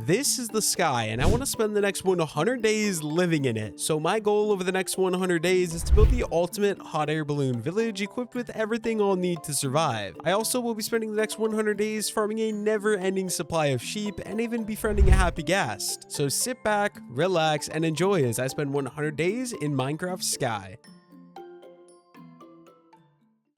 this is the sky, and I want to spend the next 100 days living in it. So my goal over the next 100 days is to build the ultimate hot air balloon village equipped with everything I'll need to survive. I also will be spending the next 100 days farming a never-ending supply of sheep and even befriending a happy ghast. So sit back, relax, and enjoy as I spend 100 days in Minecraft Sky.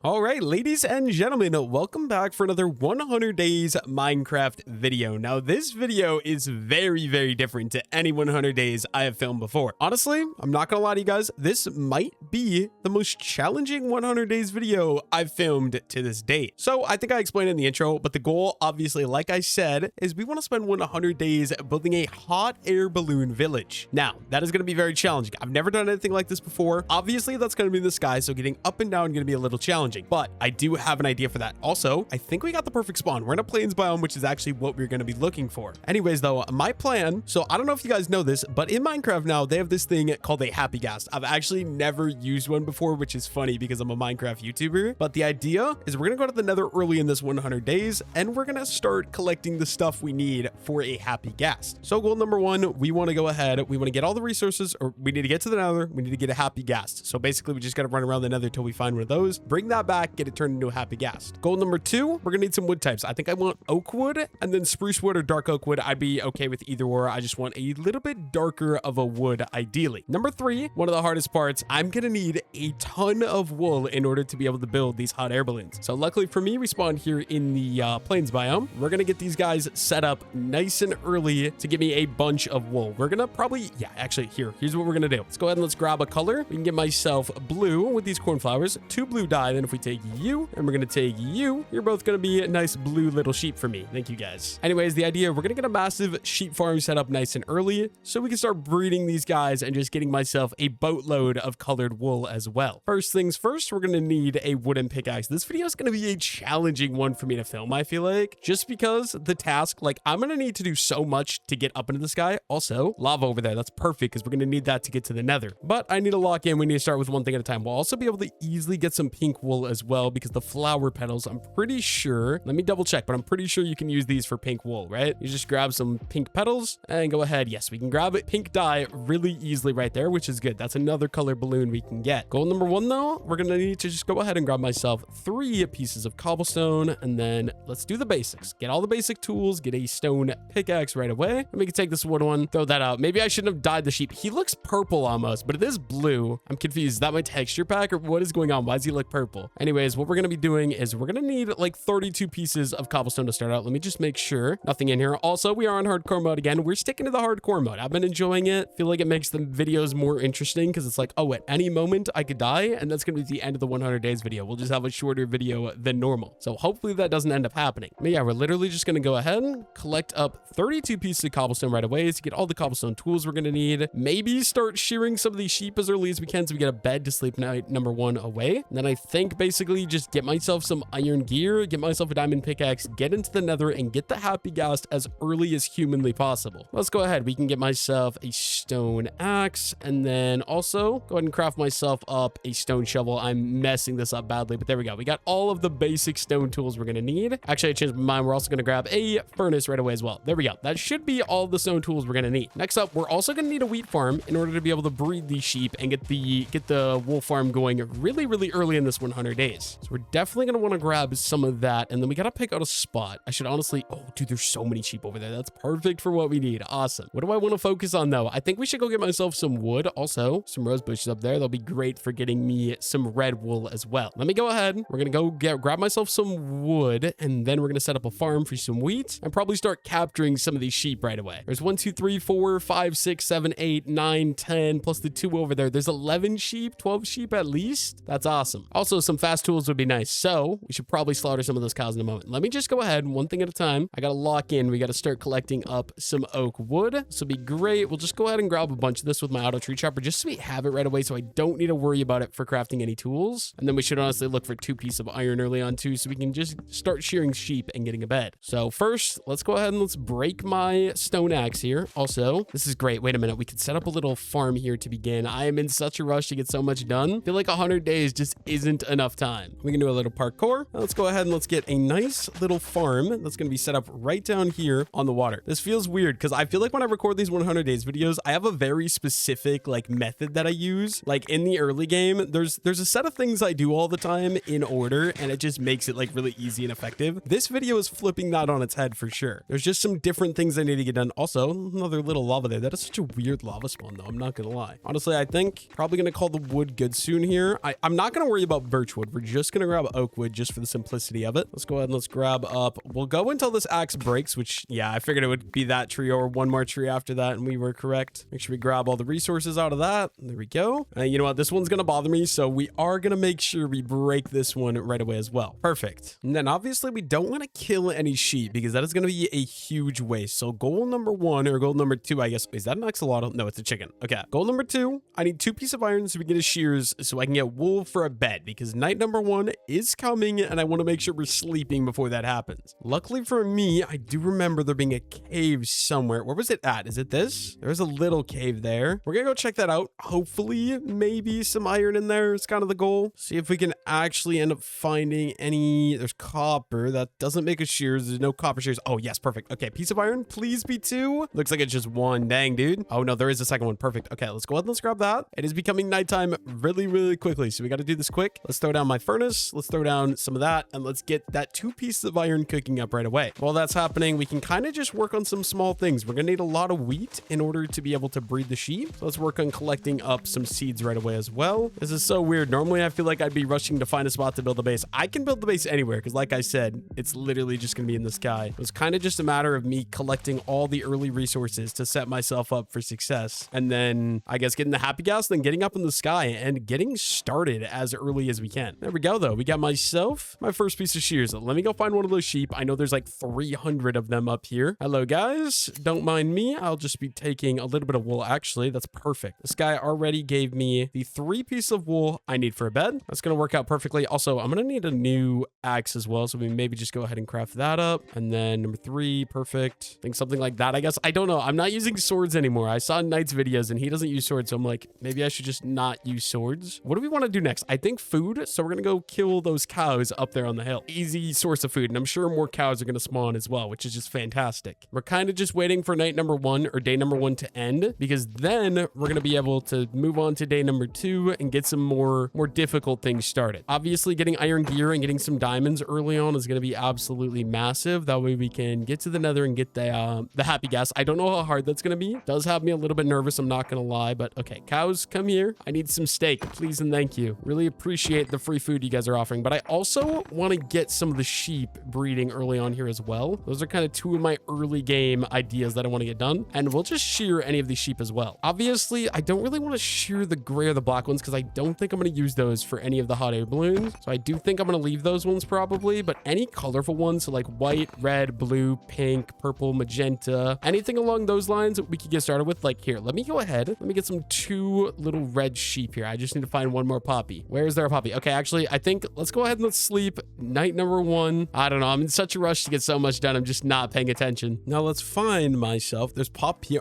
All right, ladies and gentlemen, welcome back for another 100 days Minecraft video. Now, this video is very different to any 100 days I have filmed before. Honestly, I'm not gonna lie to you guys, this might be the most challenging 100 days video I've filmed to this date. So I think I explained in the intro, but the goal, obviously, like I said, is we want to spend 100 days building a hot air balloon village. Now, that is gonna be very challenging. I've never done anything like this before. Obviously, that's gonna be in the sky, so getting up and down is gonna be a little challenging. But I do have an idea for that. Also, I think we got the perfect spawn. We're in a plains biome, which is actually what we're going to be looking for. Anyways, though, my plan, so I don't know if you guys know this, but in Minecraft now, they have this thing called a happy ghast. I've actually never used one before, which is funny because I'm a Minecraft YouTuber. But the idea is we're going to go to the nether early in this 100 days, and we're going to start collecting the stuff we need for a happy ghast. So goal number one, we want to go ahead. We want to get all the resources, or we need to get to the nether. We need to get a happy ghast. So basically, we just got to run around the nether till we find one of those. Bring that back, get it turned into a happy ghast. Goal number two, we're gonna need some wood types. I think I want oak wood and then spruce wood or dark oak wood. I'd be okay with either or. I just want a little bit darker of a wood ideally. Number three, one of the hardest parts, I'm gonna need a ton of wool in order to be able to build these hot air balloons. So luckily for me, we spawned here in the plains biome. We're gonna get these guys set up nice and early to give me a bunch of wool. We're gonna probably, actually here's what we're gonna do. Let's go ahead and let's grab a color. We can get myself blue with these cornflowers, 2 blue dye. Then if we take you, and we're gonna take you, you're both gonna be a nice blue little sheep for me. Thank you guys. Anyways, the idea, we're gonna get a massive sheep farm set up nice and early so we can start breeding these guys and just getting myself a boatload of colored wool as well. First things first, we're gonna need a wooden pickaxe. This video is gonna be a challenging one for me to film, I feel like, just because the task, like, I'm gonna need to do so much to get up into the sky. Also, lava over there, that's perfect because we're gonna need that to get to the nether. But I need to lock in, we need to start with one thing at a time. We'll also be able to easily get some pink wool as well because the flower petals, I'm pretty sure, let me double check, but I'm pretty sure you can use these for pink wool, right? You just grab some pink petals and go ahead. Yes, we can grab it, pink dye really easily right there, which is good. That's another color balloon we can get. Goal number one though, we're gonna need to just go ahead and grab myself 3 pieces of cobblestone, and then let's do the basics. Get all the basic tools, get a stone pickaxe right away, and we can take this wood one, throw that out. Maybe I shouldn't have dyed the sheep. He looks purple almost, but it is blue. I'm confused. Is that my texture pack or what is going on? Why does he look purple? Anyways, what we're gonna be doing is we're gonna need like 32 pieces of cobblestone to start out. Let me just make sure nothing in here. Also, we are on hardcore mode again. We're sticking to the hardcore mode. I've been enjoying it. Feel like it makes the videos more interesting because it's like, oh, at any moment I could die, and that's gonna be the end of the 100 days video. We'll just have a shorter video than normal. So hopefully that doesn't end up happening. But yeah, we're literally just gonna go ahead and collect up 32 pieces of cobblestone right away to get all the cobblestone tools we're gonna need. Maybe start shearing some of these sheep as early as we can so we get a bed to sleep night number one away. And then I think basically just get myself some iron gear, get myself a diamond pickaxe, get into the nether, and get the happy ghast as early as humanly possible. Let's go ahead. We can get myself a stone axe, and then also go ahead and craft myself up a stone shovel. I'm messing this up badly, but there we go. We got all of the basic stone tools we're gonna need. Actually, I changed my mind. We're also gonna grab a furnace right away as well. There we go. That should be all the stone tools we're gonna need. Next up, we're also gonna need a wheat farm in order to be able to breed these sheep and get the wool farm going really early in this 100 days. So we're definitely gonna want to grab some of that, and then we gotta pick out a spot. I should honestly, oh dude, there's so many sheep over there. That's perfect for what we need. Awesome. What do I want to focus on though? I think we should go get myself some wood. Also, some rose bushes up there. They'll be great for getting me some red wool as well. Let me go ahead. We're gonna go grab myself some wood, and then we're gonna set up a farm for some wheat and probably start capturing some of these sheep right away. There's 1, 2, 3, 4, 5, 6, 7, 8, 9, 10, plus the 2 over there. There's 11 sheep, 12 sheep at least. That's awesome. Also, some fast tools would be nice. So we should probably slaughter some of those cows in a moment. Let me just go ahead, one thing at a time. I gotta lock in. We gotta start collecting up some oak wood. This will be great. We'll just go ahead and grab a bunch of this with my auto tree chopper just so we have it right away, so I don't need to worry about it for crafting any tools. And then we should honestly look for 2 pieces of iron early on too, so we can just start shearing sheep and getting a bed. So first, let's go ahead and let's break my stone axe here. Also, this is great. Wait a minute. We could set up a little farm here to begin. I am in such a rush to get so much done. I feel like 100 days just isn't enough enough time. We can do a little parkour. Now let's go ahead and let's get a nice little farm that's going to be set up right down here on the water. This feels weird because I feel like when I record these 100 days videos, I have a very specific like method that I use. Like in the early game, there's a set of things I do all the time in order, and it just makes it like really easy and effective. This video is flipping that on its head for sure. There's just some different things I need to get done. Also, another little lava there. That is such a weird lava spawn though. I'm not gonna lie. Honestly, I think probably gonna call the wood good soon here. I'm not gonna worry about birch wood. We're just gonna grab oak wood just for the simplicity of it. Let's go ahead and let's grab up. We'll go until this axe breaks, which yeah, I figured it would be that tree or one more tree after that, and we were correct. Make sure we grab all the resources out of that. There we go. You know what? This one's gonna bother me, so we are gonna make sure we break this one right away as well. Perfect. And then obviously we don't want to kill any sheep because that is going to be a huge waste. So goal number 1 or goal number 2, I guess. Is that an axolotl? No, it's a chicken. Okay. Goal number 2, I need 2 pieces of iron so we can get a shears so I can get wool for a bed because night number 1 is coming and I want to make sure we're sleeping before that happens. Luckily for me, I do remember there being a cave somewhere. Where was it at? Is it this? There's a little cave there. We're going to go check that out. Hopefully, maybe some iron in there is kind of the goal. See if we can actually end up finding any. There's copper. That doesn't make a shears. There's no copper shears. Oh, yes. Perfect. Okay. Piece of iron. Please be 2. Looks like it's just 1. Dang, dude. Oh, no. There is a second one. Perfect. Okay. Let's go ahead and let's grab that. It is becoming nighttime really, really quickly. So we got to do this quick. Let's throw down my furnace. Let's throw down some of that. And let's get that 2 pieces of iron cooking up right away. While that's happening, we can kind of just work on some small things. We're going to need a lot of wheat in order to be able to breed the sheep. So let's work on collecting up some seeds right away as well. This is so weird. Normally, I feel like I'd be rushing to find a spot to build a base. I can build the base anywhere because like I said, it's literally just going to be in the sky. It was kind of just a matter of me collecting all the early resources to set myself up for success. And then I guess getting the happy gas, then getting up in the sky and getting started as early as we can. There we go though. We got myself my first piece of shears. Let me go find one of those sheep. I know there's like 300 of them up here. Hello guys. Don't mind me. I'll just be taking a little bit of wool. Actually, that's perfect. This guy already gave me the 3 pieces of wool I need for a bed. That's going to work out perfectly. Also, I'm going to need a new axe as well. So we maybe just go ahead and craft that up. And then number 3, perfect. I think something like that, I guess. I don't know. I'm not using swords anymore. I saw Knight's videos and he doesn't use swords. So I'm like, maybe I should just not use swords. What do we want to do next? I think food. So we're going to go kill those cows up there on the hill. Easy source of food. And I'm sure more cows are going to spawn as well, which is just fantastic. We're kind of just waiting for night number 1 or day number 1 to end because then we're going to be able to move on to day number 2 and get some more difficult things started. Obviously, getting iron gear and getting some diamonds early on is going to be absolutely massive. That way we can get to the nether and get the happy gas. I don't know how hard that's going to be. It does have me a little bit nervous. I'm not going to lie, but okay, cows, come here. I need some steak, please and thank you. Really appreciate the free food you guys are offering, but I also want to get some of the sheep breeding early on here as well. Those are kind of 2 of my early game ideas that I want to get done, and we'll just shear any of these sheep as well. Obviously, I don't really want to shear the gray or the black ones because I don't think I'm going to use those for any of the hot air balloons. So I do think I'm going to leave those ones probably, but any colorful ones, so like white, red, blue, pink, purple, magenta, anything along those lines we could get started with. Like here, let me go ahead. Let me get some 2 little red sheep here. I just need to find one more poppy. Where is there a poppy? Okay, actually, I think let's go ahead and let's sleep. Night number 1. I don't know. I'm in such a rush to get so much done. I'm just not paying attention. Now let's find myself. There's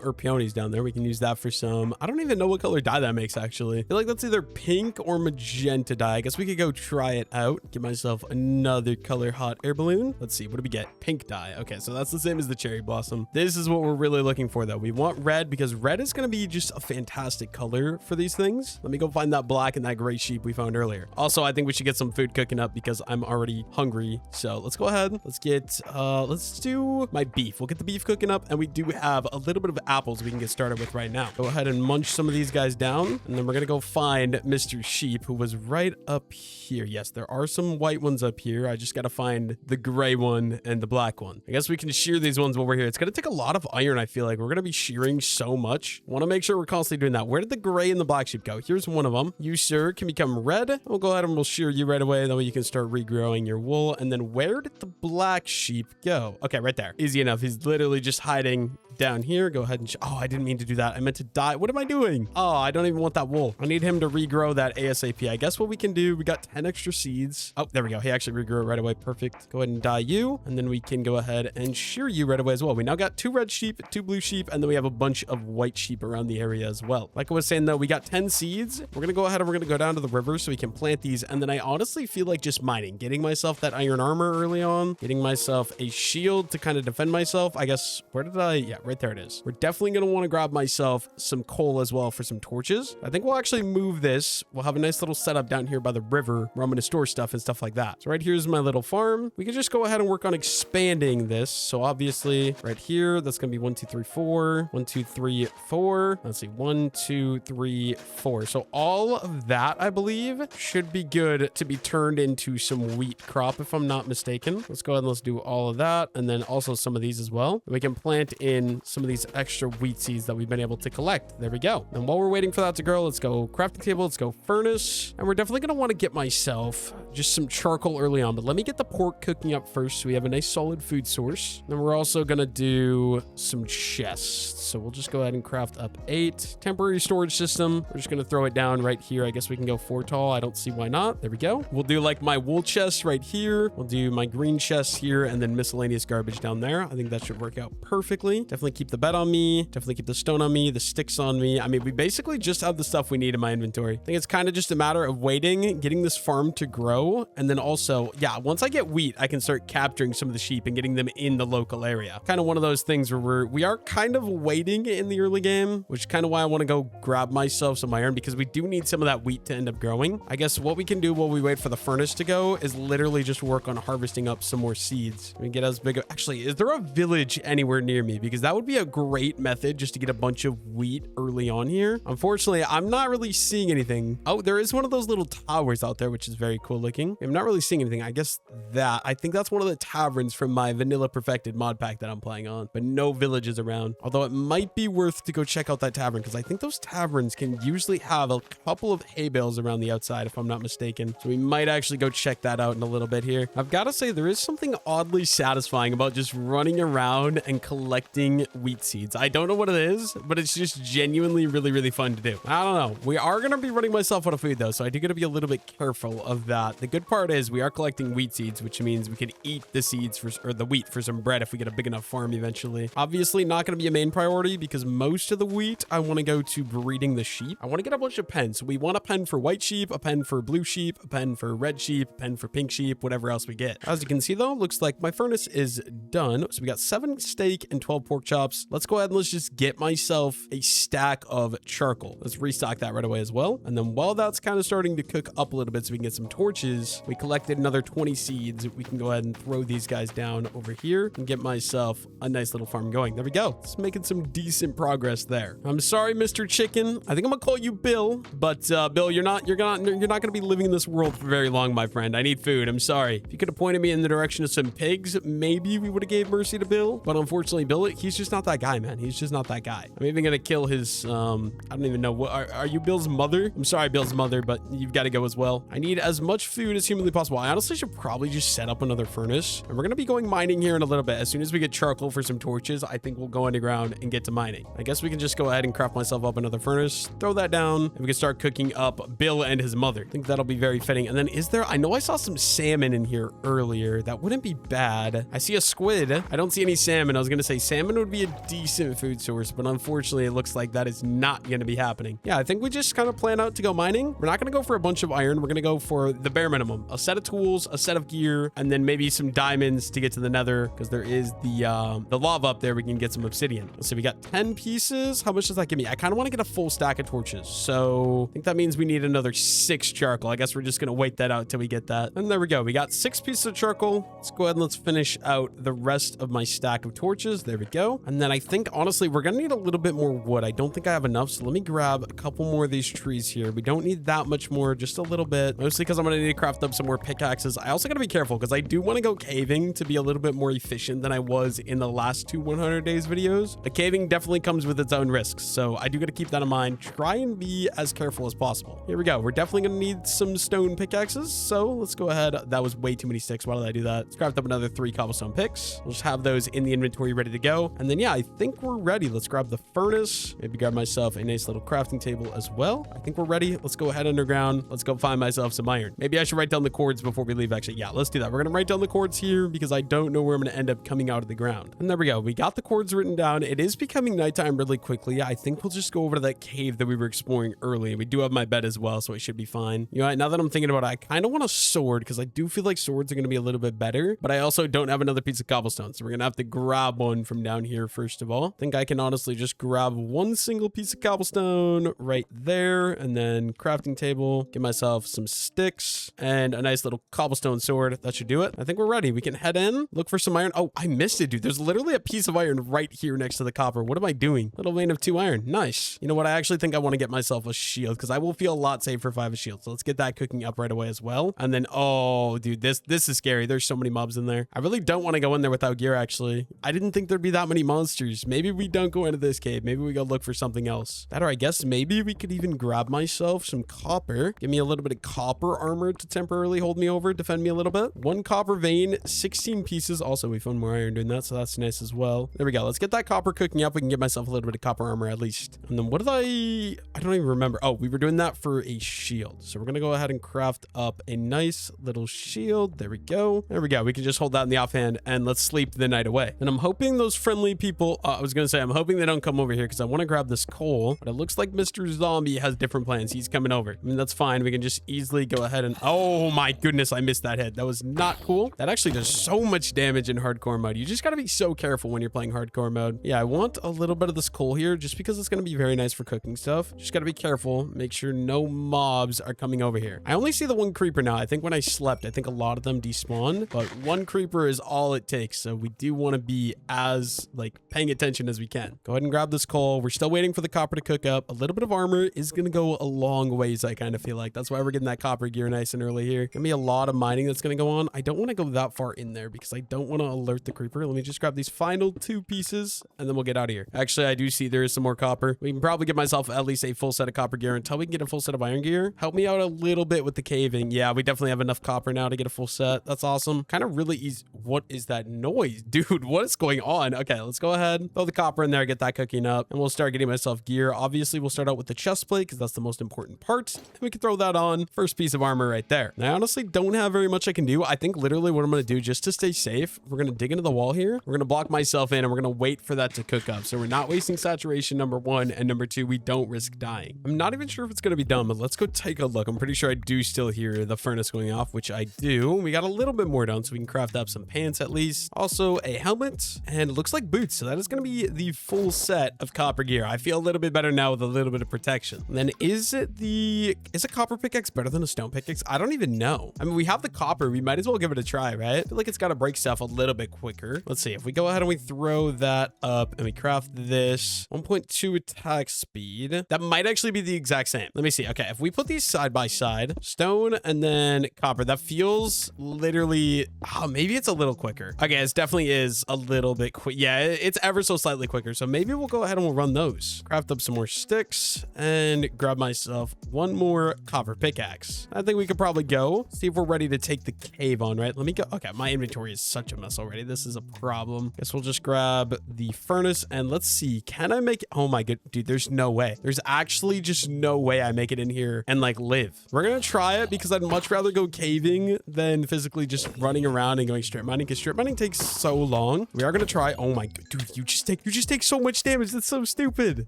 or peonies down there. We can use that for some. I don't even know what color dye that makes actually. I feel like that's either pink or magenta dye. I guess we could go try it out. Get myself another color hot air balloon. Let's see. What do we get? Pink dye. Okay, so that's the same as the cherry blossom. This is what we're really looking for though. We want red because red is going to be just a fantastic color for these things. Let me go find that black and that gray sheep we found earlier. Also, I think we should get some food cooking up because I'm already hungry. So let's go ahead. Let's get, let's do my beef. We'll get the beef cooking up, and we do have a little bit of apples we can get started with right now. Go ahead and munch some of these guys down, and then we're gonna go find Mr. Sheep, who was right up here. Yes, there are some white ones up here. I just gotta find the gray one and the black one. I guess we can shear these ones while we're here. It's gonna take a lot of iron. I feel like we're gonna be shearing so much. Want to make sure we're constantly doing that. Where did the gray and the black sheep go? Here's one of them. You, sir, can become red. We'll go ahead and we'll shear you right away. That way you can start regrowing your wool. And then where did the black sheep go? Okay, right there. Easy enough. He's literally just hiding down here. Go ahead and... Oh, I didn't mean to do that. I meant to dye. What am I doing? Oh, I don't even want that wool. I need him to regrow that ASAP. I guess what we can do, we got 10 extra seeds. Oh, there we go. He actually regrew it right away. Perfect. Go ahead and dye you. And then we can go ahead and shear you right away as well. We now got 2 red sheep, 2 blue sheep, and then we have a bunch of white sheep around the area as well. Like I was saying though, we got 10 seeds. We're going to go ahead and we're going to go down to the river so we can plant these. And then I honestly feel like just mining, getting myself that iron armor early on, getting myself a shield to kind of defend myself. I guess, where did I? Yeah, right there it is. We're definitely going to want to grab myself some coal as well for some torches. I think we'll actually move this. We'll have a nice little setup down here by the river where I'm going to store stuff and stuff like that. So right here's my little farm. We can just go ahead and work on expanding this. So obviously right here, that's going to be 1, 2, 3, 4, 1, 2, 3, 4. Let's see, 1, 2, 3, 4. So all of that, I believe, should be good to be turned into some wheat crop, if I'm not mistaken. Let's go ahead and let's do all of that. And then also some of these as well. And we can plant in some of these extra wheat seeds that we've been able to collect. There we go. And while we're waiting for that to grow, let's go crafting table. Let's go furnace. And we're definitely going to want to get myself just some charcoal early on. But let me get the pork cooking up first so we have a nice solid food source. Then we're also going to do some chests. So we'll just go ahead and craft up 8. Temporary storage system. We're just going to throw it down right here. I guess we can go 4 tall. I don't see why not. There we go. We'll do like my wool chest right here. We'll do my green chest here and then miscellaneous garbage down there. I think that should work out perfectly. Definitely keep the bed on me. Definitely keep the stone on me, the sticks on me. I mean, we basically just have the stuff we need in my inventory. I think it's kind of just a matter of waiting, getting this farm to grow. And then also, yeah, once I get wheat, I can start capturing some of the sheep and getting them in the local area. Kind of one of those things where we are kind of waiting in the early game, which is kind of why I want to go grab myself some iron because we do need some of that wheat to end up growing. I guess what we can do while we wait for the furnace to go is literally just work on harvesting up some more seeds. We get as big of... Actually, is there a village anywhere near me? Because that would be a great method just to get a bunch of wheat early on here. Unfortunately, I'm not really seeing anything. Oh, there is one of those little towers out there, which is very cool looking. I'm not really seeing anything. I guess I think that's one of the taverns from my vanilla perfected mod pack that I'm playing on, but no villages around. Although it might be worth to go check out that tavern because I think those taverns can usually have a couple of hay bales around the outside, if I'm not mistaken. So we might actually go check that out in a little bit here. I've got to say there is something oddly satisfying about just running around and collecting wheat seeds. I don't know what it is, but it's just genuinely really, really fun to do. I don't know. We are going to be running myself out of food though, so I do got to be a little bit careful of that. The good part is we are collecting wheat seeds, which means we can eat the seeds or the wheat for some bread if we get a big enough farm eventually. Obviously not going to be a main priority because most of the wheat I want to go to breeding the sheep. I want to get a bunch of pens. So we want a pen for white sheep, a pen for blue sheep, a pen for red sheep, a pen for pink sheep, whatever else we get. As you can see though, looks like my furnace is done. So we got 7 steak and 12 pork chops. Let's go ahead and let's just get myself a stack of charcoal. Let's restock that right away as well. And then while that's kind of starting to cook up a little bit so we can get some torches, we collected another 20 seeds. We can go ahead and throw these guys down over here and get myself a nice little farm going. There we go. It's making some decent progress there. I'm sorry, Mr. Chicken. I think I'm gonna call you Bill, but Bill, you're not gonna be living in this world for very long, my friend. I need food. I'm sorry. If you could have pointed me in the direction of some pigs, maybe we would have gave mercy to Bill. But unfortunately, Bill, he's just not that guy, man. He's just not that guy. I'm even gonna kill his I don't even know what are you Bill's mother? I'm sorry, Bill's mother, but you've got to go as well. I need as much food as humanly possible. I honestly should probably just set up another furnace. And we're gonna be going mining here in a little bit. As soon as we get charcoal for some torches, I think we'll go underground and get to mining. I guess we can just go ahead and craft myself up another furnace, throw that down, and we can start cooking up Bill and his mother. I think that'll be very fitting. And then I know I saw some salmon in here earlier. That wouldn't be bad. I see a squid. I don't see any salmon. I was gonna say salmon would be a decent food source, but unfortunately it looks like that is not gonna be happening. Yeah, I think we just kind of plan out to go mining. We're not gonna go for a bunch of iron. We're gonna go for the bare minimum. A set of tools, a set of gear, and then maybe some diamonds to get to the nether because there is the lava up there. We can get some obsidian. Let's see, we got 10 pieces. How much does that give me? I kind of want to get a full stack of torches. So I think that means we need another 6 charcoal. I guess we're just gonna wait that out till we get that. And there we go. We got 6 pieces of charcoal. Let's go ahead and let's finish out the rest of my stack of torches. There we go. And then I think honestly we're gonna need a little bit more wood. I don't think I have enough, so let me grab a couple more of these trees here. We don't need that much more, just a little bit, mostly because I'm gonna need to craft up some more pickaxes. I also gotta be careful because I do want to go caving to be a little bit more efficient than I was in the last 2 100 days videos. The caving definitely comes with its own risks, so I do gotta keep that in mind. Try and be as careful as possible. Here we go. We're definitely gonna need some stone pickaxes, so let's go ahead. That was way too many sticks. Why did I do that? Let's craft up another 3 cobblestone picks. We'll just have those in the inventory ready to go. And And then, yeah, I think we're ready. Let's grab the furnace. Maybe grab myself a nice little crafting table as well. I think we're ready. Let's go ahead underground. Let's go find myself some iron. Maybe I should write down the cords before we leave, actually. Yeah, let's do that. We're going to write down the cords here because I don't know where I'm going to end up coming out of the ground. And there we go. We got the cords written down. It is becoming nighttime really quickly. I think we'll just go over to that cave that we were exploring early. We do have my bed as well, so it should be fine. You know what? Now that I'm thinking about it, I kind of want a sword because I do feel like swords are going to be a little bit better, but I also don't have another piece of cobblestone. So we're going to have to grab one from down here first of all. I think I can honestly just grab one single piece of cobblestone right there, and then crafting table, get myself some sticks and a nice little cobblestone sword. That should do it. I think we're ready. We can head in, look for some iron. Oh, I missed it, dude. There's literally a piece of iron right here next to the copper. What am I doing? Little vein of 2 iron. Nice. You know what? I actually think I want to get myself a shield because I will feel a lot safer if I have a shield. So let's get that cooking up right away as well. And then, oh, dude, this is scary. There's so many mobs in there. I really don't want to go in there without gear, actually. I didn't think there'd be that many monsters. Maybe we don't go into this cave. Maybe we go look for something else. That, or I guess maybe we could even grab myself some copper. Give me a little bit of copper armor to temporarily hold me over, defend me a little bit. 1 copper vein, 16 pieces. Also, we found more iron doing that, so that's nice as well. There we go. Let's get that copper cooking up. We can get myself a little bit of copper armor at least. And then what did I don't even remember. Oh, we were doing that for a shield. So we're going to go ahead and craft up a nice little shield. There we go. There we go. We can just hold that in the offhand and let's sleep the night away. And I'm hoping those friendly people, I was going to say, I'm hoping they don't come over here because I want to grab this coal, but it looks like Mr. Zombie has different plans. He's coming over. I mean, that's fine. We can just easily go ahead and, oh my goodness, I missed that hit. That was not cool. That actually does so much damage in hardcore mode. You just got to be so careful when you're playing hardcore mode. Yeah, I want a little bit of this coal here just because it's going to be very nice for cooking stuff. Just got to be careful. Make sure no mobs are coming over here. I only see the 1 creeper now. I think when I slept, I think a lot of them despawned, but 1 creeper is all it takes. So we do want to be as like paying attention as we can. Go ahead and grab this coal. We're still waiting for the copper to cook up. A little bit of armor is going to go a long ways. I kind of feel like that's why we're getting that copper gear nice and early here. Gonna be a lot of mining that's going to go on. I don't want to go that far in there because I don't want to alert the creeper. Let me just grab these final 2 pieces and then we'll get out of here. Actually, I do see there is some more copper. We can probably get myself at least a full set of copper gear until we can get a full set of iron gear. Help me out a little bit with the caving. Yeah, we definitely have enough copper now to get a full set. That's awesome. Kind of really easy. What is that noise? Dude, what is going on? Okay, let's go ahead, throw the copper in there, get that cooking up, and we'll start getting myself gear. Obviously, we'll start out with the chest plate because that's the most important part. And we can throw that on. First piece of armor right there. And I honestly don't have very much I can do. I think literally what I'm going to do just to stay safe, we're going to dig into the wall here. We're going to block myself in and we're going to wait for that to cook up. So we're not wasting saturation, number 1, and number 2, we don't risk dying. I'm not even sure if it's going to be done, but let's go take a look. I'm pretty sure I do still hear the furnace going off, which I do. We got a little bit more done, so we can craft up some pants at least. Also a helmet, and it looks like boots. So that is going to be the full set of copper gear. I feel a little bit better now with a little bit of protection. And then is a copper pickaxe better than a stone pickaxe? I don't even know. I mean, we have the copper. We might as well give it a try, right? I feel like it's got to break stuff a little bit quicker. Let's see. If we go ahead and we throw that up and we craft this 1.2 attack speed, that might actually be the exact same. Let me see. Okay, if we put these side by side, stone and then copper, that feels literally, oh, maybe it's a little quicker. Okay, it definitely is a little bit quick. Yeah, it's ever so slightly quicker. So maybe we'll go ahead and we'll run those. Craft up some more sticks and grab myself 1 more copper pickaxe. I think we could probably go see if we're ready to take the cave on, right? Let me go. Okay, my inventory is such a mess already. This is a problem. Guess we'll just grab the furnace and let's see. Can I make it? Oh my god, dude, there's no way. There's actually just no way I make it in here and like live. We're gonna try it because I'd much rather go caving than physically just running around and going strip mining because strip mining takes so long. We are gonna try. Oh my god, dude, you just take so much damage. That's so stupid.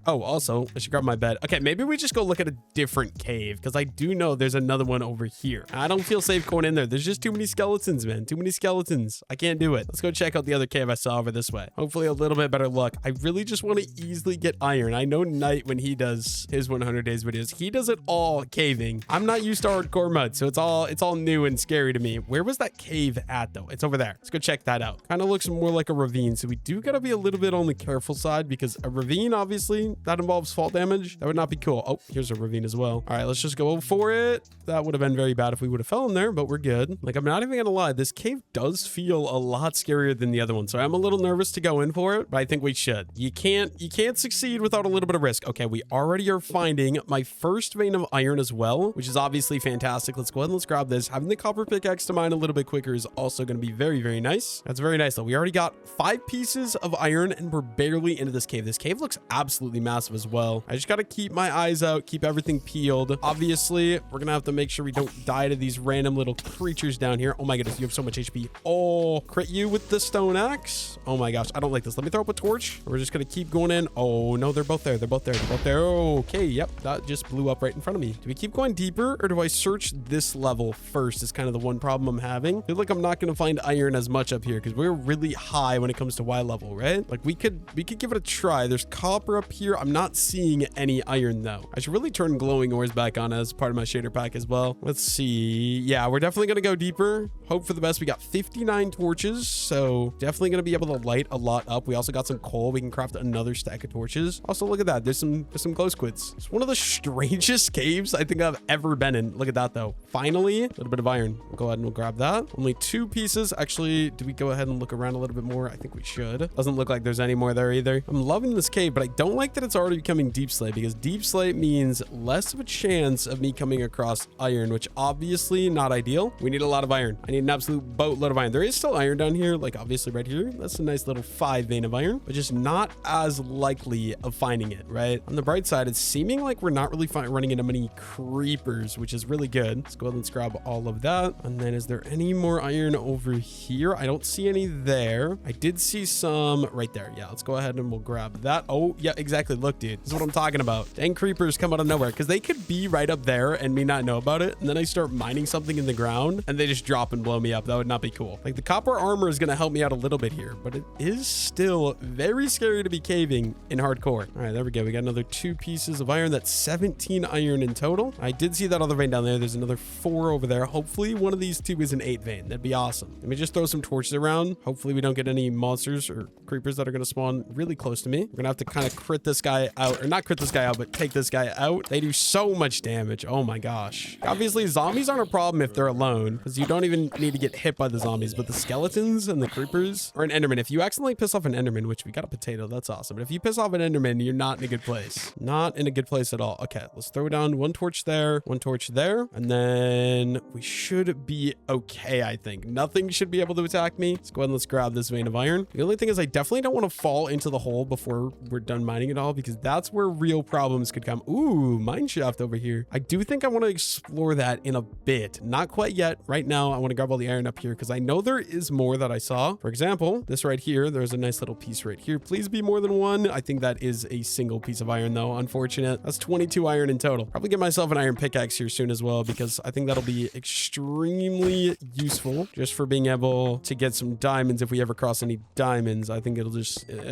Oh, also, I should grab my bed. Okay, maybe we just go look at a different cave because I do know there's another one over here. I don't feel safe going in there. There's just too many skeletons, man. Too many skeletons. I can't do it. Let's go check out the other cave I saw over this way. Hopefully a little bit better luck. I really just want to easily get iron. I know Knight, when he does his 100 days videos, he does it all caving. I'm not used to hardcore mud, so it's all new and scary to me. Where was that cave at though? It's over there. Let's go check that out. Kind of looks more like a ravine, so we do gotta be a little bit on the careful side because a ravine, obviously, that involves fall damage. That would not be cool. Oh, here's a ravine as well. All right, let's just go for it. That would have been very bad if we would have fell in there, but we're good. Like, I'm not even gonna lie, this cave does feel a lot scarier than the other one, so I'm a little nervous to go in for it, but I think we should. You can't succeed without a little bit of risk. Okay, we already are finding my first vein of iron as well, which is obviously fantastic. Let's go ahead and let's grab this. Having the copper pickaxe to mine a little bit quicker is also going to be very, very nice. That's very nice though. We already got 5 pieces of of iron and we're barely into this cave. This cave looks absolutely massive as well. I just got to keep my eyes out, keep everything peeled. Obviously, we're gonna have to make sure we don't die to these random little creatures down here. Oh my goodness, you have so much HP. Oh, crit you with the stone axe. Oh my gosh, I don't like this. Let me throw up a torch. We're just gonna keep going in. Oh no, they're both there. They're both there. They're both there. Okay, yep, that just blew up right in front of me. Do we keep going deeper or do I search this level first is kind of the one problem I'm having. I feel like I'm not gonna find iron as much up here because we're really high when it comes to Y level, right? Like we could give it a try. There's copper up here. I'm not seeing any iron though. I should really turn glowing ores back on as part of my shader pack as well. Let's see. Yeah, we're definitely gonna go deeper. Hope for the best. We got 59 torches, so definitely gonna be able to light a lot up. We also got some coal. We can craft another stack of torches. Also, look at that. There's some glow squids. It's one of the strangest caves I think I've ever been in. Look at that though. Finally, a little bit of iron. We'll go ahead and we'll grab that. Only 2 pieces. Actually, do we go ahead and look around a little bit more? I think we should. Doesn't look like there's any more there either. I'm loving this cave, but I don't like that it's already becoming deep slate because deep slate means less of a chance of me coming across iron, which obviously not ideal. We need a lot of iron. I need an absolute boatload of iron. There is still iron down here, like obviously right here. That's a nice little 5 vein of iron, but just not as likely of finding it, right? On the bright side, it's seeming like we're not really running into many creepers, which is really good. Let's go ahead and grab all of that. And then is there any more iron over here? I don't see any there. I did see some right there. Yeah, let's go ahead and we'll grab that. Oh, yeah, exactly. Look, dude, this is what I'm talking about. Dang creepers come out of nowhere because they could be right up there and me not know about it. And then I start mining something in the ground and they just drop and blow me up. That would not be cool. Like the copper armor is going to help me out a little bit here, but it is still very scary to be caving in hardcore. All right, there we go. We got another 2 pieces of iron. That's 17 iron in total. I did see that other vein down there. There's another 4 over there. Hopefully one of these 2 is an 8 vein. That'd be awesome. Let me just throw some torches around. Hopefully we don't get any monsters or creepers that are going to spawn really close to me. We're going to have to kind of crit this guy out, or not crit this guy out, but take this guy out. They do so much damage. Oh my gosh. Obviously zombies aren't a problem if they're alone because you don't even need to get hit by the zombies, but the skeletons and the creepers or an enderman. If you accidentally piss off an enderman, which we got a potato, that's awesome. But if you piss off an enderman, you're not in a good place. Not in a good place at all. Okay, let's throw down 1 torch there, 1 torch there, and then we should be okay, I think. Nothing should be able to attack me. Let's go ahead and let's grab this vein of iron. The only thing is I definitely don't want to fall into the hole before we're done mining it all because that's where real problems could come. Ooh, mine shaft over here. I do think I want to explore that in a bit. Not quite yet. Right now, I want to grab all the iron up here because I know there is more that I saw. For example, this right here, there's a nice little piece right here. Please be more than 1. I think that is a single piece of iron though. Unfortunate. That's 22 iron in total. Probably get myself an iron pickaxe here soon as well because I think that'll be extremely useful just for being able to get some diamonds if we ever cross any diamonds. I think it'll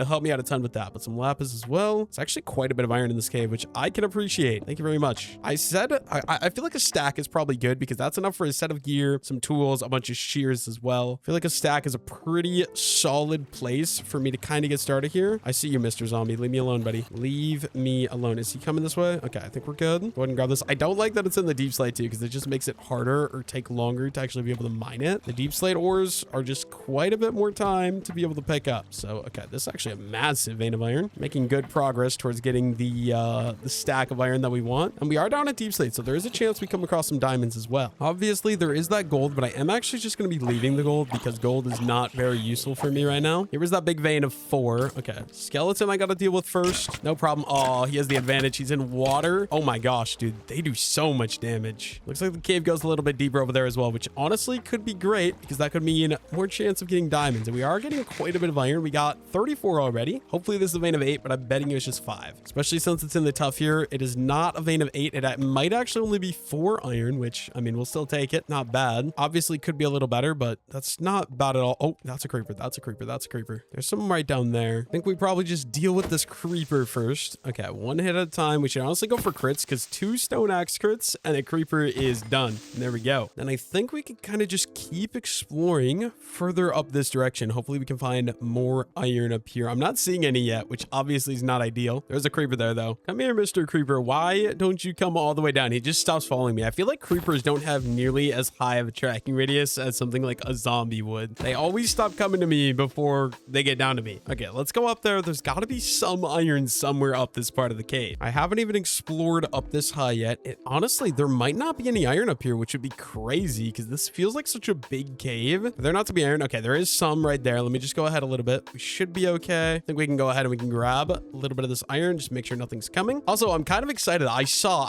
help me out a ton with that. But some lapis as well. It's actually quite a bit of iron in this cave, which I can appreciate. Thank you very much. I said I feel like a stack is probably good because that's enough for a set of gear, some tools, a bunch of shears as well. I feel like a stack is a pretty solid place for me to kind of get started here. I see you, Mr. Zombie. Leave me alone, buddy. Leave me alone. Is he coming this way? Okay, I think we're good. Go ahead and grab this. I don't like that it's in the deep slate too because it just makes it harder or take longer to actually be able to mine it. The deep slate ores are just quite a bit more time to be able to pick up. So, okay, this is actually a massive vein of iron. Making good progress towards getting the stack of iron that we want. And we are down at deep slate, so there is a chance we come across some diamonds as well. Obviously, there is that gold, but I am actually just going to be leaving the gold because gold is not very useful for me right now. Here was that big vein of 4. Okay, skeleton I got to deal with first. No problem. Oh, he has the advantage. He's in water. Oh my gosh, dude. They do so much damage. Looks like the cave goes a little bit deeper over there as well, which honestly could be great because that could mean more chance of getting diamonds. And we are getting quite a bit of iron. We got 34 already. Hopefully this is a vein of 8, but I'm betting it's just 5. Especially since it's in the tough here. It is not a vein of 8. It might actually only be 4 iron, which, I mean, we'll still take it. Not bad. Obviously could be a little better, but that's not bad at all. Oh, that's a creeper. That's a creeper. That's a creeper. There's some right down there. I think we probably just deal with this creeper first. Okay, 1 hit at a time. We should honestly go for crits because 2 stone axe crits and a creeper is done. And there we go. And I think we can kind of just keep exploring further up this direction. Hopefully we can find more iron up here. I'm not seeing any yet, which obviously is not ideal. There's a creeper there though. Come here, Mr. Creeper. Why don't you come all the way down? He just stops following me. I feel like creepers don't have nearly as high of a tracking radius as something like a zombie would. They always stop coming to me before they get down to me. Okay, let's go up there. There's got to be some iron somewhere up this part of the cave. I haven't even explored up this high yet. Honestly, there might not be any iron up here, which would be crazy because this feels like such a big cave. Are there not to be iron? Okay, there is some right there. Let me just go ahead a little bit. We should be okay. I think we can go ahead and we can grab a little bit of this iron, just make sure nothing's coming. Also, I'm kind of excited. I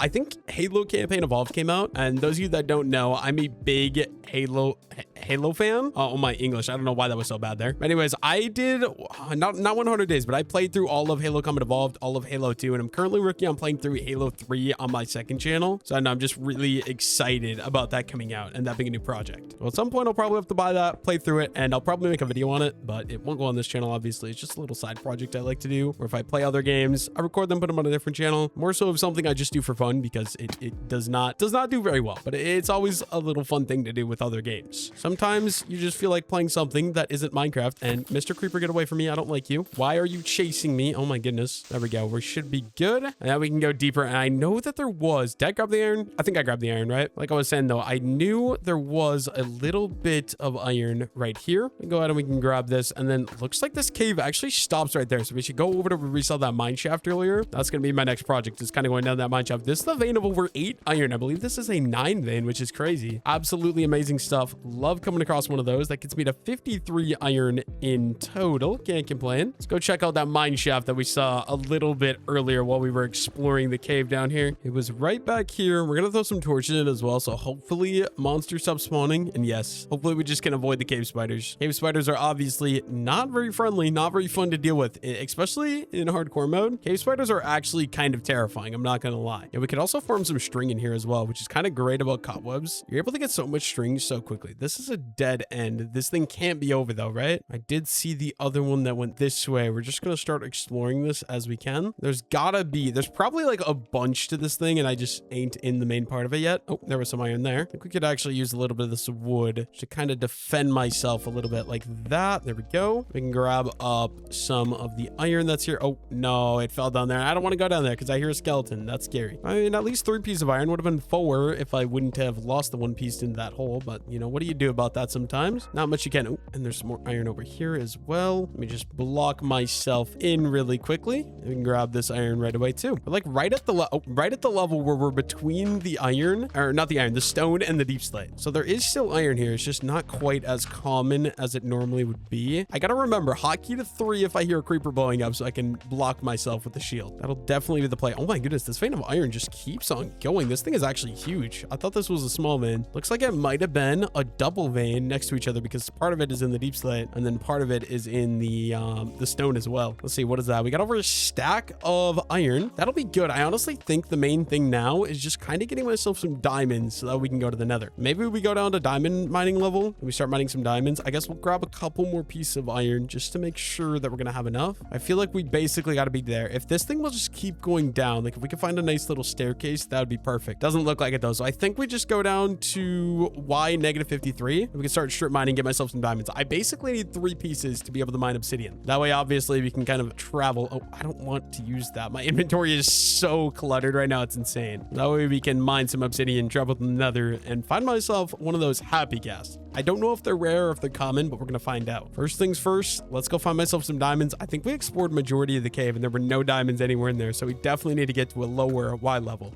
think Halo Campaign Evolved came out, and those of you that don't know, I'm a big Halo fan. Oh, my English. I don't know why that was so bad there. But anyways, I did not 100 days, but I played through all of Halo Combat Evolved, all of Halo 2, and I'm currently working on playing through Halo 3 on my second channel. So I know I'm just really excited about that coming out and that being a new project. Well, at some point, I'll probably have to buy that, play through it, and I'll probably make a video on it, but it won't go on this channel, obviously. It's just a little side project I like to do, or if I play other games, I record them, put them on a different channel. More so of something I just do for fun because it does not do very well, but it's always a little fun thing to do with other games. Sometimes you just feel like playing something that isn't Minecraft, and Mr. Creeper, get away from me. I don't like you. Why are you chasing me? Oh my goodness. There we go. We should be good. And now we can go deeper. And I know that there was, did I grab the iron? I think I grabbed the iron, right? Like I was saying though, I knew there was a little bit of iron right here. We can go ahead and we can grab this. And then looks like this cave actually stops right there. So we should go over to where we saw that mine shaft earlier. That's going to be my next project. It's kind of going down that mine shaft. This is the vein of over 8 iron. I believe this is a 9 vein, which is crazy. Absolutely amazing stuff. Love coming across one of those. That gets me to 53 iron in total. Can't complain. Let's go check out that mine shaft that we saw a little bit earlier while we were exploring the cave down here. It was right back here. We're gonna throw some torches in it as well, so hopefully monsters stop spawning. And yes, hopefully we just can avoid the cave spiders. Cave spiders are obviously not very friendly, not very fun to deal with, especially in hardcore mode. Cave spiders are actually kind of terrifying, I'm not gonna lie. Yeah, we could also farm some string in here as well, which is kind of great about cobwebs. You're able to get so much string so quickly. This is a dead end. This thing can't be over though, right? I did see the other one that went this way. We're just gonna start exploring this as we can. There's probably like a bunch to this thing, and I just ain't in the main part of it yet. Oh, there was some iron there. I think we could actually use a little bit of this wood to kind of defend myself a little bit like that. There we go. We can grab up some of the iron that's here. Oh no, it fell down there. I don't want to go down there because I hear a skeleton. That's scary. I mean, at least 3 pieces of iron would have been 4 if I wouldn't have lost the 1 piece into that hole, but you know, what do you do about that sometimes? Not much you can. Oh, and there's some more iron over here as well. Let me just block myself in really quickly. We can grab this iron right away too. But like right at the level where we're between the iron, or not the iron, the stone and the deep slate. So there is still iron here. It's just not quite as common as it normally would be. I gotta remember hotkey to 3 if I hear a creeper blowing up so I can block myself with the shield. That'll definitely be the play. Oh my goodness, this vein of iron just keeps on going. This thing is actually huge. I thought this was a small vein. Looks like it might have been a double vein next to each other because part of it is in the deep slate and then part of it is in the stone as well. Let's see, what is that? We got over a stack of iron. That'll be good. I honestly think the main thing now is just kind of getting myself some diamonds so that we can go to the nether. Maybe we go down to diamond mining level and we start mining some diamonds. I guess we'll grab a couple more pieces of iron just to make sure that we're gonna have enough. I feel like we basically got to be there. If this thing will just keep going down, like if we can find a nice little staircase, that would be perfect. Doesn't look like it though. So I think we just go down to Y -53 and we can start strip mining, get myself some diamonds. I basically need 3 pieces to be able to mine obsidian. That way, obviously, we can kind of travel. Oh, I don't want to use that. My inventory is so cluttered right now. It's insane. That way we can mine some obsidian, travel to the nether, and find myself one of those happy casts. I don't know if they're rare or if they're common, but we're going to find out. First things first, let's go find myself some diamonds. I think we explored majority of the cave and there were no diamonds anywhere in there. So we definitely need to get to a lower Y level.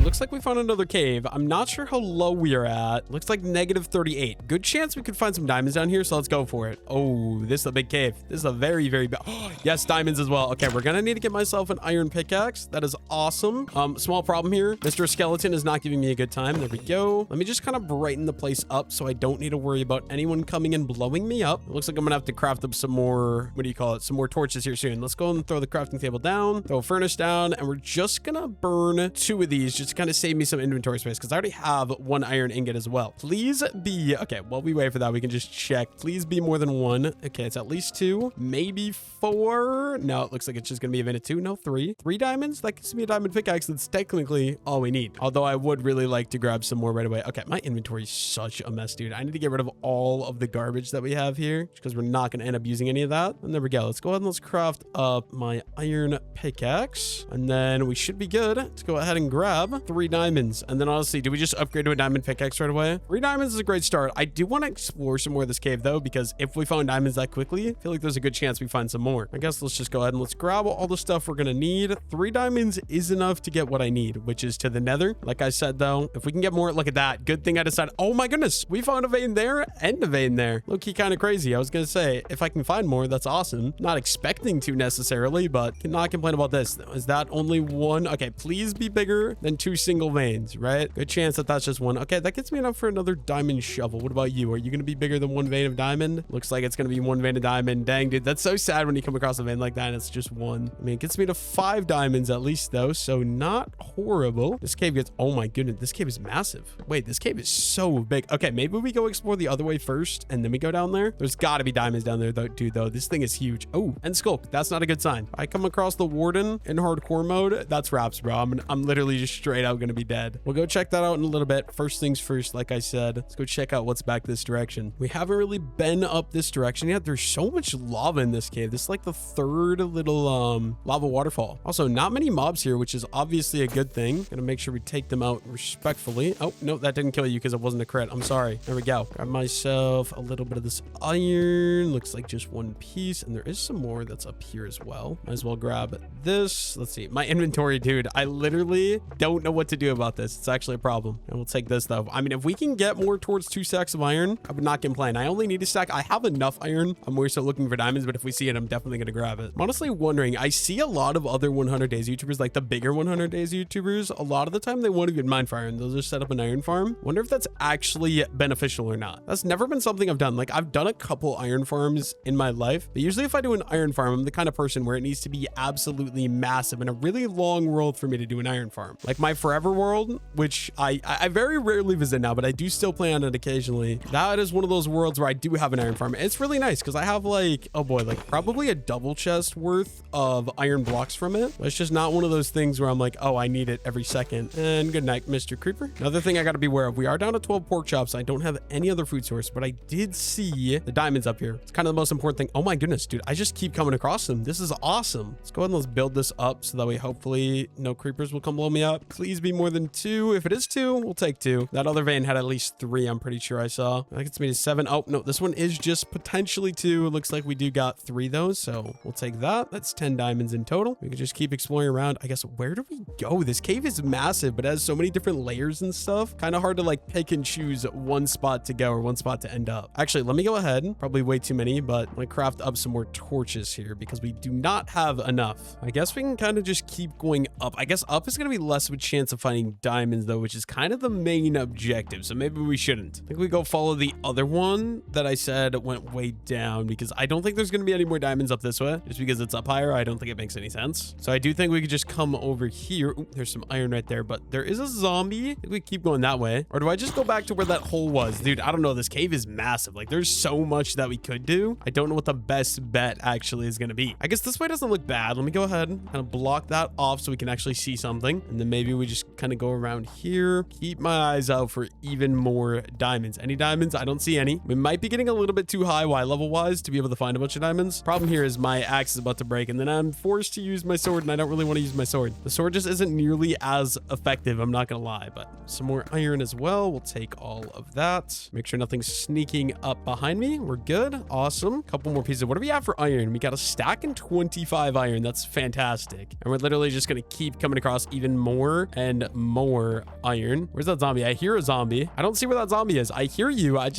Looks like we found another cave. I'm not sure how low we are at. Looks like -38. Good chance we could find some diamonds down here, so let's go for it. Oh, this is a big cave. This is a very, very big... Oh, yes, diamonds as well. Okay, we're gonna need to get myself an iron pickaxe. That is awesome. Small problem here. Mr. Skeleton is not giving me a good time. There we go. Let me just kind of brighten the place up so I don't need to worry about anyone coming and blowing me up. It looks like I'm gonna have to craft up some more... What do you call it? Some more torches here soon. Let's go and throw the crafting table down, throw a furnace down, and we're just gonna burn 2 of these just to kind of save me some inventory space because I already have 1 iron ingot as well. Please be... Okay, while we wait for that, we can just check. Please be more than 1. Okay, it's at least 2, maybe 4. No, it looks like it's just gonna be a minute 2. No, 3. 3 diamonds? That gives me a diamond pickaxe. That's technically all we need. Although I would really like to grab some more right away. Okay, my inventory is such a mess, dude. I need to get rid of all of the garbage that we have here because we're not gonna end up using any of that. And there we go. Let's go ahead and let's craft up my iron pickaxe. And then we should be good to go ahead and grab 3 diamonds. And then honestly, do we just upgrade to a diamond pickaxe right away? 3 diamonds is a great start. I do want to explore some more of this cave though, because if we found diamonds that quickly, I feel like there's a good chance we find some more. I guess let's just go ahead and let's grab all the stuff we're going to need. 3 diamonds is enough to get what I need, which is to the nether. Like I said though, if we can get more, look at that. Good thing I decided. Oh my goodness. We found a vein there and a vein there. Low key kind of crazy. I was going to say, if I can find more, that's awesome. Not expecting to necessarily, but cannot complain about this. Is that only one? Okay, please be bigger than 2 single veins, right? Good chance that that's just one. Okay, that gets me enough for another diamond shovel. What about you? Are you going to be bigger than 1 vein of diamond? Looks like it's going to be 1 vein of diamond. Dang, dude, that's so sad when you come across a vein like that and it's just 1. I mean, it gets me to 5 diamonds at least though, so not horrible. This cave gets, oh my goodness, this cave is massive. Wait, this cave is so big. Okay, maybe we go explore the other way first and then we go down there. There's got to be diamonds down there though, dude, though. This thing is huge. Oh, and skulk. That's not a good sign. I come across the warden in hardcore mode. That's wraps, bro. I'm literally just straight out gonna be dead. We'll go check that out in a little bit. First things first, like I said, let's go check out what's back this direction. We haven't really been up this direction yet. There's so much lava in this cave. This is like the 3rd little lava waterfall. Also, not many mobs here, which is obviously a good thing. Gonna make sure we take them out respectfully. Oh no, that didn't kill you because it wasn't a crit. I'm sorry. There we go. Grab myself a little bit of this iron. Looks like just 1 piece, and there is some more that's up here as well. Might as well grab this. Let's see. My inventory, dude. I literally don't know what to do about this. It's actually a problem. And we'll take this though. I mean, if we can get more towards 2 stacks of iron, I would not complain. I only need a stack. I have enough iron. I'm more so looking for diamonds, but if we see it, I'm definitely going to grab it. I'm honestly wondering, I see a lot of other 100 days YouTubers, like the bigger 100 days YouTubers, a lot of the time they won't even mine for iron. They'll just set up an iron farm. Wonder if that's actually beneficial or not. That's never been something I've done. Like I've done a couple iron farms in my life, but usually if I do an iron farm, I'm the kind of person where it needs to be absolutely massive and a really long world for me to do an iron farm. Like my forever world, which I very rarely visit now, but I do still play on it occasionally. That is one of those worlds where I do have an iron farm. It's really nice because I have like, oh boy, like probably a double chest worth of iron blocks from it. But it's just not one of those things where I'm like, oh, I need it every second. And good night, Mr. Creeper. Another thing I got to be aware of, we are down to 12 pork chops. I don't have any other food source, but I did see the diamonds up here. It's kind of the most important thing. Oh my goodness, dude, I just keep coming across them. This is awesome. Let's go ahead and let's build this up so that way hopefully no creepers will come blow me up. Please be more than 2. If it is 2, we'll take 2. That other vein had at least 3, I'm pretty sure I saw. I think it's made 7. Oh no, this one is just potentially 2. It looks like we do got 3 though, so we'll take that. That's 10 diamonds in total. We can just keep exploring around. I guess, where do we go? This cave is massive, but it has so many different layers and stuff. Kind of hard to like pick and choose one spot to go or one spot to end up. Actually, let me go ahead. Probably way too many, but I'm gonna craft up some more torches here because we do not have enough. I guess we can kind of just keep going up. I guess up is gonna be less of a chance of finding diamonds though, which is kind of the main objective. So maybe we shouldn't. I think we go follow the other one that I said went way down because I don't think there's gonna be any more diamonds up this way just because it's up higher. I don't think it makes any sense. So I do think we could just come over here. Ooh, there's some iron right there, but there is a zombie. I think we keep going that way. Or do I just go back to where that hole was? Dude, I don't know. This cave is massive. Like there's so much that we could do. I don't know what the best bet actually is going to be. I guess this way doesn't look bad. Let me go ahead and kind of block that off so we can actually see something. And then maybe we just kind of go around here. Keep my eyes out for even more diamonds. Any diamonds? I don't see any. We might be getting a little bit too high Y level wise to be able to find a bunch of diamonds. Problem here is my axe is about to break and then I'm forced to use my sword and I don't really want to use my sword. The sword just isn't nearly as effective. I'm not going to lie, but some more iron as well. We'll take all of that. Make sure nothing's sneaking up behind me. We're good. Awesome. Couple more pieces. What do we have for iron? We got a stack and 25 iron. That's fantastic. And we're literally just going to keep coming across even more and more iron. Where's that zombie? I hear a zombie. I don't see where that zombie is. I hear you. I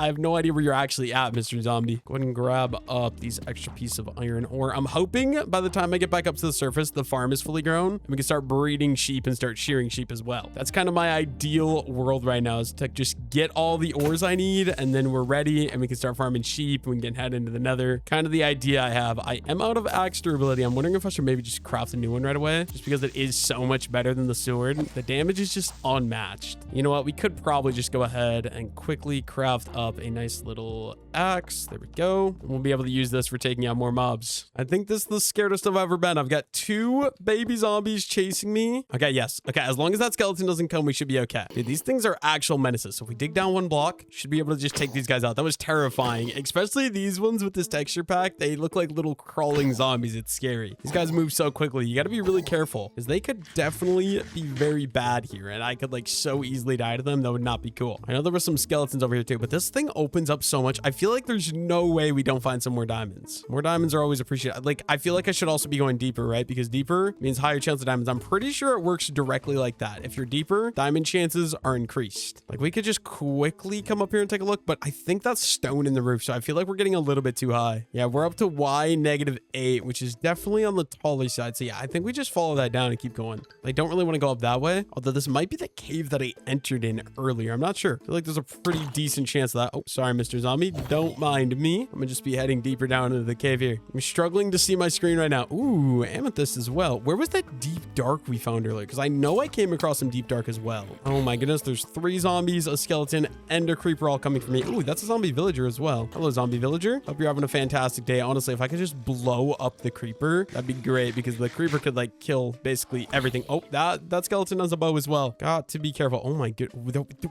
have no idea where you're actually at, Mr. Zombie. Go ahead and grab up these extra pieces of iron ore. I'm hoping by the time I get back up to the surface, the farm is fully grown and we can start breeding sheep and start shearing sheep as well. That's kind of my ideal world right now, is to just get all the ores I need and then we're ready and we can start farming sheep and we can head into the nether. Kind of the idea I have. I am out of axe durability. I'm wondering if I should maybe just craft a new one right away, just because it is so much better than the sword. The damage is just unmatched. You know what? We could probably just go ahead and quickly craft up a nice little axe. There we go. And we'll be able to use this for taking out more mobs. I think this is the scaredest I've ever been. I've got 2 baby zombies chasing me. Okay, yes. Okay, as long as that skeleton doesn't come, we should be okay. Dude, these things are actual menaces. So if we dig down 1 block, should be able to just take these guys out. That was terrifying, especially these ones with this texture pack. They look like little crawling zombies. It's scary. These guys move so quickly. You got to be really careful because they could definitely be very bad here, and I could like so easily die to them. That would not be cool. I know there were some skeletons over here too, but this thing opens up so much. I feel like there's no way we don't find some more diamonds. More diamonds are always appreciated. Like, I feel like I should also be going deeper, right? Because deeper means higher chance of diamonds. I'm pretty sure it works directly like that. If you're deeper, diamond chances are increased. Like, we could just quickly come up here and take a look, but I think that's stone in the roof, so I feel like we're getting a little bit too high. Yeah, we're up to Y-8, which is definitely on the taller side. So yeah, I think we just follow that down and keep going. I don't really want to go up that way, although this might be the cave that I entered in earlier. I'm not sure. I feel like there's a pretty decent chance of that. Oh, sorry, Mr. Zombie. Don't mind me. I'm gonna just be heading deeper down into the cave here. I'm struggling to see my screen right now. Ooh, amethyst as well. Where was that deep dark we found earlier? Because I know I came across some deep dark as well. Oh my goodness, there's 3 zombies, a skeleton, and a creeper all coming for me. Ooh, that's a zombie villager as well. Hello, zombie villager. Hope you're having a fantastic day. Honestly, if I could just blow up the creeper, that'd be great, because the creeper could like kill basically everything. Oh, that skeleton has a bow as well. Got to be careful. Oh my god,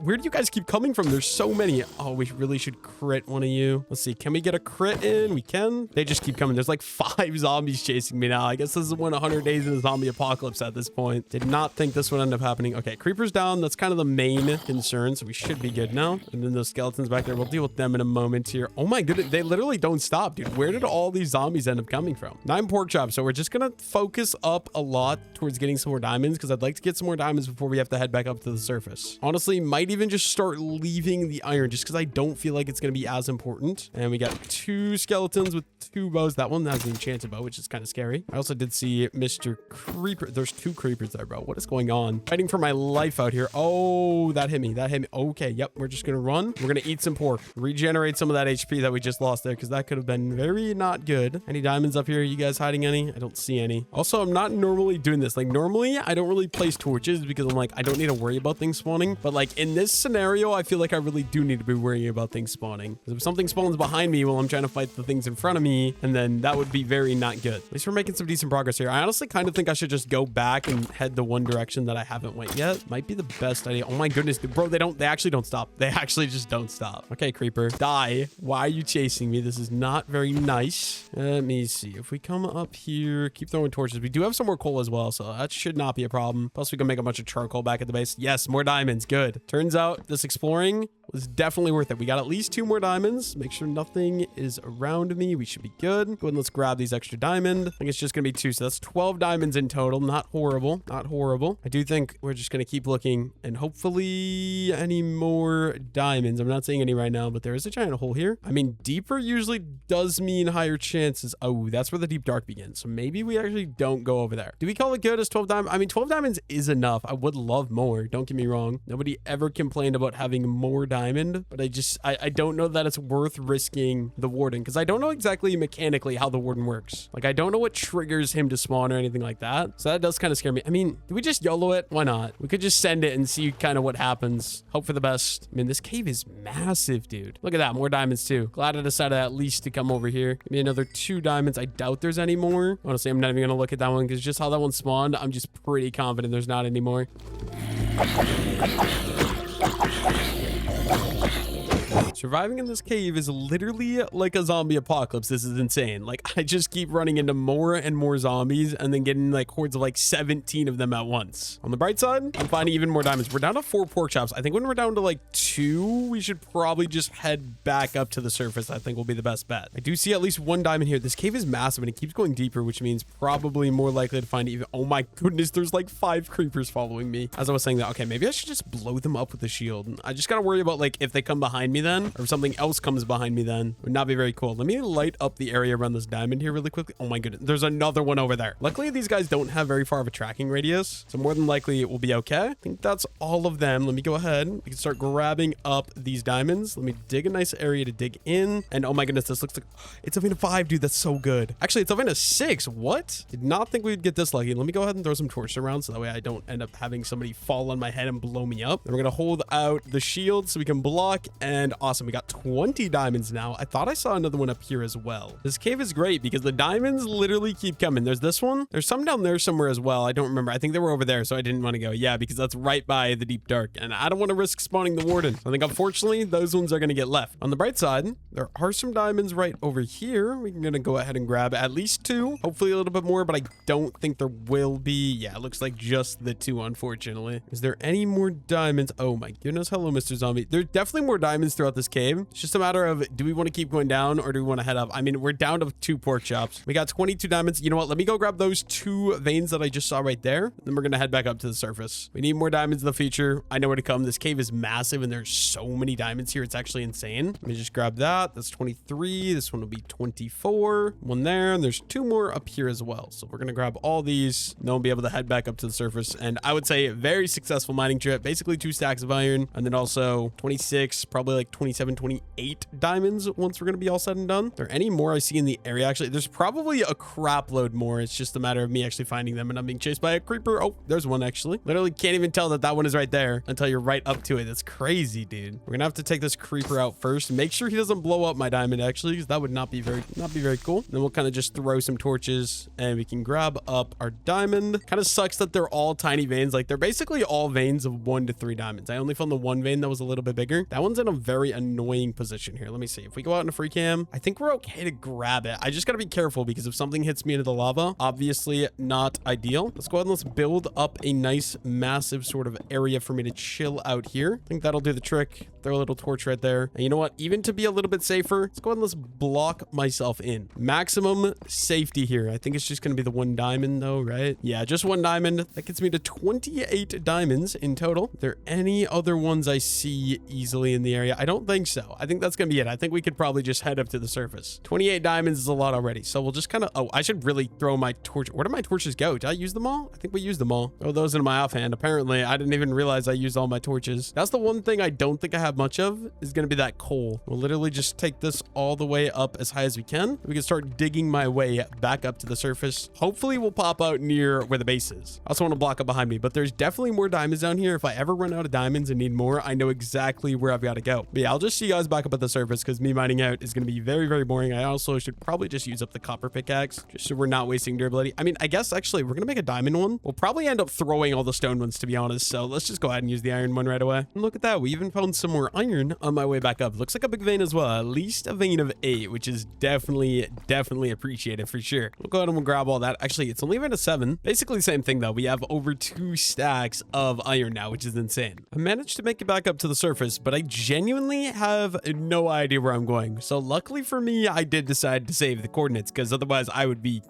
where do you guys keep coming from? There's so many. Oh, we really should crit one of you. Let's see, can we get a crit in? We can. They just keep coming. There's like 5 zombies chasing me now. I guess this is 100 days in a zombie apocalypse at this point. Did not think this would end up happening. Okay, creeper's down. That's kind of the main concern, so we should be good now. And then those skeletons back there, we'll deal with them in a moment here. Oh my goodness, they literally don't stop, dude. Where did all these zombies end up coming from? 9 pork chops. So we're just gonna focus up a lot towards getting some more diamonds, because I'd like to get some more diamonds before we have to head back up to the surface. Honestly, might even just start leaving the iron, just because I don't feel like it's gonna be as important. And we got 2 skeletons with 2 bows. That one has an enchanted bow, which is kind of scary. I also did see Mr. Creeper. There's 2 creepers there, bro. What is going on? Fighting for my life out here. Oh, that hit me. That hit me. Okay, yep. We're just gonna run. We're gonna eat some pork. Regenerate some of that HP that we just lost there, because that could have been very not good. Any diamonds up here? Are you guys hiding any? I don't see any. Also, I'm not normally doing this. Like, normally, I don't really place torches because I'm like, I don't need to worry about things spawning. But like, in this scenario, I feel like I really do need to be worrying about things spawning. Because if something spawns behind me while I'm trying to fight the things in front of me, and then that would be very not good. At least we're making some decent progress here. I honestly kind of think I should just go back and head the one direction that I haven't went yet. Might be the best idea. Oh my goodness, bro, they actually don't stop. They actually just don't stop. Okay, creeper, die. Why are you chasing me? This is not very nice. Let me see. If we come up here, keep throwing torches. We do have some more coal as well, so that should not be a problem. Plus, we can make a bunch of charcoal back at the base. Yes, more diamonds. Good. Turns out this exploring was definitely worth it. We got at least 2 more diamonds. Make sure nothing is around me. We should be good. Go ahead and let's grab these extra diamond. I think it's just gonna be 2, so that's 12 diamonds in total. Not horrible. Not horrible. I do think we're just gonna keep looking, and hopefully any more diamonds. I'm not seeing any right now, but there is a giant hole here. I mean, deeper usually does mean higher chances. Oh, that's where the deep dark begins. So maybe we actually don't go over there. Do we call it good as 12 diamonds? I mean, 12 diamonds is enough. I would love more. Don't get me wrong. Nobody ever complained about having more diamond, but I don't know that it's worth risking the warden, because I don't know exactly mechanically how the warden works. Like, I don't know what triggers him to spawn or anything like that. So that does kind of scare me. I mean, do we just YOLO it? Why not? We could just send it and see kind of what happens. Hope for the best. I mean, this cave is massive, dude. Look at that. More diamonds too. Glad I decided at least to come over here. Give me another 2 diamonds. I doubt there's any more. Honestly, I'm not even gonna look at that one, because just how that one spawned, I'm just pretty confident there's not any more. Surviving in this cave is literally like a zombie apocalypse. This is insane. Like, I just keep running into more and more zombies and then getting like hordes of like 17 of them at once. On the bright side, I'm finding even more diamonds. We're down to 4 pork chops. I think when we're down to like 2, we should probably just head back up to the surface. I think will be the best bet. I do see at least 1 diamond here. This cave is massive and it keeps going deeper, which means probably more likely to find even. Oh my goodness, there's like 5 creepers following me. As I was saying that, okay, maybe I should just blow them up with the shield. I just gotta worry about like if they come behind me then, or if something else comes behind me then. Would not be very cool. Let me light up the area around this diamond here really quickly. Oh my goodness, there's another one over there. Luckily, these guys don't have very far of a tracking radius, so more than likely it will be okay. I think that's all of them. Let me go ahead. We can start grabbing up these diamonds. Let me dig a nice area to dig in. And oh my goodness, this looks like it's a vein of 5, dude. That's so good. Actually, it's a vein of 6. What? Did not think we'd get this lucky. Let me go ahead and throw some torches around so that way I don't end up having somebody fall on my head and blow me up. Then we're gonna hold out the shield so we can block, and Awesome. We got 20 diamonds now. I thought I saw another one up here as well. This cave is great because the diamonds literally keep coming. There's this one. There's some down there somewhere as well. I don't remember. I think they were over there, so I didn't want to go. Yeah, because that's right by the deep dark, and I don't want to risk spawning the warden. I think, unfortunately, those ones are going to get left. On the bright side, there are some diamonds right over here. We're going to go ahead and grab at least 2, hopefully a little bit more, but I don't think there will be. Yeah, it looks like just the 2, unfortunately. Is there any more diamonds? Oh my goodness. Hello, Mr. Zombie. There's definitely more diamonds throughout this cave. It's just a matter of, do we want to keep going down or do we want to head up? I mean, we're down to 2 pork chops. We got 22 diamonds. You know what? Let me go grab those 2 veins that I just saw right there. Then we're going to head back up to the surface. We need more diamonds in the future. I know where to come. This cave is massive and there's so many diamonds here. It's actually insane. Let me just grab that. That's 23. This one will be 24. One there. And there's 2 more up here as well. So we're going to grab all these. Then we'll be able to head back up to the surface. And I would say a very successful mining trip. Basically 2 stacks of iron. And then also 26, probably like 27, 28 diamonds once we're going to be all said and done. Are there any more I see in the area? Actually, there's probably a crap load more. It's just a matter of me actually finding them. And I'm being chased by a creeper. Oh, there's one actually. Literally can't even tell that that one is right there until you're right up to it. That's crazy, dude. We're going to have to take this creeper out first. Make sure he doesn't blow up my diamond actually, because that would not be very cool. Then we'll kind of just throw some torches and we can grab up our diamond. Kind of sucks that they're all tiny veins. Like they're basically all veins of 1 to 3 diamonds. I only found the one vein that was a little bit bigger. That one's in a very annoying position here. Let me see. If we go out in a free cam, I think we're okay to grab it. I just got to be careful because if something hits me into the lava, obviously not ideal. Let's go ahead and let's build up a nice massive sort of area for me to chill out here. I think that'll do the trick. Throw a little torch right there. And you know what? Even to be a little bit safer, let's go ahead and let's block myself in. Maximum safety here. I think it's just going to be the 1 diamond though, right? Yeah, just 1 diamond. That gets me to 28 diamonds in total. Are there any other ones I see easily in the area? I don't think so. I think that's going to be it. I think we could probably just head up to the surface. 28 diamonds is a lot already. So we'll just kind of, oh, I should really throw my torch. Where did my torches go? Did I use them all? I think we used them all. Throw those into my offhand. Apparently, I didn't even realize I used all my torches. That's the one thing I don't think I have much of is going to be that coal. We'll literally just take this all the way up as high as we can. We can start digging my way back up to the surface. Hopefully we'll pop out near where the base is. I also want to block up behind me, but there's definitely more diamonds down here. If I ever run out of diamonds and need more, I know exactly where I've got to go. But yeah, I'll just see you guys back up at the surface because me mining out is going to be very boring. I also should probably just use up the copper pickaxe just so we're not wasting durability. I mean, I guess actually we're going to make a diamond one. We'll probably end up throwing all the stone ones to be honest. So let's just go ahead and use the iron one right away. And look at that. We even found some more iron on my way back up. Looks like a big vein as well. At least a vein of 8, which is definitely appreciated for sure. We'll go ahead and we'll grab all that. Actually, it's only a vein of 7. Basically the same thing though. We have over 2 stacks of iron now, which is insane. I managed to make it back up to the surface, but I genuinely have no idea where I'm going. So luckily for me, I did decide to save the coordinates because otherwise I would be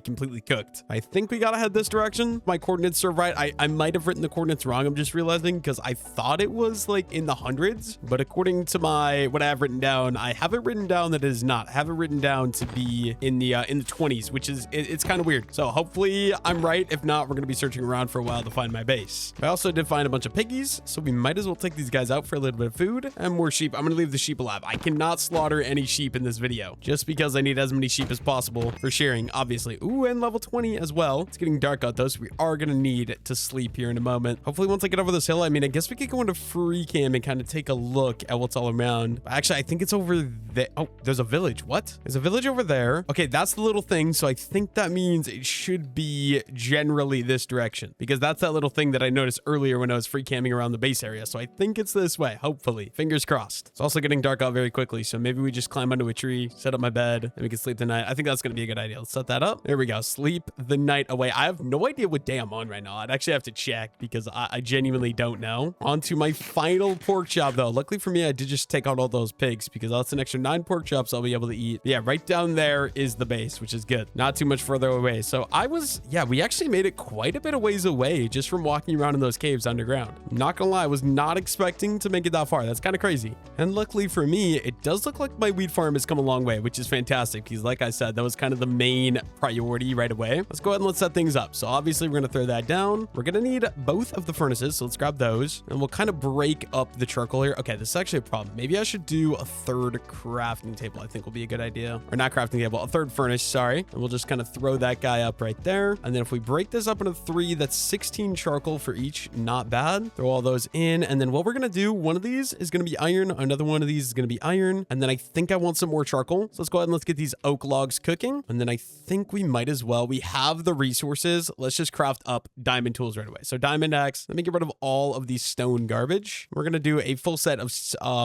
completely cooked. I think we gotta head this direction. My coordinates serve right. I might have written the coordinates wrong. I'm just realizing because I thought it was like in the hundreds, but according to what I have written down, I have it written down that it is not. I have it written down to be in the 20s, which is it's kind of weird. So hopefully I'm right. If not, we're gonna be searching around for a while to find my base. I also did find a bunch of piggies, so we might as well take these guys out for a little bit of food and more sheep. I'm gonna leave the sheep alive. I cannot slaughter any sheep in this video just because I need as many sheep as possible for sharing, obviously. Ooh, and level 20 as well. It's getting dark out though, so we are gonna need to sleep here in a moment. Hopefully once I get over this hill, I mean, I guess we could go into free cam and kind of take a look at what's all around. Actually, I think it's over there. Oh, there's a village. What? There's a village over there. Okay, that's the little thing. So I think that means it should be generally this direction because that's that little thing that I noticed earlier when I was free camming around the base area. So I think it's this way, hopefully. Fingers crossed. It's also getting dark out very quickly. So maybe we just climb onto a tree, set up my bed, and we can sleep the night. I think that's going to be a good idea. Let's set that up. There we go. Sleep the night away. I have no idea what day I'm on right now. I'd actually have to check because I genuinely don't know. On to my final pork chop though. Luckily for me, I did just take out all those pigs because that's an extra 9 pork chops I'll be able to eat. Yeah, right down there is the base, which is good. Not too much further away. So we actually made it quite a bit of ways away just from walking around in those caves underground. Not gonna lie, I was not expecting to make it that far. That's kind of crazy. And luckily for me, it does look like my wheat farm has come a long way, which is fantastic because like I said, that was kind of the main priority right away. Let's go ahead and let's set things up. So obviously we're gonna throw that down. We're gonna need both of the furnaces. So let's grab those and we'll kind of break up the charcoal here. Okay, this is actually a problem. Maybe I should do a 3rd crafting table. I think will be a good idea. Or not crafting table, a 3rd furnace, sorry. And we'll just kind of throw that guy up right there. And then if we break this up into 3, that's 16 charcoal for each. Not bad. Throw all those in. And then what we're going to do, one of these is going to be iron iron. Another one of these is going to be iron. And then I think I want some more charcoal. So let's go ahead and let's get these oak logs cooking. And then I think we might as well. We have the resources. Let's just craft up diamond tools right away. So diamond axe. Let me get rid of all of these stone garbage. We're going to do a full set of,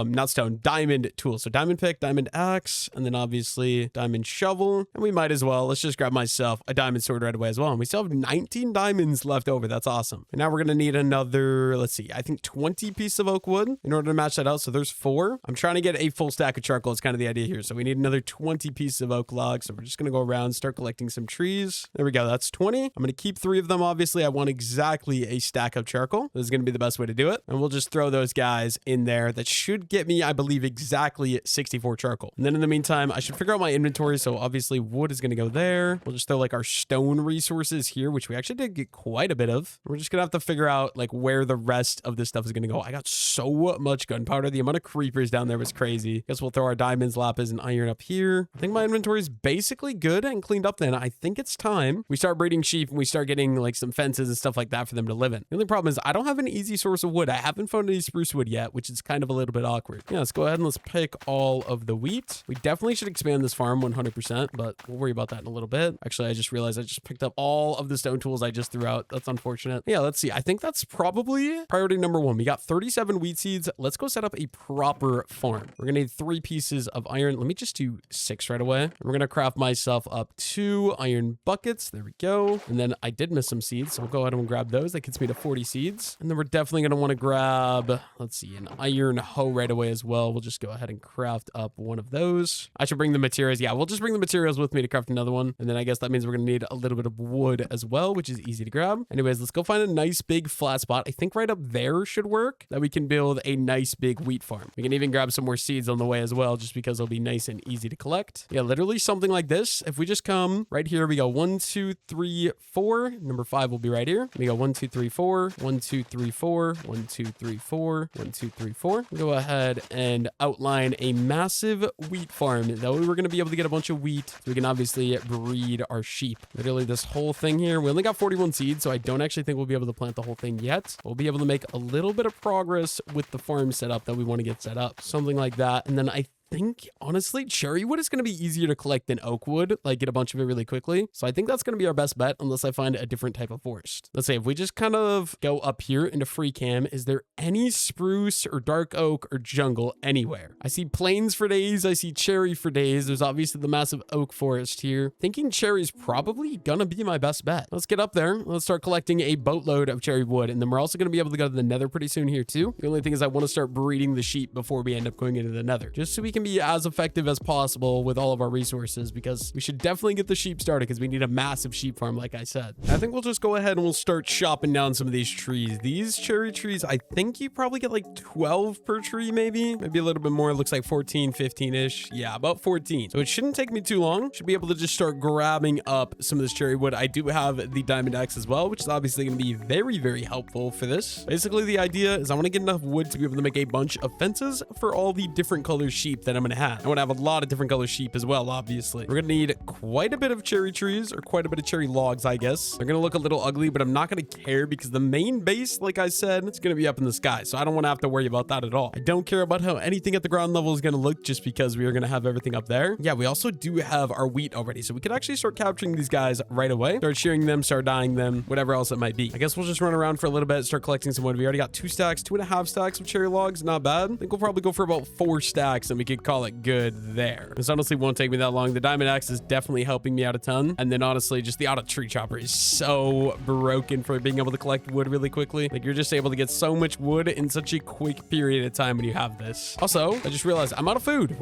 not stone, diamond tools. So diamond pick, diamond axe, and then obviously diamond shovel. And we might as well. Let's just grab myself a diamond sword right away as well. And we still have 19 diamonds left over. That's awesome. And now we're going to need another, let's see, I think 20 pieces of oak wood in order to match that out. So there's 4. I'm trying to get a full stack of charcoal. It's kind of the idea here. So we need another 20 pieces of oak logs. So we're just going to go around, start collecting some trees. There we go. That's 20. I'm going to keep 3 of them. Obviously, I want exactly a stack of charcoal. This is going to be the best way to do it. And we'll just throw those guys in there. That should get me, I believe, exactly 64 charcoal. And then in the meantime, I should figure out my inventory. So obviously wood is going to go there. We'll just throw like our stone resources here, which we actually did get quite a bit of. We're just going to have to figure out like where the rest of this stuff is going to go. I got so much gunpowder. The amount of creepers down there was crazy. Guess we'll throw our diamonds, lapis, and iron up here. I think my inventory is basically good and cleaned up then. I think it's time we start breeding sheep and we start getting like some fences and stuff like that for them to live in. The only problem is I don't have an easy source of wood. I haven't found any spruce wood yet, which is kind of a little bit awkward. Yeah, let's go ahead and let's pick all of the wheat. We definitely should expand this farm 100%, but we'll worry about that in a little bit. Actually, I just realized I just picked up all of the stone tools I just threw out. That's unfortunate. Yeah, let's see. I think that's probably priority number 1. We got 37 wheat seeds. Let's go set up a proper farm. We're gonna need 3 pieces of iron. Let me just do 6 right away. We're gonna craft myself up 2 iron buckets. There we go. And then I did miss some seeds, so we'll go ahead and grab those. That gets me to 40 seeds. And then we're definitely gonna want to grab, let's see, an iron hoe right away as well. We'll just go ahead and craft up one of those. I should bring the materials. Yeah, we'll just bring the materials with me to craft another one. And then I guess that means we're gonna need a little bit of wood as well, which is easy to grab. Anyways, let's go find a nice big flat spot. I think right up there should work, that we can build a nice big wheat farm. We can even grab some more seeds on the way as well, just because it'll be nice and easy to collect. Yeah, literally something like this. If we just come right here, we go 1, 2, 3, 4. Number 5 will be right here. We go 1, 2, 3, 4, 1, 2, 3, 4, 1, 2, 3, 4, 1, 2, 3, 4. Go ahead and outline a massive wheat farm. That way we're going to be able to get a bunch of wheat so we can obviously breed our sheep. Literally this whole thing here. We only got 41 seeds, so I don't actually think we'll be able to plant the whole thing yet. We'll be able to make a little bit of progress with the farm setup that we want to get set up. Something like that. And then I think honestly cherry wood is going to be easier to collect than oak wood, like get a bunch of it really quickly. So I think that's going to be our best bet unless I find a different type of forest. Let's say if we just kind of go up here into free cam, is there any spruce or dark oak or jungle anywhere? I see plains for days. I see cherry for days. There's obviously the massive oak forest here. Thinking cherry is probably gonna be my best bet. Let's get up there. Let's start collecting a boatload of cherry wood. And then we're also going to be able to go to the nether pretty soon here too. The only thing is I want to start breeding the sheep before we end up going into the nether, just so we can be as effective as possible with all of our resources, because we should definitely get the sheep started because we need a massive sheep farm, like I said. I think we'll just go ahead and we'll start chopping down some of these trees. These cherry trees, I think you probably get like 12 per tree, maybe a little bit more. It looks like 14, 15-ish. Yeah, about 14. So it shouldn't take me too long. Should be able to just start grabbing up some of this cherry wood. I do have the diamond axe as well, which is obviously going to be very, very helpful for this. Basically, the idea is I want to get enough wood to be able to make a bunch of fences for all the different color sheep that I'm going to have. I want to have a lot of different color sheep as well, obviously. We're going to need quite a bit of cherry trees, or quite a bit of cherry logs, I guess. They're going to look a little ugly, but I'm not going to care because the main base, like I said, it's going to be up in the sky. So I don't want to have to worry about that at all. I don't care about how anything at the ground level is going to look just because we are going to have everything up there. Yeah, we also do have our wheat already. So we could actually start capturing these guys right away. Start shearing them, start dyeing them, whatever else it might be. I guess we'll just run around for a little bit, start collecting some wood. We already got 2.5 stacks of cherry logs. Not bad. I think we'll probably go for about 4 stacks and we could call it good there. This honestly won't take me that long. The diamond axe is definitely helping me out a ton. And then honestly, just the auto tree chopper is so broken for being able to collect wood really quickly. Like you're just able to get so much wood in such a quick period of time when you have this. Also, I just realized I'm out of food.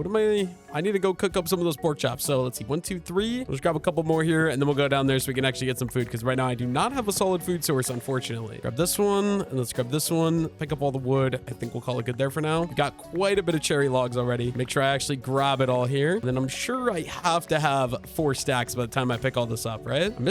I need to go cook up some of those pork chops. So let's see, 1, 2, 3. We'll just grab a couple more here and then we'll go down there so we can actually get some food, because right now I do not have a solid food source, unfortunately. Grab this one and let's grab this one. Pick up all the wood. I think we'll call it good there for now. We got quite a bit of cherry logs already. Make sure I actually grab it all here. And then I'm sure I have to have 4 stacks by the time I pick all this up, right? I'm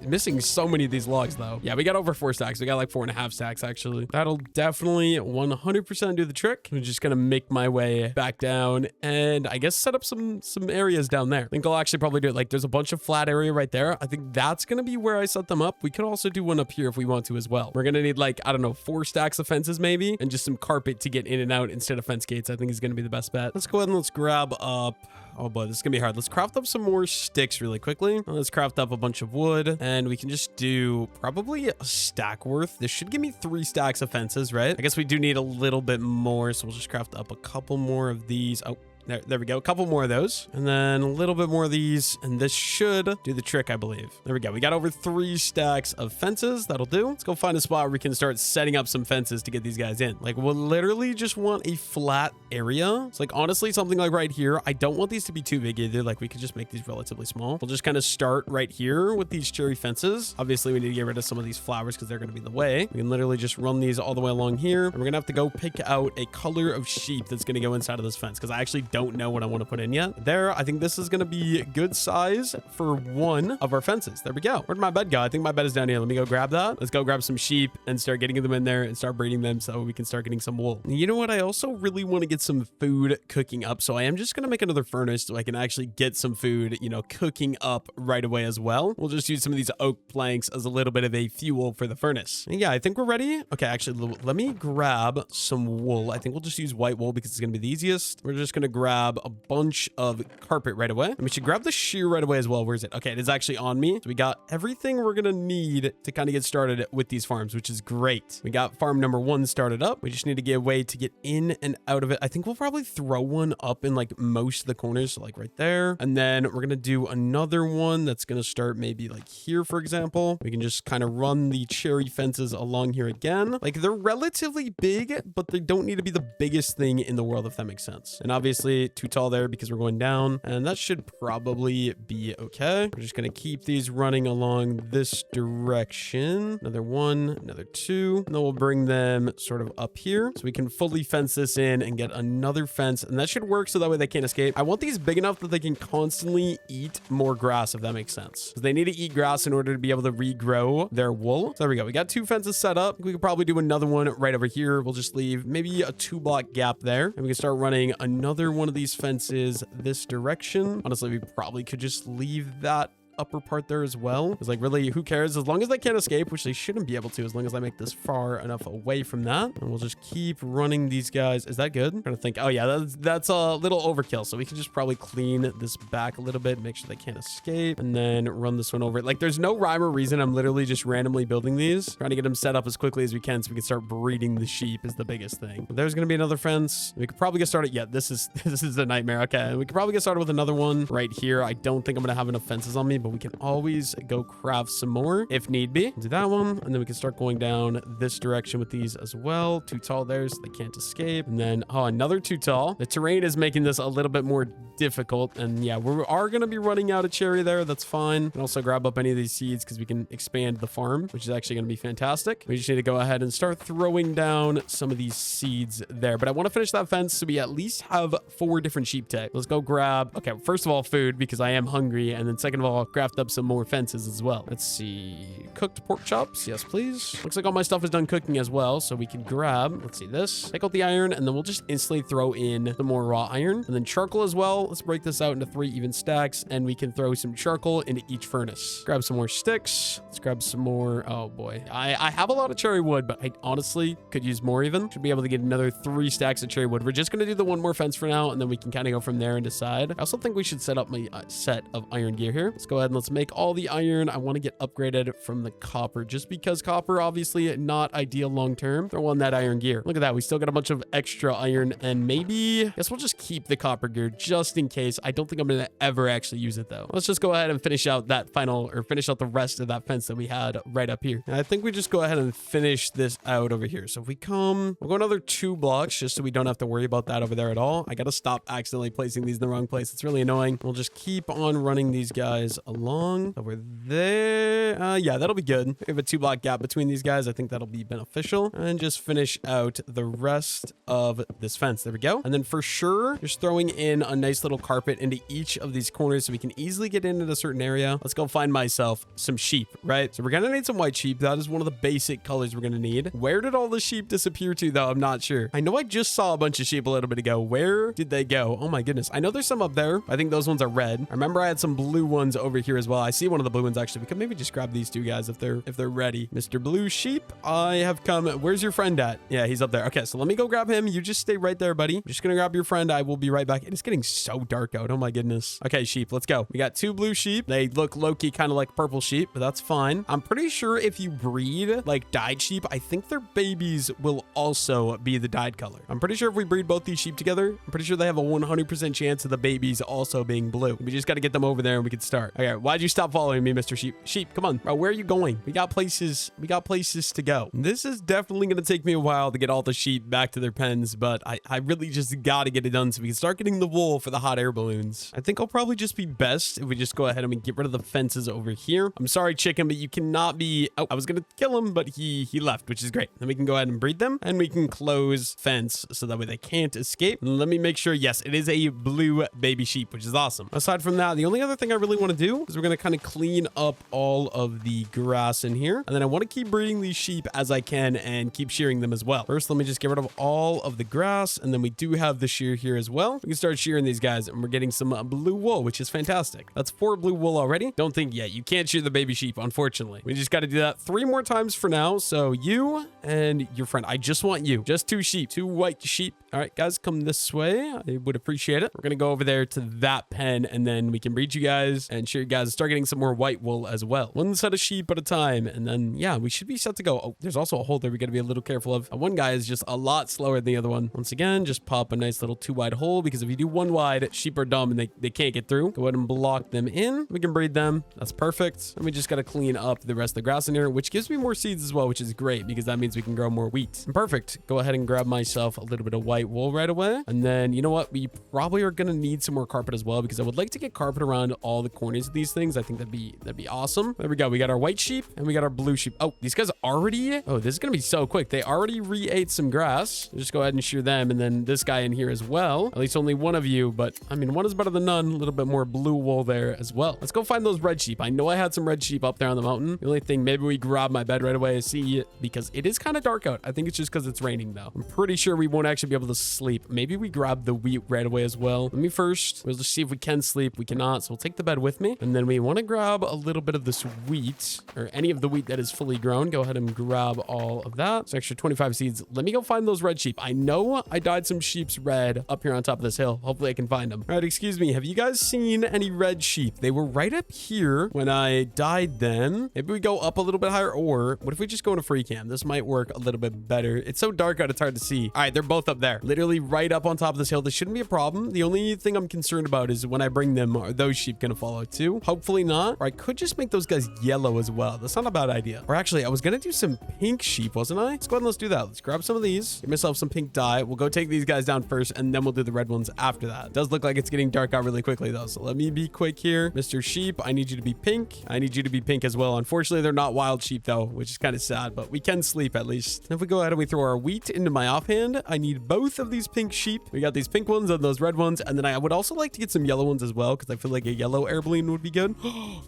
missing so many of these logs, though. Yeah, we got over 4 stacks. We got like 4.5 stacks, actually. That'll definitely 100% do the trick. I'm just gonna make my way back down and I guess set up some areas down there. I think I'll actually probably do it. Like, there's a bunch of flat area right there. I think that's gonna be where I set them up. We could also do one up here if we want to as well. We're gonna need like, I don't know, 4 stacks of fences maybe, and just some carpet to get in and out instead of fence gates. I think is gonna be the best bet. Let's go ahead and let's grab up... Oh boy, this is gonna be hard. Let's craft up some more sticks really quickly. Let's craft up a bunch of wood and we can just do probably a stack worth. This should give me 3 stacks of fences, right? I guess we do need a little bit more, so we'll just craft up a couple more of these. Oh, there we go. A couple more of those. And then a little bit more of these. And this should do the trick, I believe. There we go. We got over 3 stacks of fences. That'll do. Let's go find a spot where we can start setting up some fences to get these guys in. Like, we'll literally just want a flat area. It's like, honestly, something like right here. I don't want these to be too big either. Like, we could just make these relatively small. We'll just kind of start right here with these cherry fences. Obviously, we need to get rid of some of these flowers because they're going to be in the way. We can literally just run these all the way along here. And we're going to have to go pick out a color of sheep that's going to go inside of this fence because I actually don't know what I want to put in yet. There, I think this is going to be good size for one of our fences. There we go. Where'd my bed go? I think my bed is down here. Let me go grab that. Let's go grab some sheep and start getting them in there and start breeding them so we can start getting some wool. You know what? I also really want to get some food cooking up. So I am just going to make another furnace so I can actually get some food, you know, cooking up right away as well. We'll just use some of these oak planks as a little bit of a fuel for the furnace. And yeah, I think we're ready. Okay, actually, let me grab some wool. I think we'll just use white wool because it's going to be the easiest. We're just going to grab a bunch of carpet right away. And we should grab the shear right away as well. Where is it? Okay, it is actually on me. So we got everything we're going to need to kind of get started with these farms, which is great. We got farm number 1 started up. We just need to get a way to get in and out of it. I think we'll probably throw one up in like most of the corners. So like right there. And then we're going to do another one that's going to start maybe like here, for example. We can just kind of run the cherry fences along here again. Like they're relatively big, but they don't need to be the biggest thing in the world, if that makes sense. And obviously too tall there because we're going down, and that should probably be okay. We're just going to keep these running along this direction. Another 1, another 2, and then we'll bring them sort of up here so we can fully fence this in and get another fence, and that should work so that way they can't escape. I want these big enough that they can constantly eat more grass, if that makes sense, because they need to eat grass in order to be able to regrow their wool. So there we go. We got 2 fences set up. We could probably do another one right over here. We'll just leave maybe a 2-block gap there, and we can start running another one of these fences this direction. Honestly, we probably could just leave that upper part there as well. It's like, really, who cares? As long as they can't escape, which they shouldn't be able to, as long as I make this far enough away from that. And we'll just keep running these guys. Is that good? I'm trying to think. Oh yeah, that's a little overkill. So we can just probably clean this back a little bit, make sure they can't escape, and then run this one over. Like, there's no rhyme or reason. I'm literally just randomly building these, trying to get them set up as quickly as we can so we can start breeding the sheep is the biggest thing. But there's going to be another fence. We could probably get started. Yeah, this is a nightmare. Okay, we could probably get started with another one right here. I don't think I'm going to have enough fences on me, but we can always go craft some more if need be. Do that one, and then we can start going down this direction with these as well. Too tall there so they can't escape. And then, oh, another too tall. The terrain is making this a little bit more difficult, and yeah, we are going to be running out of cherry there. That's fine. And also grab up any of these seeds because we can expand the farm, which is actually going to be fantastic. We just need to go ahead and start throwing down some of these seeds there, but I want to finish that fence so we at least have 4 different sheep types. Let's go grab, okay, first of all, food because I am hungry, and then second of all, craft up some more fences as well. Let's see, cooked pork chops, yes please. Looks like all my stuff is done cooking as well, so we can grab, let's see, this, take out the iron, and then we'll just instantly throw in some more raw iron, and then charcoal as well. Let's break this out into 3 even stacks, and we can throw some charcoal into each furnace. Grab some more sticks. Let's grab some more, oh boy, I have a lot of cherry wood, but I honestly could use more even. Should be able to get another 3 stacks of cherry wood. We're just going to do the 1 more fence for now, and then we can kind of go from there and decide. I also think we should set up my set of iron gear here. Let's go ahead and let's make all the iron. I want to get upgraded from the copper just because copper obviously not ideal long term. Throw on that iron gear. Look at that. We still got a bunch of extra iron, and maybe, I guess we'll just keep the copper gear just in case. I don't think I'm going to ever actually use it though. Let's just go ahead and finish out that final, or finish out the rest of that fence that we had right up here. And I think we just go ahead and finish this out over here. So if we come, we'll go another 2 blocks just so we don't have to worry about that over there at all. I got to stop accidentally placing these in the wrong place. It's really annoying. We'll just keep on running these guys along over there. Yeah, that'll be good. We have a 2-block gap between these guys. I think that'll be beneficial. And just finish out the rest of this fence. There we go. And then for sure, just throwing in a nice little carpet into each of these corners so we can easily get into a certain area. Let's go find myself some sheep, right? So we're gonna need some white sheep. That is one of the basic colors we're gonna need. Where did all the sheep disappear to though? I'm not sure. I know I just saw a bunch of sheep a little bit ago. Where did they go? Oh my goodness. I know there's some up there. I think those ones are red. I remember I had some blue ones over here as well. I see one of the blue ones actually. We could maybe just grab these two guys if they're ready. Mr. Blue Sheep, I have come. Where's your friend at? Yeah, he's up there. Okay, so let me go grab him. You just stay right there, buddy. I'm just gonna grab your friend. I will be right back. It is getting so dark out. Oh my goodness. Okay, sheep, let's go. We got 2 blue sheep. They look low-key kind of like purple sheep, but that's fine. I'm pretty sure if you breed like dyed sheep, I think their babies will also be the dyed color. I'm pretty sure if we breed both these sheep together, I'm pretty sure they have a 100% chance of the babies also being blue. We just got to get them over there and we can start. Okay, why'd you stop following me, Mr. Sheep? Sheep, come on. Bro, where are you going? We got places to go. This is definitely going to take me a while to get all the sheep back to their pens, but I really just got to get it done so we can start getting the wool for the hot air balloons. I think I'll probably just be best if we just go ahead and we get rid of the fences over here. I'm sorry, chicken, but you cannot be... Oh, I was going to kill him, but he left, which is great. Then we can go ahead and breed them and we can close fence so that way they can't escape. Let me make sure, yes, it is a blue baby sheep, which is awesome. Aside from that, the only other thing I really want to do is we're going to kind of clean up all of the grass in here. And then I want to keep breeding these sheep as I can and keep shearing them as well. First, let me just get rid of all of the grass. And then we do have the shear here as well. We can start shearing these guys and we're getting some blue wool, which is fantastic. That's 4 blue wool already. Don't think yet. You can't shear the baby sheep, unfortunately. We just got to do that 3 more times for now. So you and your friend, I just want you. Just 2 sheep, 2 white sheep. All right, guys, come this way. I would appreciate it. We're going to go over there to that pen and then we can breed you guys and shear you guys and start getting some more white wool as well. 1 set of sheep at a time. And then, yeah, we should be set to go. Oh, there's also a hole there we got to be a little careful of. One guy is just a lot slower than the other one. Once again, just pop a nice little 2 wide hole because if you do 1 wide, sheep are dumb and they can't get through. Go ahead and block them in. We can breed them. That's perfect. And we just got to clean up the rest of the grass in here, which gives me more seeds as well, which is great because that means we can grow more wheat. Perfect. Go ahead and grab myself a little bit of white wool right away. And then, you know what? We probably are going to need some more carpet as well because I would like to get carpet around all the corners of these things. I think that'd be awesome. There we go. We got our white sheep and we got our blue sheep. Oh, these guys already... Oh, this is going to be so quick. They already re-ate some grass. Just go ahead and shear them. And then this guy in here as well. At least only one of you, but I mean, one is better than none. A little bit more blue wool there as well. Let's go find those red sheep. I know I had some red sheep up there on the mountain. The only thing, maybe we grab my bed right away and see it because it is kind of dark out. I think it's just because it's raining though. I'm pretty sure we won't actually be able to sleep. Maybe we grab the wheat right away as well. Let me first, we'll just see if we can sleep. We cannot, so we'll take the bed with me. And then we want to grab a little bit of this wheat or any of the wheat that is fully grown. Go ahead and grab all of that. It's extra 25 seeds. Let me go find those red sheep. I know I dyed some sheep's red up here on top of this hill. Hopefully I can find them. All right, excuse me. Have you guys seen any red sheep? They were right up here when I dyed them. Maybe we go up a little bit higher, or what if we just go into free cam? This might work a little bit better. It's so dark out, it's hard to see. All right, they're both up there. Literally right up on top of this hill. This shouldn't be a problem. The only thing I'm concerned about is when I bring them, are those sheep going to follow too? Hopefully not. Or I could just make those guys yellow as well. That's not a bad idea. Or actually, I was going to do some pink sheep, wasn't I? Let's go ahead and let's do that. Let's grab some of these. Get myself some pink dye. We'll go take these guys down first, and then we'll do the red ones after that. It does look like it's getting dark out really quickly, though. So let me be quick here. Mr. Sheep, I need you to be pink. I need you to be pink as well. Unfortunately, they're not wild sheep, though, which is kind of sad, but we can sleep at least. If we go ahead and we throw our wheat into my offhand, I need both of these pink sheep. We got these pink ones and those red ones, and then I would also like to get some yellow ones as well, because I feel like a yellow air balloon would be good.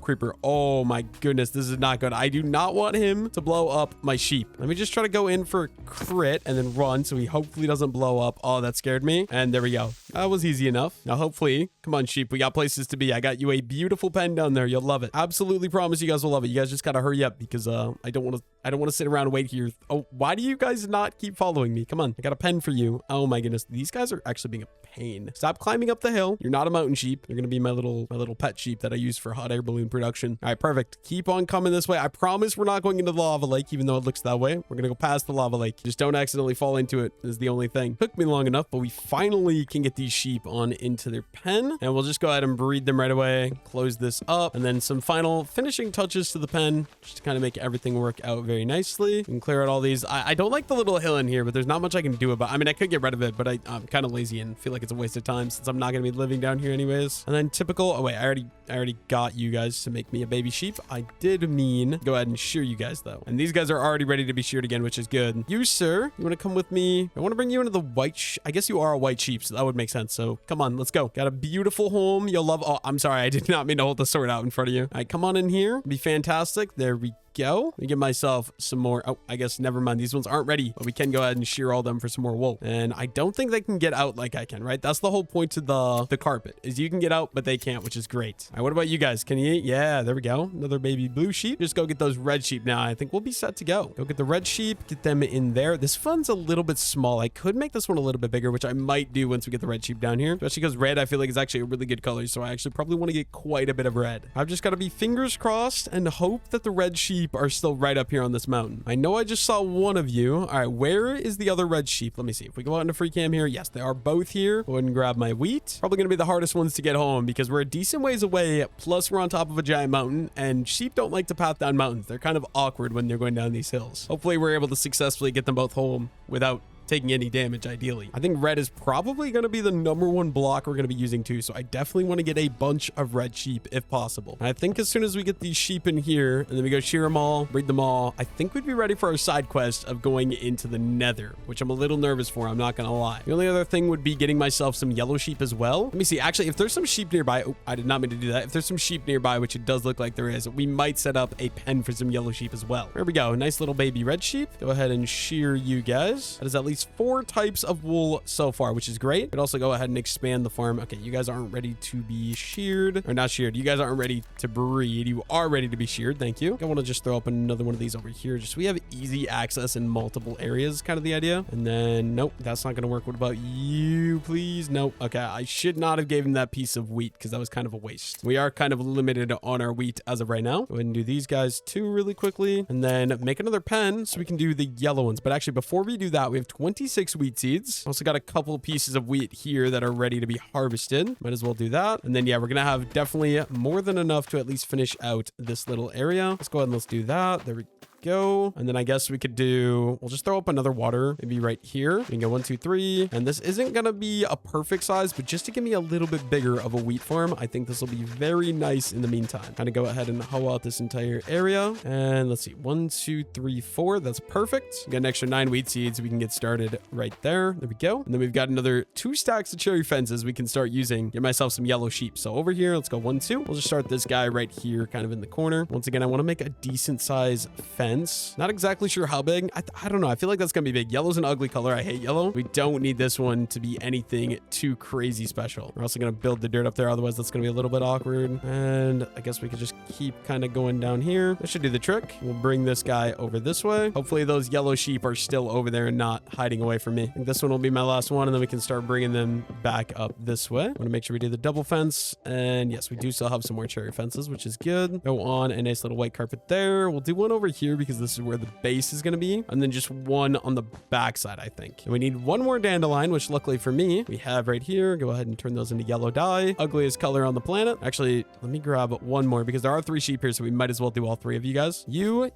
Creeper. Oh my goodness, this is not good. I do not want him to blow up my sheep. Let me just try to go in for crit and then run so he hopefully doesn't blow up. Oh, that scared me. And there we go. That was easy enough. Now, hopefully, come on, sheep. We got places to be. I got you a beautiful pen down there. You'll love it. Absolutely promise you guys will love it. You guys just gotta hurry up because I don't want to sit around and wait here. Oh, why do you guys not keep following me? Come on. I got a pen for you. Oh my goodness. These guys are actually being a pain. Stop climbing up the hill. You're not a mountain sheep. You're gonna be my little pet sheep that I use for hot air balloon production. All right, perfect. Keep on coming this way. I promise we're not going into the lava lake, even though it looks that way. We're gonna go past the lava lake. Just don't accidentally fall into it is the only thing. Took me long enough, but we finally can get these these sheep on into their pen, and we'll just go ahead and breed them right away. Close this up, and then some final finishing touches to the pen just to kind of make everything work out very nicely. We can clear out all these. I don't like the little hill in here, but there's not much I can do about it. I mean, I could get rid of it, but I'm kind of lazy and feel like it's a waste of time since I'm not going to be living down here anyways. And then typical, oh wait, I already got you guys to make me a baby sheep. I did mean go ahead and shear you guys though. And these guys are already ready to be sheared again, which is good. You, sir, you want to come with me? I want to bring you into the white, I guess you are a white sheep, so that would make sense. So come on, let's go. Got a beautiful home. You'll love, oh, I'm sorry. I did not mean to hold the sword out in front of you. All right, come on in here. Be fantastic. There we go. Let me give myself some more. Oh, I guess never mind. These ones aren't ready, but we can go ahead and shear all them for some more wool. And I don't think they can get out like I can, right? That's the whole point to the carpet is you can get out, but they can't, which is great. All right, what about you guys? Can you eat? Yeah, there we go. Another baby blue sheep. Just go get those red sheep now. I think we'll be set to go. Go get the red sheep, get them in there. This one's a little bit small. I could make this one a little bit bigger, which I might do once we get the red sheep down here, especially because red, I feel like is actually a really good color. So I actually probably want to get quite a bit of red. I've just got to be fingers crossed and hope that the red sheep are still right up here on this mountain. I know I just saw one of you. All right, where is the other red sheep? Let me see. If we go out into free cam here, yes, they are both here. Go ahead and grab my wheat. Probably going to be the hardest ones to get home because we're a decent ways away, plus we're on top of a giant mountain, and sheep don't like to path down mountains. They're kind of awkward when they're going down these hills. Hopefully we're able to successfully get them both home without taking any damage, ideally. I think red is probably going to be the #1 block we're going to be using too, so I definitely want to get a bunch of red sheep if possible. And I think as soon as we get these sheep in here and then we go shear them all, breed them all, I think we'd be ready for our side quest of going into the nether, which I'm a little nervous for, I'm not going to lie. The only other thing would be getting myself some yellow sheep as well. Let me see. Actually, if there's some sheep nearby, oh, I did not mean to do that. If there's some sheep nearby, which it does look like there is, we might set up a pen for some yellow sheep as well. There we go. Nice little baby red sheep. Go ahead and shear you guys. That is at least 4 types of wool so far, which is great. But also go ahead and expand the farm. Okay, you guys aren't ready to be sheared, or not sheared. You guys aren't ready to breed. You are ready to be sheared. Thank you. I want to just throw up another one of these over here, just so we have easy access in multiple areas, kind of the idea. And then, nope, that's not going to work. What about you, please? Nope. Okay, I should not have given that piece of wheat because that was kind of a waste. We are kind of limited on our wheat as of right now. Go ahead and do these guys too really quickly, and then make another pen so we can do the yellow ones. But actually, before we do that, we have 26 wheat seeds. Also got a couple pieces of wheat here that are ready to be harvested. Might as well do that. And then, yeah, we're going to have definitely more than enough to at least finish out this little area. Let's go ahead and let's do that. There we go. And then I guess we could do, we'll just throw up another water, maybe right here. We can go 1, 2, 3. And this isn't going to be a perfect size, but just to give me a little bit bigger of a wheat farm, I think this will be very nice in the meantime. Kind of go ahead and hoe out this entire area. And let's see, 1, 2, 3, 4. That's perfect. We got an extra 9 wheat seeds. We can get started right there. There we go. And then we've got another 2 stacks of cherry fences we can start using. Get myself some yellow sheep. So over here, let's go 1, 2. We'll just start this guy right here, kind of in the corner. Once again, I want to make a decent size fence. Not exactly sure how big. I don't know. I feel like that's gonna be big. Yellow's an ugly color. I hate yellow. We don't need this one to be anything too crazy special. We're also gonna build the dirt up there, otherwise that's gonna be a little bit awkward. And I guess we could just keep kind of going down here. That should do the trick. We'll bring this guy over this way. Hopefully those yellow sheep are still over there and not hiding away from me. I think this one will be my last one, and then we can start bringing them back up this way. I want to make sure we do the double fence. And yes, we do still have some more cherry fences, which is good. Go on a nice little white carpet there. We'll do one over here because this is where the base is going to be, and then just one on the back side, I think. And we need one more dandelion, which luckily for me, we have right here. Go ahead and turn those into yellow dye. Ugliest color on the planet. Actually, let me grab one more because there are 3 sheep here, so we might as well do all 3 of you guys. You,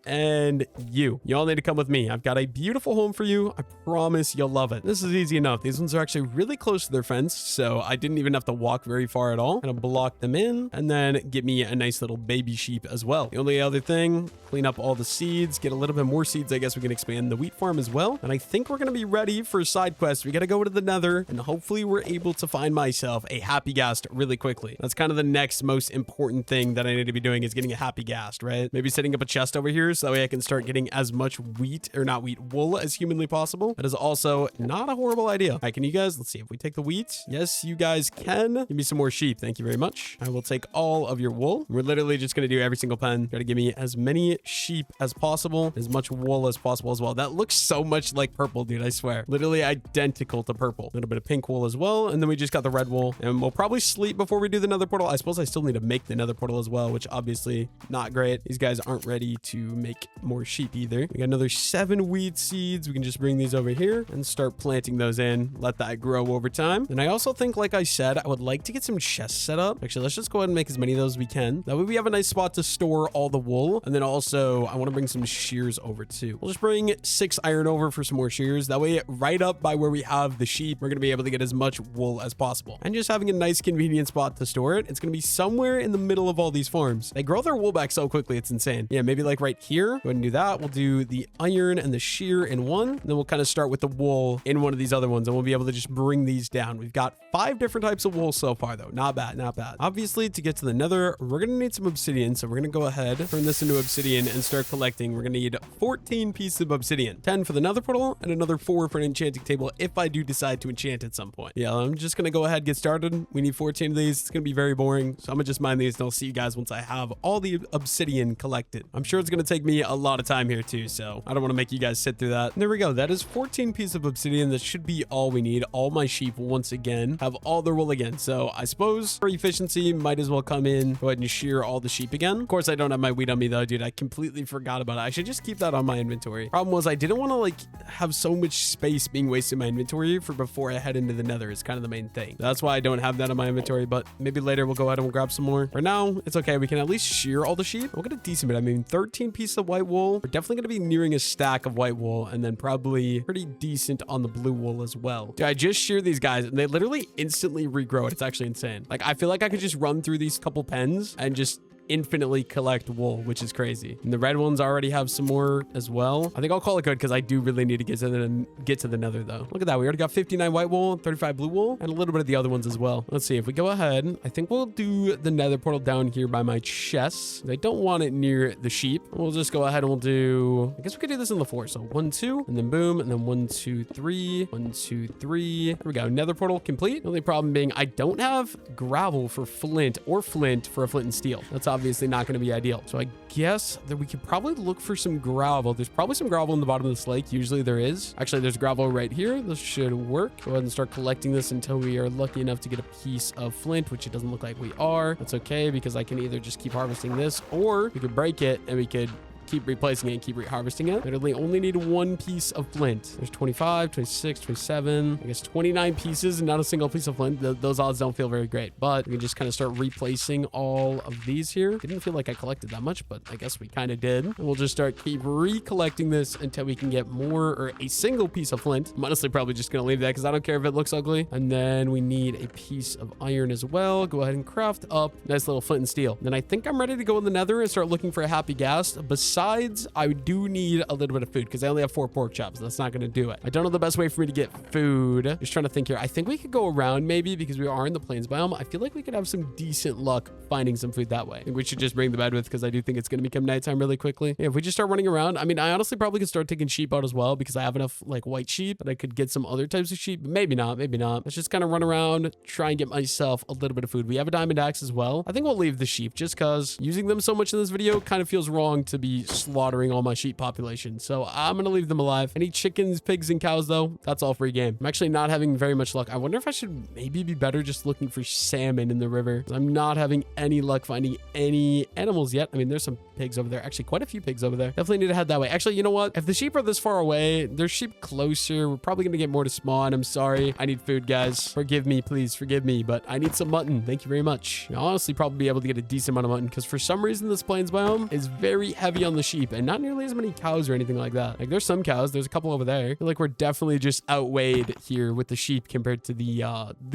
and you. You all need to come with me. I've got a beautiful home for you. I promise you'll love it. This is easy enough. These ones are actually really close to their fence, so I didn't even have to walk very far at all. Kind of block them in, and then get me a nice little baby sheep as well. The only other thing, clean up all the seeds, get a little bit more seeds. I guess we can expand the wheat farm as well. And I think we're going to be ready for side quests. We got to go to the nether, and hopefully we're able to find myself a happy ghast really quickly. That's kind of the next most important thing that I need to be doing, is getting a happy ghast, right? Maybe setting up a chest over here so that way I can start getting as much wool as humanly possible. That is also not a horrible idea. All right, can you guys, let's see if we take the wheat. Yes, you guys can. Give me some more sheep. Thank you very much. I will take all of your wool. We're literally just going to do every single pen. Got to give me as many sheep as possible, as much wool as possible as well. That looks so much like purple, dude, I swear. Literally identical to purple. A little bit of pink wool as well, and then we just got the red wool, and we'll probably sleep before we do the nether portal. I suppose I still need to make the nether portal as well, which obviously not great. These guys aren't ready to make more sheep either. We got another 7 wheat seeds. We can just bring these over here and start planting those in, let that grow over time. And I also think, like I said, I would like to get some chests set up. Actually, let's just go ahead and make as many of those as we can. That way we have a nice spot to store all the wool. And then also I want to bring some shears over too. We'll just bring 6 iron over for some more shears. That way, right up by where we have the sheep, we're going to be able to get as much wool as possible. And just having a nice convenient spot to store it. It's going to be somewhere in the middle of all these farms. They grow their wool back so quickly, it's insane. Yeah, maybe like right here. Go ahead and do that. We'll do the iron and the shear in one. And then we'll kind of start with the wool in one of these other ones, and we'll be able to just bring these down. We've got 5 different types of wool so far though. Not bad, not bad. Obviously, to get to the nether, we're going to need some obsidian. So we're going to go ahead, turn this into obsidian and start collecting. We're going to need 14 pieces of obsidian, 10 for the nether portal and another 4 for an enchanting table if I do decide to enchant at some point. Yeah, I'm just going to go ahead, get started. We need 14 of these. It's going to be very boring. So I'm going to just mine these, and I'll see you guys once I have all the obsidian collected. I'm sure it's going to take me a lot of time here too, so I don't want to make you guys sit through that. And there we go. That is 14 pieces of obsidian. That should be all we need. All my sheep once again have all their wool again. So I suppose for efficiency, might as well come in, go ahead and shear all the sheep again. Of course, I don't have my wheat on me though, dude. I completely forgot about it. I should just keep that on my inventory. Problem was I didn't want to like have so much space being wasted in my inventory for before I head into the nether is kind of the main thing. That's why I don't have that in my inventory, but maybe later we'll go ahead and we'll grab some more. For now, it's okay. We can at least shear all the sheep. We'll get a decent bit. I mean, 13 pieces of white wool. We're definitely going to be nearing a stack of white wool, and then probably pretty decent on the blue wool as well. Dude, I just sheared these guys and they literally instantly regrow it. It's actually insane. Like, I feel like I could just run through these couple pens and just infinitely collect wool, which is crazy. And the red ones already have some more as well. I think I'll call it good because I do really need to get to the nether though. Look at that. We already got 59 white wool, 35 blue wool, and a little bit of the other ones as well. Let's see if we go ahead. I think we'll do the nether portal down here by my chests. I don't want it near the sheep. We'll just go ahead and we'll do, I guess we could do this in the 4. So 1, 2, and then boom, and then 1, 2, 3, 1, 2, 3. There we go. Nether portal complete. The only problem being I don't have gravel for flint or flint for a flint and steel. That's obviously not going to be ideal. So I guess that we could probably look for some gravel. There's probably some gravel in the bottom of this lake. Usually there is. Actually, there's gravel right here. This should work. Go ahead and start collecting this until we are lucky enough to get a piece of flint, which it doesn't look like we are. That's okay because I can either just keep harvesting this, or we could break it and we could keep replacing it and keep harvesting it. Literally only need 1 piece of flint. There's 25, 26, 27, I guess 29 pieces and not a single piece of flint. Those odds don't feel very great, but we can just kind of start replacing all of these here. Didn't feel like I collected that much, but I guess we kind of did. And we'll just start keep recollecting this until we can get more, or a single piece of flint. I'm honestly probably just going to leave that because I don't care if it looks ugly. And then we need a piece of iron as well. Go ahead and craft up nice little flint and steel. Then I think I'm ready to go in the nether and start looking for a happy ghast. Besides, I do need a little bit of food because I only have 4 pork chops. That's not going to do it. I don't know the best way for me to get food. Just trying to think here. I think we could go around maybe because we are in the plains biome. I feel like we could have some decent luck finding some food that way. I think we should just bring the bed with because I do think it's going to become nighttime really quickly. Yeah, if we just start running around, I mean, I honestly probably could start taking sheep out as well because I have enough like white sheep that I could get some other types of sheep. But maybe not, maybe not. Let's just kind of run around, try and get myself a little bit of food. We have a diamond axe as well. I think we'll leave the sheep just because using them so much in this video kind of feels wrong to be slaughtering all my sheep population. So I'm going to leave them alive. Any chickens, pigs, and cows though, that's all free game. I'm actually not having very much luck. I wonder if I should maybe be better just looking for salmon in the river. I'm not having any luck finding any animals yet. I mean, there's some pigs over there. Actually, quite a few pigs over there. Definitely need to head that way. Actually, you know what? If the sheep are this far away, there's sheep closer. We're probably going to get more to spawn. I'm sorry. I need food, guys. Forgive me, please. Forgive me, but I need some mutton. Thank you very much. I'll honestly probably be able to get a decent amount of mutton because for some reason this plains biome is very heavy on the sheep and not nearly as many cows or anything like that. Like there's some cows. There's a couple over there. I feel like we're definitely just outweighed here with the sheep compared to the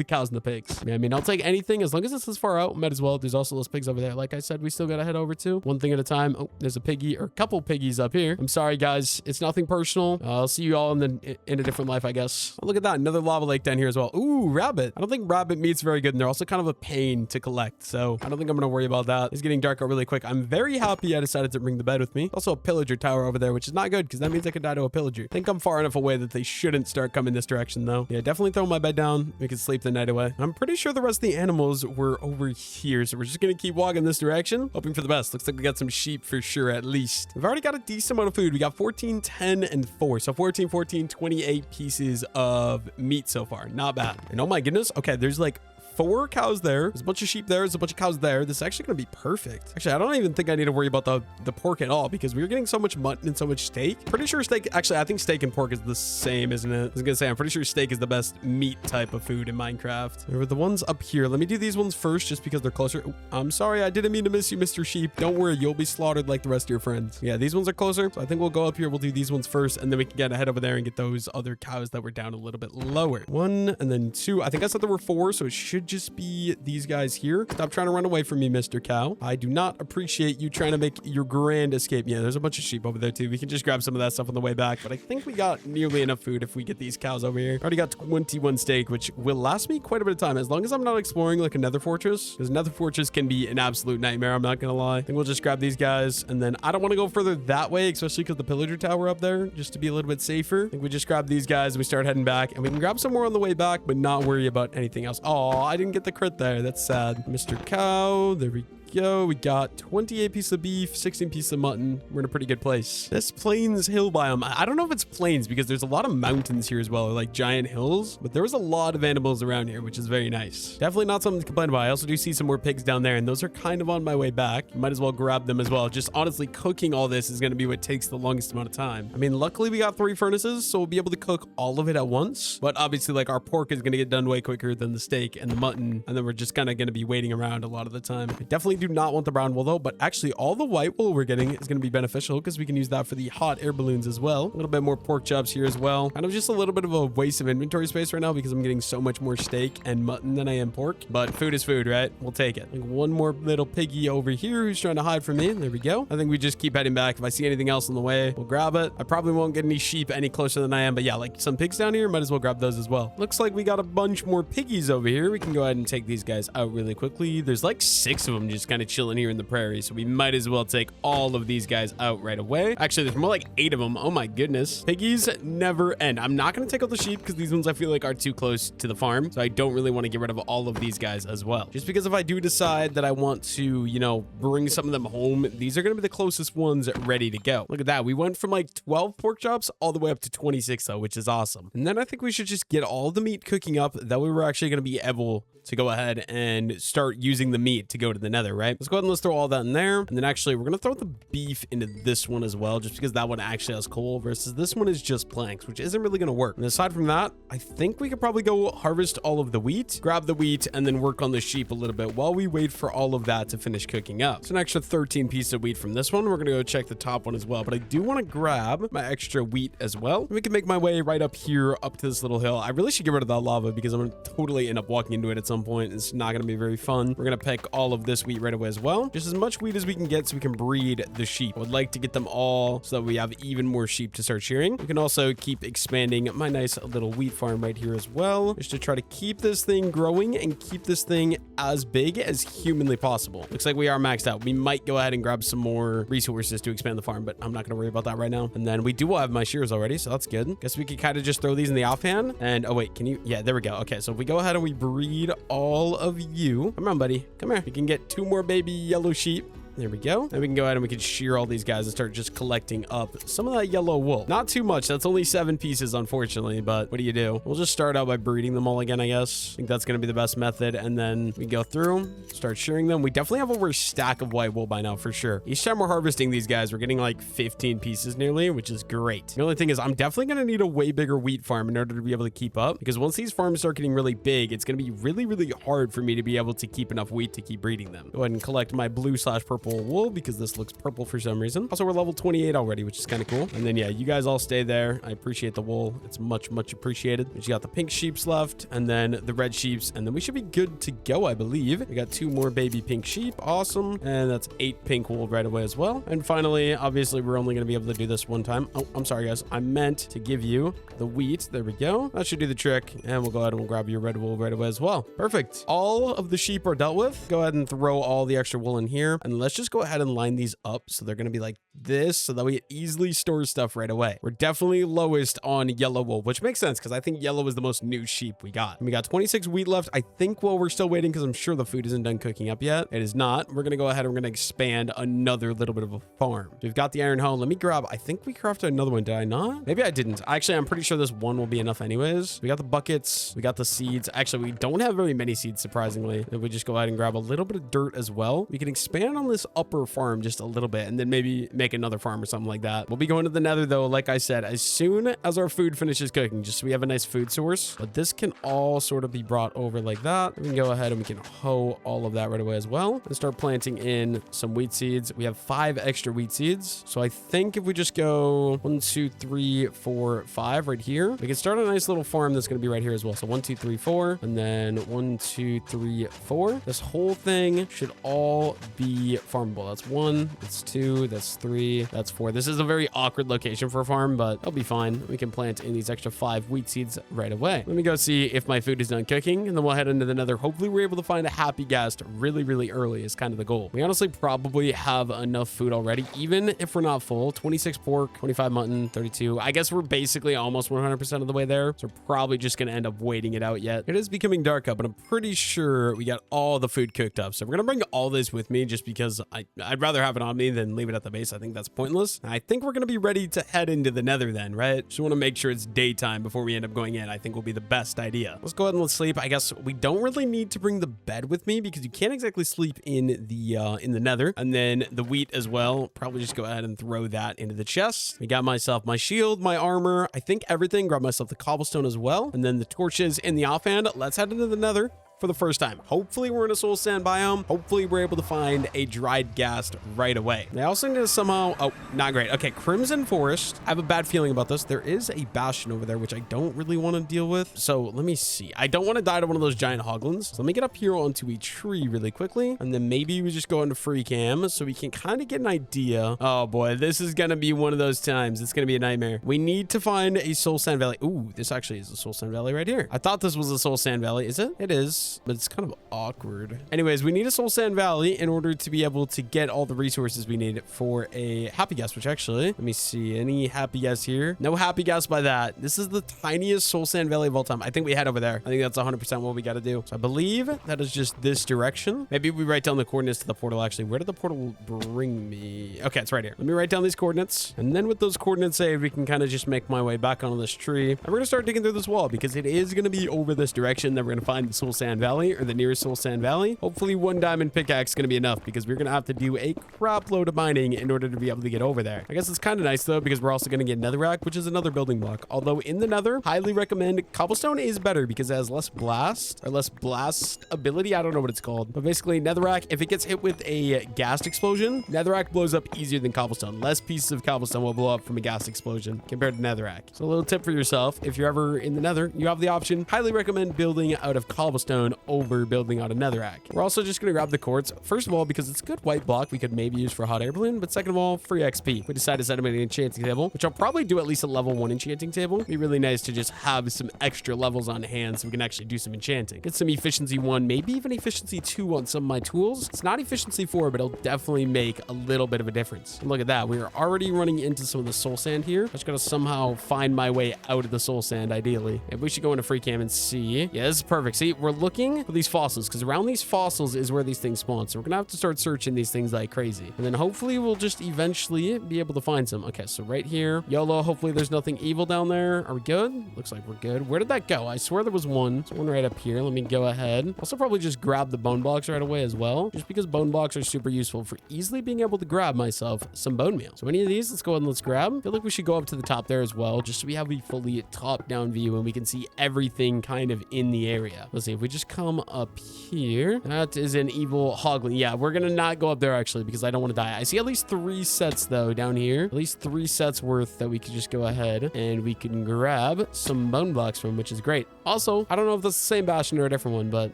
cows and the pigs. I mean, I'll take anything as long as it's this far out. Might as well. There's also those pigs over there. Like I said, we still got to head over to one thing at a time. Oh, there's a piggy or a couple piggies up here. I'm sorry, guys. It's nothing personal. I'll see you all in a different life, I guess. Oh, look at that. Another lava lake down here as well. Ooh, rabbit. I don't think rabbit meat's very good. And they're also kind of a pain to collect. So I don't think I'm going to worry about that. It's getting dark out really quick. I'm very happy I decided to bring the bed with with me. Also a pillager tower over there, which is not good because that means I could die to a pillager. I think I'm far enough away that they shouldn't start coming this direction though. Yeah, definitely throw my bed down. We can sleep the night away. I'm pretty sure the rest of the animals were over here. So we're just going to keep walking this direction, hoping for the best. Looks like we got some sheep for sure, at least. We've already got a decent amount of food. We got 14, 10, and 4. So 14, 14, 28 pieces of meat so far. Not bad. And oh my goodness. Okay, there's like 4 cows there. There's a bunch of sheep there. There's a bunch of cows there. This is actually going to be perfect. Actually, I don't even think I need to worry about the pork at all because we're getting so much mutton and so much steak. Pretty sure steak, actually, I think steak and pork is the same, isn't it? I was going to say, I'm pretty sure steak is the best meat type of food in Minecraft. There were the ones up here. Let me do these ones first just because they're closer. Ooh, I'm sorry. I didn't mean to miss you, Mr. Sheep. Don't worry. You'll be slaughtered like the rest of your friends. Yeah, these ones are closer. So I think we'll go up here. We'll do these ones first and then we can get ahead over there and get those other cows that were down a little bit lower. 1 and then 2. I think I said there were 4, so it should just be these guys here. Stop trying to run away from me, Mr. Cow. I do not appreciate you trying to make your grand escape. Yeah, there's a bunch of sheep over there too. We can just grab some of that stuff on the way back, but I think we got nearly enough food if we get these cows over here. Already got 21 steak, which will last me quite a bit of time as long as I'm not exploring like a nether fortress, because nether fortress can be an absolute nightmare. I'm not gonna lie. I think we'll just grab these guys, and then I don't want to go further that way, especially because the pillager tower up there, just to be a little bit safer. I think we just grab these guys and we start heading back, and we can grab some more on the way back, but not worry about anything else. Oh, I didn't get the crit there. That's sad. Mr. Cow, there we go. We got 28 pieces of beef, 16 pieces of mutton. We're in a pretty good place. This plains hill biome, I don't know if it's plains because there's a lot of mountains here as well, or like giant hills, but there was a lot of animals around here, which is very nice. Definitely not something to complain about. I also do see some more pigs down there, and those are kind of on my way back. Might as well grab them as well. Just honestly, cooking all this is going to be what takes the longest amount of time. I mean, luckily we got 3 furnaces, so we'll be able to cook all of it at once, but obviously like our pork is going to get done way quicker than the steak and the mutton, and then we're just kind of going to be waiting around a lot of the time. I definitely do not want the brown wool though, but actually all the white wool we're getting is going to be beneficial because we can use that for the hot air balloons as well. A little bit more pork chops here as well. Kind of just a little bit of a waste of inventory space right now because I'm getting so much more steak and mutton than I am pork, but food is food, right? We'll take it. Like one more little piggy over here who's trying to hide from me. There we go. I think we just keep heading back. If I see anything else on the way, we'll grab it. I probably won't get any sheep any closer than I am, but yeah, like some pigs down here, might as well grab those as well. Looks like we got a bunch more piggies over here. We can go ahead and take these guys out really quickly. There's like 6 of them just kind of chilling here in the prairie, so we might as well take all of these guys out right away. Actually, there's more like 8 of them. Oh my goodness. Piggies never end. I'm not going to take out the sheep because these ones I feel like are too close to the farm, so I don't really want to get rid of all of these guys as well. Just because if I do decide that I want to, you know, bring some of them home, these are going to be the closest ones ready to go. Look at that. We went from like 12 pork chops all the way up to 26 though, which is awesome. And then I think we should just get all the meat cooking up. That way we're actually going to be able to go ahead and start using the meat to go to the nether, right? Let's go ahead and let's throw all that in there. And then actually we're going to throw the beef into this one as well, just because that one actually has coal versus this one is just planks, which isn't really going to work. And aside from that, I think we could probably go harvest all of the wheat, grab the wheat, and then work on the sheep a little bit while we wait for all of that to finish cooking up. So an extra 13 pieces of wheat from this one. We're going to go check the top one as well, but I do want to grab my extra wheat as well. We can make my way right up here, up to this little hill. I really should get rid of that lava because I'm going to totally end up walking into it at some point. It's not going to be very fun. We're going to pick all of this wheat right away as well. Just as much wheat as we can get so we can breed the sheep. I would like to get them all so that we have even more sheep to start shearing. We can also keep expanding my nice little wheat farm right here as well, just to try to keep this thing growing and keep this thing as big as humanly possible. Looks like we are maxed out. We might go ahead and grab some more resources to expand the farm, but I'm not going to worry about that right now. And then we do have my shears already, so that's good. Guess we could kind of just throw these in the offhand. And oh wait, can you? Yeah, there we go. Okay, so if we go ahead and we breed all of you. Come on, buddy. Come here. We can get 2 more baby yellow sheep. There we go. Then we can go ahead and we can shear all these guys and start just collecting up some of that yellow wool. Not too much. That's only 7 pieces, unfortunately, but what do you do? We'll just start out by breeding them all again, I guess. I think that's going to be the best method. And then we go through, start shearing them. We definitely have over a stack of white wool by now, for sure. Each time we're harvesting these guys, we're getting like 15 pieces nearly, which is great. The only thing is I'm definitely going to need a way bigger wheat farm in order to be able to keep up, because once these farms start getting really big, it's going to be really, really hard for me to be able to keep enough wheat to keep breeding them. Go ahead and collect my blue/purple wool because this looks purple for some reason. Also, we're level 28 already, which is kind of cool. And then, yeah, you guys all stay there. I appreciate the wool. It's much, much appreciated. We just got the pink sheeps left and then the red sheeps. And then we should be good to go, I believe. We got 2 more baby pink sheep. Awesome. And that's 8 pink wool right away as well. And finally, obviously, we're only going to be able to do this one time. Oh, I'm sorry, guys. I meant to give you the wheat. There we go. That should do the trick. And we'll go ahead and we'll grab your red wool right away as well. Perfect. All of the sheep are dealt with. Go ahead and throw all the extra wool in here. And let's let's just go ahead and line these up. So they're going to be like this, so that we easily store stuff right away. We're definitely lowest on yellow wool, which makes sense because I think yellow is the most new sheep we got. And we got 26 wheat left. I think while we're still waiting, because I'm sure the food isn't done cooking up yet. It is not. We're going to go ahead and we're going to expand another little bit of a farm. So we've got the iron hoe. Let me grab, I think we crafted another one. Did I not? Maybe I didn't. Actually, I'm pretty sure this one will be enough anyways. We got the buckets. We got the seeds. Actually, we don't have very many seeds, surprisingly. If we just go ahead and grab a little bit of dirt as well, we can expand on this upper farm just a little bit and then maybe make another farm or something like that. We'll be going to the nether though, like I said, as soon as our food finishes cooking, just so we have a nice food source. But this can all sort of be brought over like that. We can go ahead and we can hoe all of that right away as well and start planting in some wheat seeds. We have 5 extra wheat seeds. So I think if we just go 1, 2, 3, 4, 5 right here, we can start a nice little farm that's going to be right here as well. So 1, 2, 3, 4, and then 1, 2, 3, 4. This whole thing should all be farmable. That's 1, that's 2, that's 3, that's 4. This is a very awkward location for a farm, but it'll be fine. We can plant in these extra 5 wheat seeds right away. Let me go see if my food is done cooking, and then we'll head into the nether. Hopefully we're able to find a happy guest really, really early is kind of the goal. We honestly probably have enough food already, even if we're not full. 26 pork, 25 mutton, 32. I guess we're basically almost 100% of the way there. So we're probably just going to end up waiting it out yet. It is becoming dark up, but I'm pretty sure we got all the food cooked up. So we're going to bring all this with me just because I'd rather have it on me than leave it at the base. I think that's pointless. I think we're going to be ready to head into the nether then, right? Just want to make sure it's daytime before we end up going in. I think will be the best idea. Let's go ahead and let's sleep. I guess we don't really need to bring the bed with me because you can't exactly sleep in the nether. And then the wheat as well. Probably just go ahead and throw that into the chest. We got myself my shield, my armor, I think everything. Grab myself the cobblestone as well. And then the torches in the offhand. Let's head into the nether for the first time. Hopefully we're in a soul sand biome. Hopefully we're able to find a dried ghast right away. They also need to somehow, oh, not great. Okay, Crimson Forest. I have a bad feeling about this. There is a bastion over there, which I don't really want to deal with. So let me see. I don't want to die to one of those giant hoglins. So let me get up here onto a tree really quickly. And then maybe we just go into free cam so we can kind of get an idea. Oh boy, this is going to be one of those times. It's going to be a nightmare. We need to find a soul sand valley. Ooh, this actually is a soul sand valley right here. I thought this was a soul sand valley. Is it? It is. But it's kind of awkward. Anyways, we need a soul sand valley in order to be able to get all the resources we need for a happy guest, which actually, let me see, any happy guest here? No happy guest by that. This is the tiniest soul sand valley of all time. I think we head over there. I think that's 100% what we got to do. So I believe that is just this direction. Maybe we write down the coordinates to the portal. Actually, where did the portal bring me? Okay, it's right here. Let me write down these coordinates. And then with those coordinates saved, we can kind of just make my way back onto this tree. And we're going to start digging through this wall because it is going to be over this direction that we're going to find the soul sand valley, or the nearest soul sand valley. Hopefully 1 diamond pickaxe is going to be enough because we're going to have to do a crap load of mining in order to be able to get over there. I guess it's kind of nice though because we're also going to get netherrack, which is another building block. Although in the nether, highly recommend cobblestone is better because it has less blast ability. I don't know what it's called, but basically netherrack, if it gets hit with a ghast explosion, netherrack blows up easier than cobblestone. Less pieces of cobblestone will blow up from a ghast explosion compared to netherrack. So a little tip for yourself, if you're ever in the nether, you have the option. Highly recommend building out of cobblestone over building out of netherrack. We're also just going to grab the quartz. First of all, because it's a good white block we could maybe use for a hot air balloon, but second of all, free XP. We decided to set up an enchanting table, which I'll probably do at least a level 1 enchanting table. It'd be really nice to just have some extra levels on hand so we can actually do some enchanting. Get some efficiency 1, maybe even efficiency 2 on some of my tools. It's not efficiency 4, but it'll definitely make a little bit of a difference. And look at that. We are already running into some of the soul sand here. I just got to somehow find my way out of the soul sand, ideally. If we should go into free cam and see. Yeah, this is perfect. See, we're looking for these fossils because around these fossils is where these things spawn. So we're gonna have to start searching these things like crazy. And then hopefully we'll just eventually be able to find some. Okay, so right here, YOLO, hopefully there's nothing evil down there. Are we good? Looks like we're good. Where did that go? I swear there was one. There's one right up here. Let me go ahead. Also probably just grab the bone blocks right away as well, just because bone blocks are super useful for easily being able to grab myself some bone meal. So any of these, let's go ahead and let's grab. I feel like we should go up to the top there as well, just so we have a fully top-down view and we can see everything kind of in the area. Let's see, if we just come up here, that is an evil hoglin. Yeah, we're gonna not go up there actually because I don't want to die. I see at least 3 sets though down here, at least 3 sets worth that we could just go ahead and we can grab some bone blocks from, which is great. Also, I don't know if that's the same bastion or a different one, but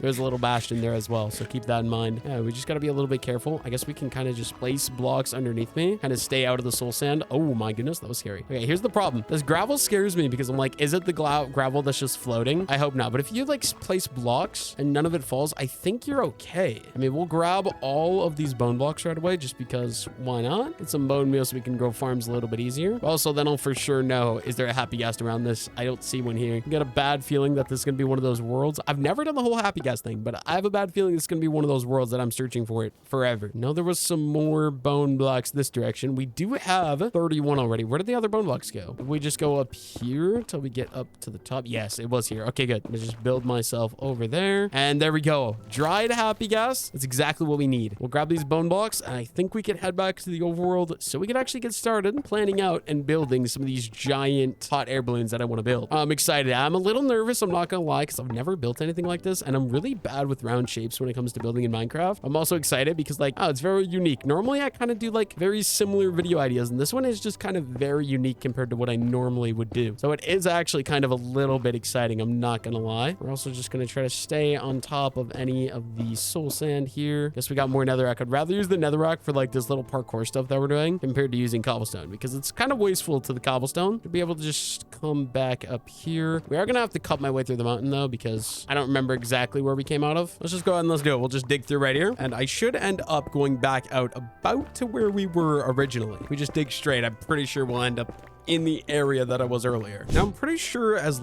there's a little bastion there as well, so keep that in mind. Yeah, we just got to be a little bit careful. I guess we can kind of just place blocks underneath me, kind of stay out of the soul sand. Oh my goodness, that was scary. Okay, here's the problem. This gravel scares me because I'm like, is it the gravel that's just floating? I hope not. But if you like place blocks blocks and none of it falls, I think you're okay. I mean, we'll grab all of these bone blocks right away just because why not? Get some bone meal so we can grow farms a little bit easier. Also, then I'll for sure know, is there a happy gas around this? I don't see one here. I got a bad feeling that this is going to be one of those worlds. I've never done the whole happy gas thing, but I have a bad feeling it's going to be one of those worlds that I'm searching for it forever. No, there was some more bone blocks this direction. We do have 31 already. Where did the other bone blocks go? Did we just go up here until we get up to the top? Yes, it was here. Okay, good. Let's just build myself over there. And there we go. Dried happy gas. That's exactly what we need. We'll grab these bone blocks, and I think we can head back to the overworld so we can actually get started planning out and building some of these giant hot air balloons that I want to build. I'm excited. I'm a little nervous. I'm not going to lie, because I've never built anything like this, and I'm really bad with round shapes when it comes to building in Minecraft. I'm also excited because, like, oh, it's very unique. Normally, I kind of do, like, very similar video ideas, and this one is just kind of very unique compared to what I normally would do. So it is actually kind of a little bit exciting. I'm not going to lie. We're also just going to try to stay on top of any of the soul sand here. Guess we got more netherrack. I'd rather use the netherrack for, like, this little parkour stuff that we're doing compared to using cobblestone, because it's kind of wasteful to the cobblestone to be able to just come back up here. We are going to have to cut my way through the mountain, though, because I don't remember exactly where we came out of. Let's just go ahead and let's do it. We'll just dig through right here, and I should end up going back out about to where we were originally. We just dig straight. I'm pretty sure we'll end up in the area that I was earlier. Now, I'm pretty sure as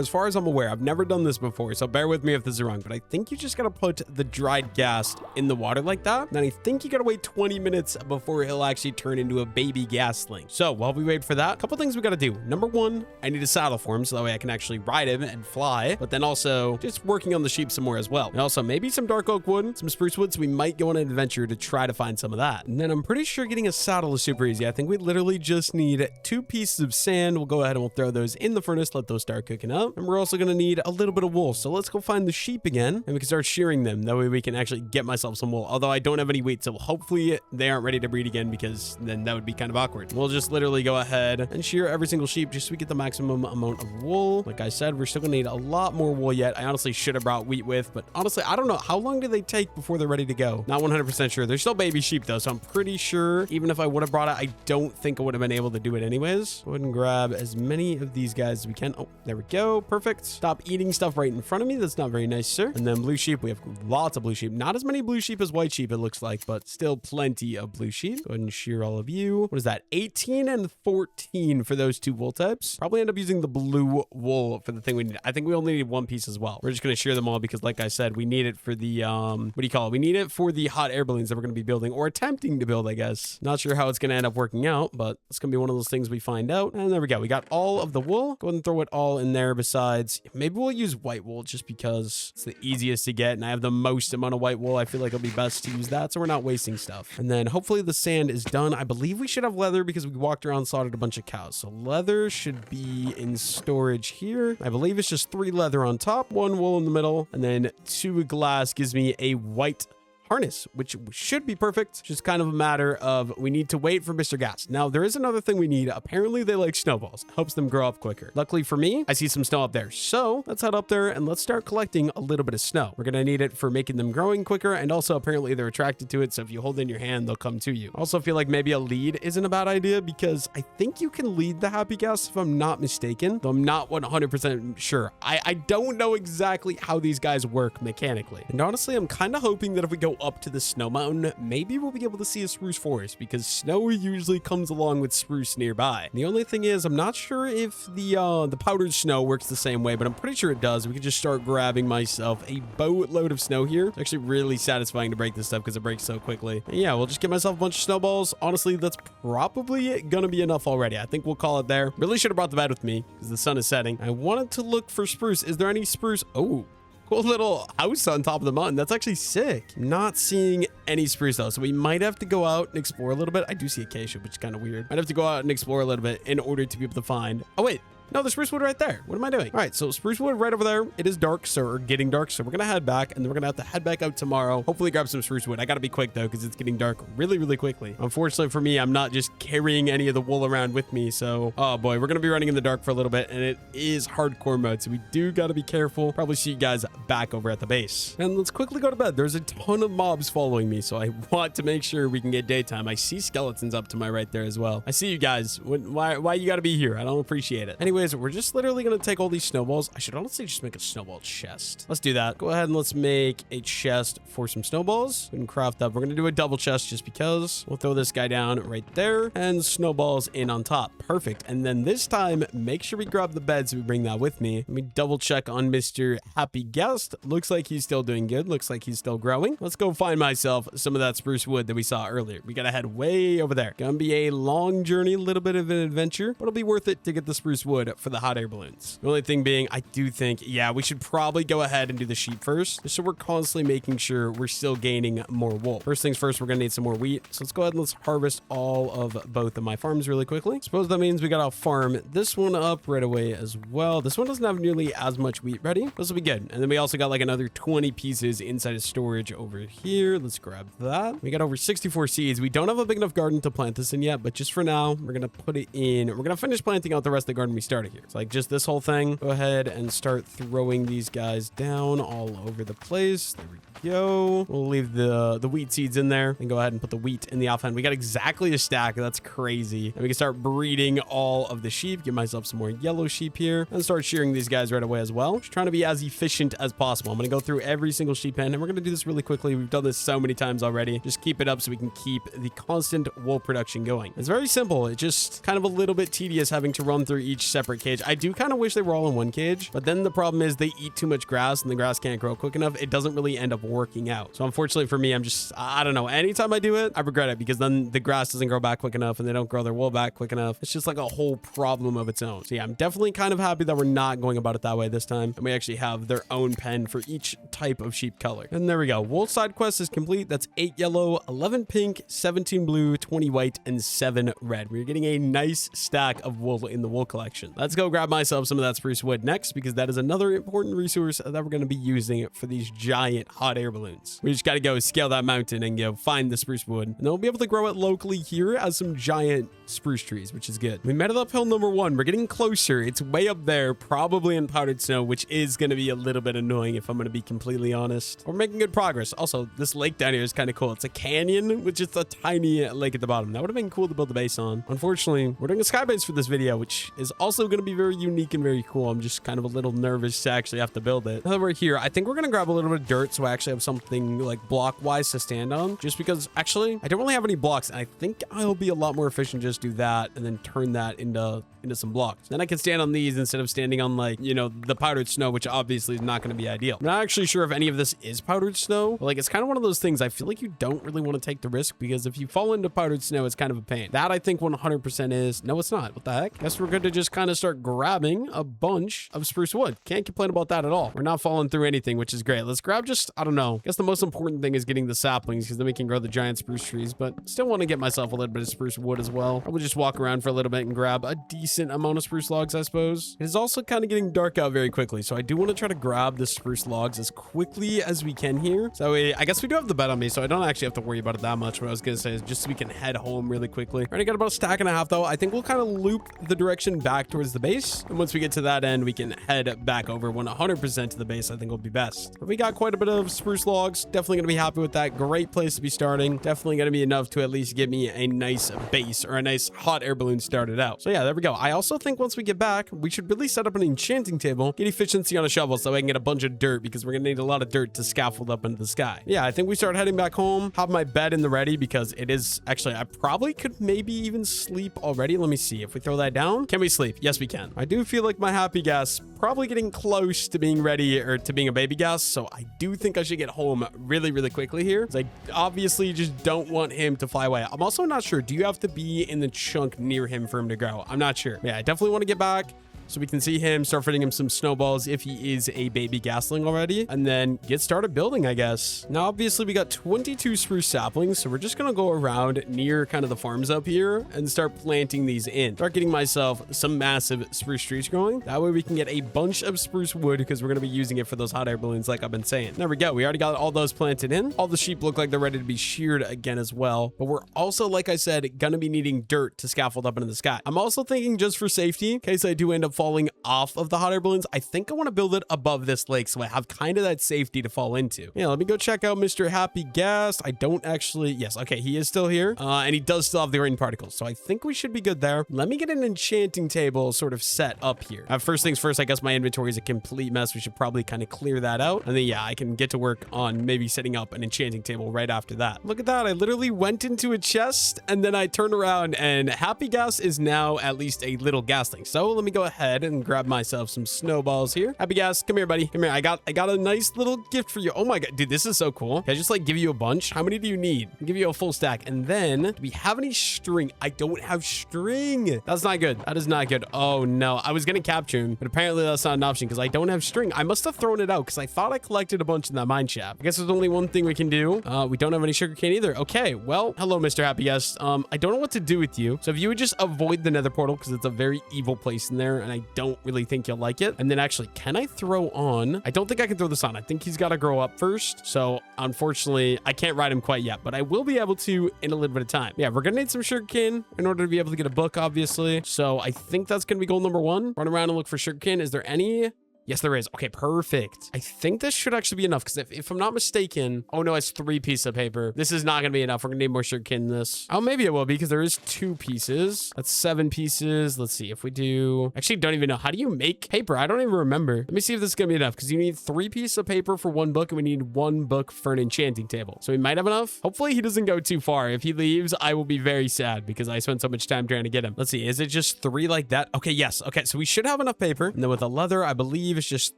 far as I'm aware, I've never done this before, so bear with me if this is wrong, but I think you just gotta put the dried gas in the water like that. And I think you gotta wait 20 minutes before it'll actually turn into a baby gasling. So while we wait for that, a couple things we gotta do. Number one, I need a saddle for him so that way I can actually ride him and fly, but then also just working on the sheep some more as well. And also maybe some dark oak wood, some spruce wood, so we might go on an adventure to try to find some of that. And then I'm pretty sure getting a saddle is super easy. I think we literally just need 2 pieces of sand. We'll go ahead and we'll throw those in the furnace, let those start cooking up. And we're also going to need a little bit of wool. So let's go find the sheep again and we can start shearing them. That way we can actually get myself some wool. Although I don't have any wheat, so hopefully they aren't ready to breed again, because then that would be kind of awkward. We'll just literally go ahead and shear every single sheep just so we get the maximum amount of wool. Like I said, we're still going to need a lot more wool yet. I honestly should have brought wheat with, but honestly, I don't know. How long do they take before they're ready to go? Not 100% sure. They're still baby sheep though, so I'm pretty sure even if I would have brought it, I don't think I would have been able to do it anyways. Go ahead and grab as many of these guys as we can. Oh, there we go. Perfect. Stop eating stuff right in front of me. That's not very nice, sir. And then blue sheep. We have lots of blue sheep. Not as many blue sheep as white sheep, it looks like, but still plenty of blue sheep. Go ahead and shear all of you. What is that? 18 and 14 for those 2 wool types. Probably end up using the blue wool for the thing we need. I think we only need 1 piece as well. We're just going to shear them all because, like I said, we need it for the, what do you call it? We need it for the hot air balloons that we're going to be building, or attempting to build, I guess. Not sure how it's going to end up working out, but it's going to be one of those things we find out. And there we go. We got all of the wool. Go ahead and throw it all in there. Besides, maybe we'll use white wool just because it's the easiest to get and I have the most amount of white wool. I feel like it'll be best to use that so we're not wasting stuff. And then hopefully the sand is done. I believe we should have leather because we walked around and slaughtered a bunch of cows. So leather should be in storage here. I believe it's just 3 leather on top, 1 wool in the middle, and then 2 glass gives me a white harness, which should be perfect. Just kind of a matter of we need to wait for Mr. Gas. Now, there is another thing we need. Apparently, they like snowballs. Helps them grow up quicker. Luckily for me, I see some snow up there. So let's head up there and let's start collecting a little bit of snow. We're going to need it for making them growing quicker. And also, apparently, they're attracted to it. So if you hold it in your hand, they'll come to you. Also, feel like maybe a lead isn't a bad idea because I think you can lead the happy gas if I'm not mistaken, though I'm not 100% sure. I don't know exactly how these guys work mechanically. And honestly, I'm kind of hoping that if we go up to the snow mountain, maybe we'll be able to see a spruce forest because snow usually comes along with spruce nearby. The only thing is, I'm not sure if the powdered snow works the same way, but I'm pretty sure it does. We can just start grabbing myself a boatload of snow here. It's actually really satisfying to break this stuff because it breaks so quickly. And yeah, we'll just get myself a bunch of snowballs. Honestly, that's probably gonna be enough already. I think we'll call it there. Really should have brought the bed with me because the sun is setting. I wanted to look for spruce. Is there any spruce? Oh, cool little house on top of the mountain. That's actually sick. Not seeing any spruce though, so we might have to go out and explore a little bit. I do see acacia, which is kind of weird. Might have to go out and explore a little bit in order to be able to find. Oh wait, no, the spruce wood right there. What am I doing? All right, so spruce wood right over there. It is dark, so we're getting dark. So we're going to head back and then we're going to have to head back out tomorrow. Hopefully grab some spruce wood. I got to be quick though, because it's getting dark really, really quickly. Unfortunately for me, I'm not just carrying any of the wool around with me. So, oh boy, we're going to be running in the dark for a little bit and it is hardcore mode. So we do got to be careful. Probably see you guys back over at the base. And let's quickly go to bed. There's a ton of mobs following me. So I want to make sure we can get daytime. I see skeletons up to my right there as well. I see you guys. Why you got to be here? I don't appreciate it. Anyways, anyways, we're just literally going to take all these snowballs. I should honestly just make a snowball chest. Let's do that. Go ahead and let's make a chest for some snowballs and craft up. We're going to do a double chest just because. We'll throw this guy down right there and snowballs in on top. Perfect. And then this time, make sure we grab the bed so we bring that with me. Let me double check on Mr. Happy Guest. Looks like he's still doing good. Looks like he's still growing. Let's go find myself some of that spruce wood that we saw earlier. We got to head way over there. Gonna be a long journey, a little bit of an adventure, but it'll be worth it to get the spruce wood for the hot air balloons. The only thing being, I do think, yeah, we should probably go ahead and do the sheep first, just so we're constantly making sure we're still gaining more wool. First things first, we're gonna need some more wheat. So let's go ahead and let's harvest all of both of my farms really quickly. Suppose that means we gotta farm this one up right away as well. This one doesn't have nearly as much wheat ready. This will be good. And then we also got like another 20 pieces inside of storage over here. Let's grab that. We got over 64 seeds. We don't have a big enough garden to plant this in yet, but just for now, we're gonna put it in. We're gonna finish planting out the rest of the garden we started here. It's like just this whole thing. Go ahead and start throwing these guys down all over the place. There we go. We'll leave the wheat seeds in there and go ahead and put the wheat in the offhand. We got exactly a stack. That's crazy. And we can start breeding all of the sheep. Get myself some more yellow sheep here and start shearing these guys right away as well. Just trying to be as efficient as possible. I'm gonna go through every single sheep pen and we're gonna do this really quickly. We've done this so many times already. Just keep it up so we can keep the constant wool production going. It's very simple. It's just kind of a little bit tedious having to run through each separate cage. I do kind of wish they were all in one cage, but then the problem is they eat too much grass and the grass can't grow quick enough. It doesn't really end up working out. So unfortunately for me, I don't know. Anytime I do it, I regret it because then the grass doesn't grow back quick enough and they don't grow their wool back quick enough. It's just like a whole problem of its own. So yeah, I'm definitely kind of happy that we're not going about it that way this time. And we actually have their own pen for each type of sheep color. And there we go. Wool side quest is complete. That's 8 yellow, 11 pink, 17 blue, 20 white, and 7 red. We're getting a nice stack of wool in the wool collection. Let's go grab myself some of that spruce wood next because that is another important resource that we're going to be using for these giant hot air balloons. We just got to go scale that mountain and go find the spruce wood. And then we'll be able to grow it locally here as some giant spruce trees, which is good. We made it up hill number 1. We're getting closer. It's way up there, probably in powdered snow, which is going to be a little bit annoying if I'm going to be completely honest. We're making good progress. Also, this lake down here is kind of cool. It's a canyon with just a tiny lake at the bottom. That would have been cool to build a base on. Unfortunately, we're doing a sky base for this video, which is also going to be very unique and very cool. I'm just kind of a little nervous to actually have to build it. Now that we're here, I think we're going to grab a little bit of dirt so I actually have something like block-wise to stand on, just because actually I don't really have any blocks. And I think I'll be a lot more efficient just do that and then turn that into some blocks. Then I can stand on these instead of standing on like, you know, the powdered snow, which obviously is not going to be ideal. I'm not actually sure if any of this is powdered snow, but like it's kind of one of those things I feel like you don't really want to take the risk because if you fall into powdered snow, it's kind of a pain. That I think 100% is. No, it's not. What the heck? Guess we're good to just kind of start grabbing a bunch of spruce wood. Can't complain about that at all. We're not falling through anything, which is great. Let's grab just, I don't know. I guess the most important thing is getting the saplings because then we can grow the giant spruce trees, but still want to get myself a little bit of spruce wood as well. I will just walk around for a little bit and grab a decent amount of spruce logs, I suppose. It is also kind of getting dark out very quickly, so I do want to try to grab the spruce logs as quickly as we can here. So I guess we do have the bed on me, so I don't actually have to worry about it that much. What I was going to say is just so we can head home really quickly. Already got about a stack and a half though. I think we'll kind of loop the direction back towards the base. And once we get to that end, we can head back over 100% to the base. I think will be best. But we got quite a bit of spruce logs. Definitely going to be happy with that. Great place to be starting. Definitely going to be enough to at least give me a nice base or a nice hot air balloon started out. So yeah, there we go. I also think once we get back, we should really set up an enchanting table, get efficiency on a shovel so I can get a bunch of dirt because we're going to need a lot of dirt to scaffold up into the sky. Yeah, I think we start heading back home, have my bed in the ready because it is actually, I probably could maybe even sleep already. Let me see if we throw that down. Can we sleep? Yes, we can. I do feel like my happy gas probably getting close to being ready or to being a baby gas. So I do think I should get home really, really quickly here. Because I obviously just don't want him to fly away. I'm also not sure. Do you have to be in the chunk near him for him to grow? I'm not sure. Yeah, I definitely want to get back so we can see him, start feeding him some snowballs if he is a baby gasling already, and then get started building, I guess. Now, obviously, we got 22 spruce saplings, so we're just going to go around near kind of the farms up here and start planting these in. Start getting myself some massive spruce trees growing. That way we can get a bunch of spruce wood because we're going to be using it for those hot air balloons like I've been saying. There we go. We already got all those planted in. All the sheep look like they're ready to be sheared again as well, but we're also, like I said, going to be needing dirt to scaffold up into the sky. I'm also thinking just for safety, in case I do end up falling off of the hot air balloons, I think I want to build it above this lake so I have kind of that safety to fall into. Yeah, let me go check out Mr. Happy Gas. I don't actually... Yes, okay, he is still here. And he does still have the rain particles. So I think we should be good there. Let me get an enchanting table sort of set up here. First things first, I guess my inventory is a complete mess. We should probably kind of clear that out. And then, yeah, I can get to work on maybe setting up an enchanting table right after that. Look at that. I literally went into a chest and then I turned around and Happy Gas is now at least a little gasling. So let me go ahead and grab myself some snowballs here. Happy Gas, come here, buddy. Come here. I got a nice little gift for you. Oh my God, dude, this is so cool. Can I just like give you a bunch? How many do you need? I'll give you a full stack. And then, do we have any string? I don't have string. That's not good. That is not good. Oh no, I was gonna capture him, but apparently that's not an option because I don't have string. I must have thrown it out because I thought I collected a bunch in that mine shaft. I guess there's only one thing we can do. We don't have any sugarcane either. Okay, well, hello, Mr. Happy Guest. I don't know what to do with you. So if you would just avoid the nether portal because it's a very evil place in there and I don't really think you'll like it. And then actually, can I throw on? I don't think I can throw this on. I think he's got to grow up first. So unfortunately, I can't ride him quite yet, but I will be able to in a little bit of time. Yeah, we're gonna need some sugarcane in order to be able to get a book, obviously. So I think that's gonna be goal number one. Run around and look for sugarcane. Is there any? Yes, there is. Okay, perfect. I think this should actually be enough because if I'm not mistaken, oh no, it's 3 pieces of paper. This is not going to be enough. We're going to need more sugarcane than this. Oh, maybe it will be because there is 2 pieces. That's 7 pieces. Let's see if we do. Actually, don't even know. How do you make paper? I don't even remember. Let me see if this is going to be enough because you need 3 pieces of paper for 1 book and we need 1 book for an enchanting table. So we might have enough. Hopefully he doesn't go too far. If he leaves, I will be very sad because I spent so much time trying to get him. Let's see. Is it just 3 like that? Okay, yes. Okay, so we should have enough paper. And then with the leather, I believe it's just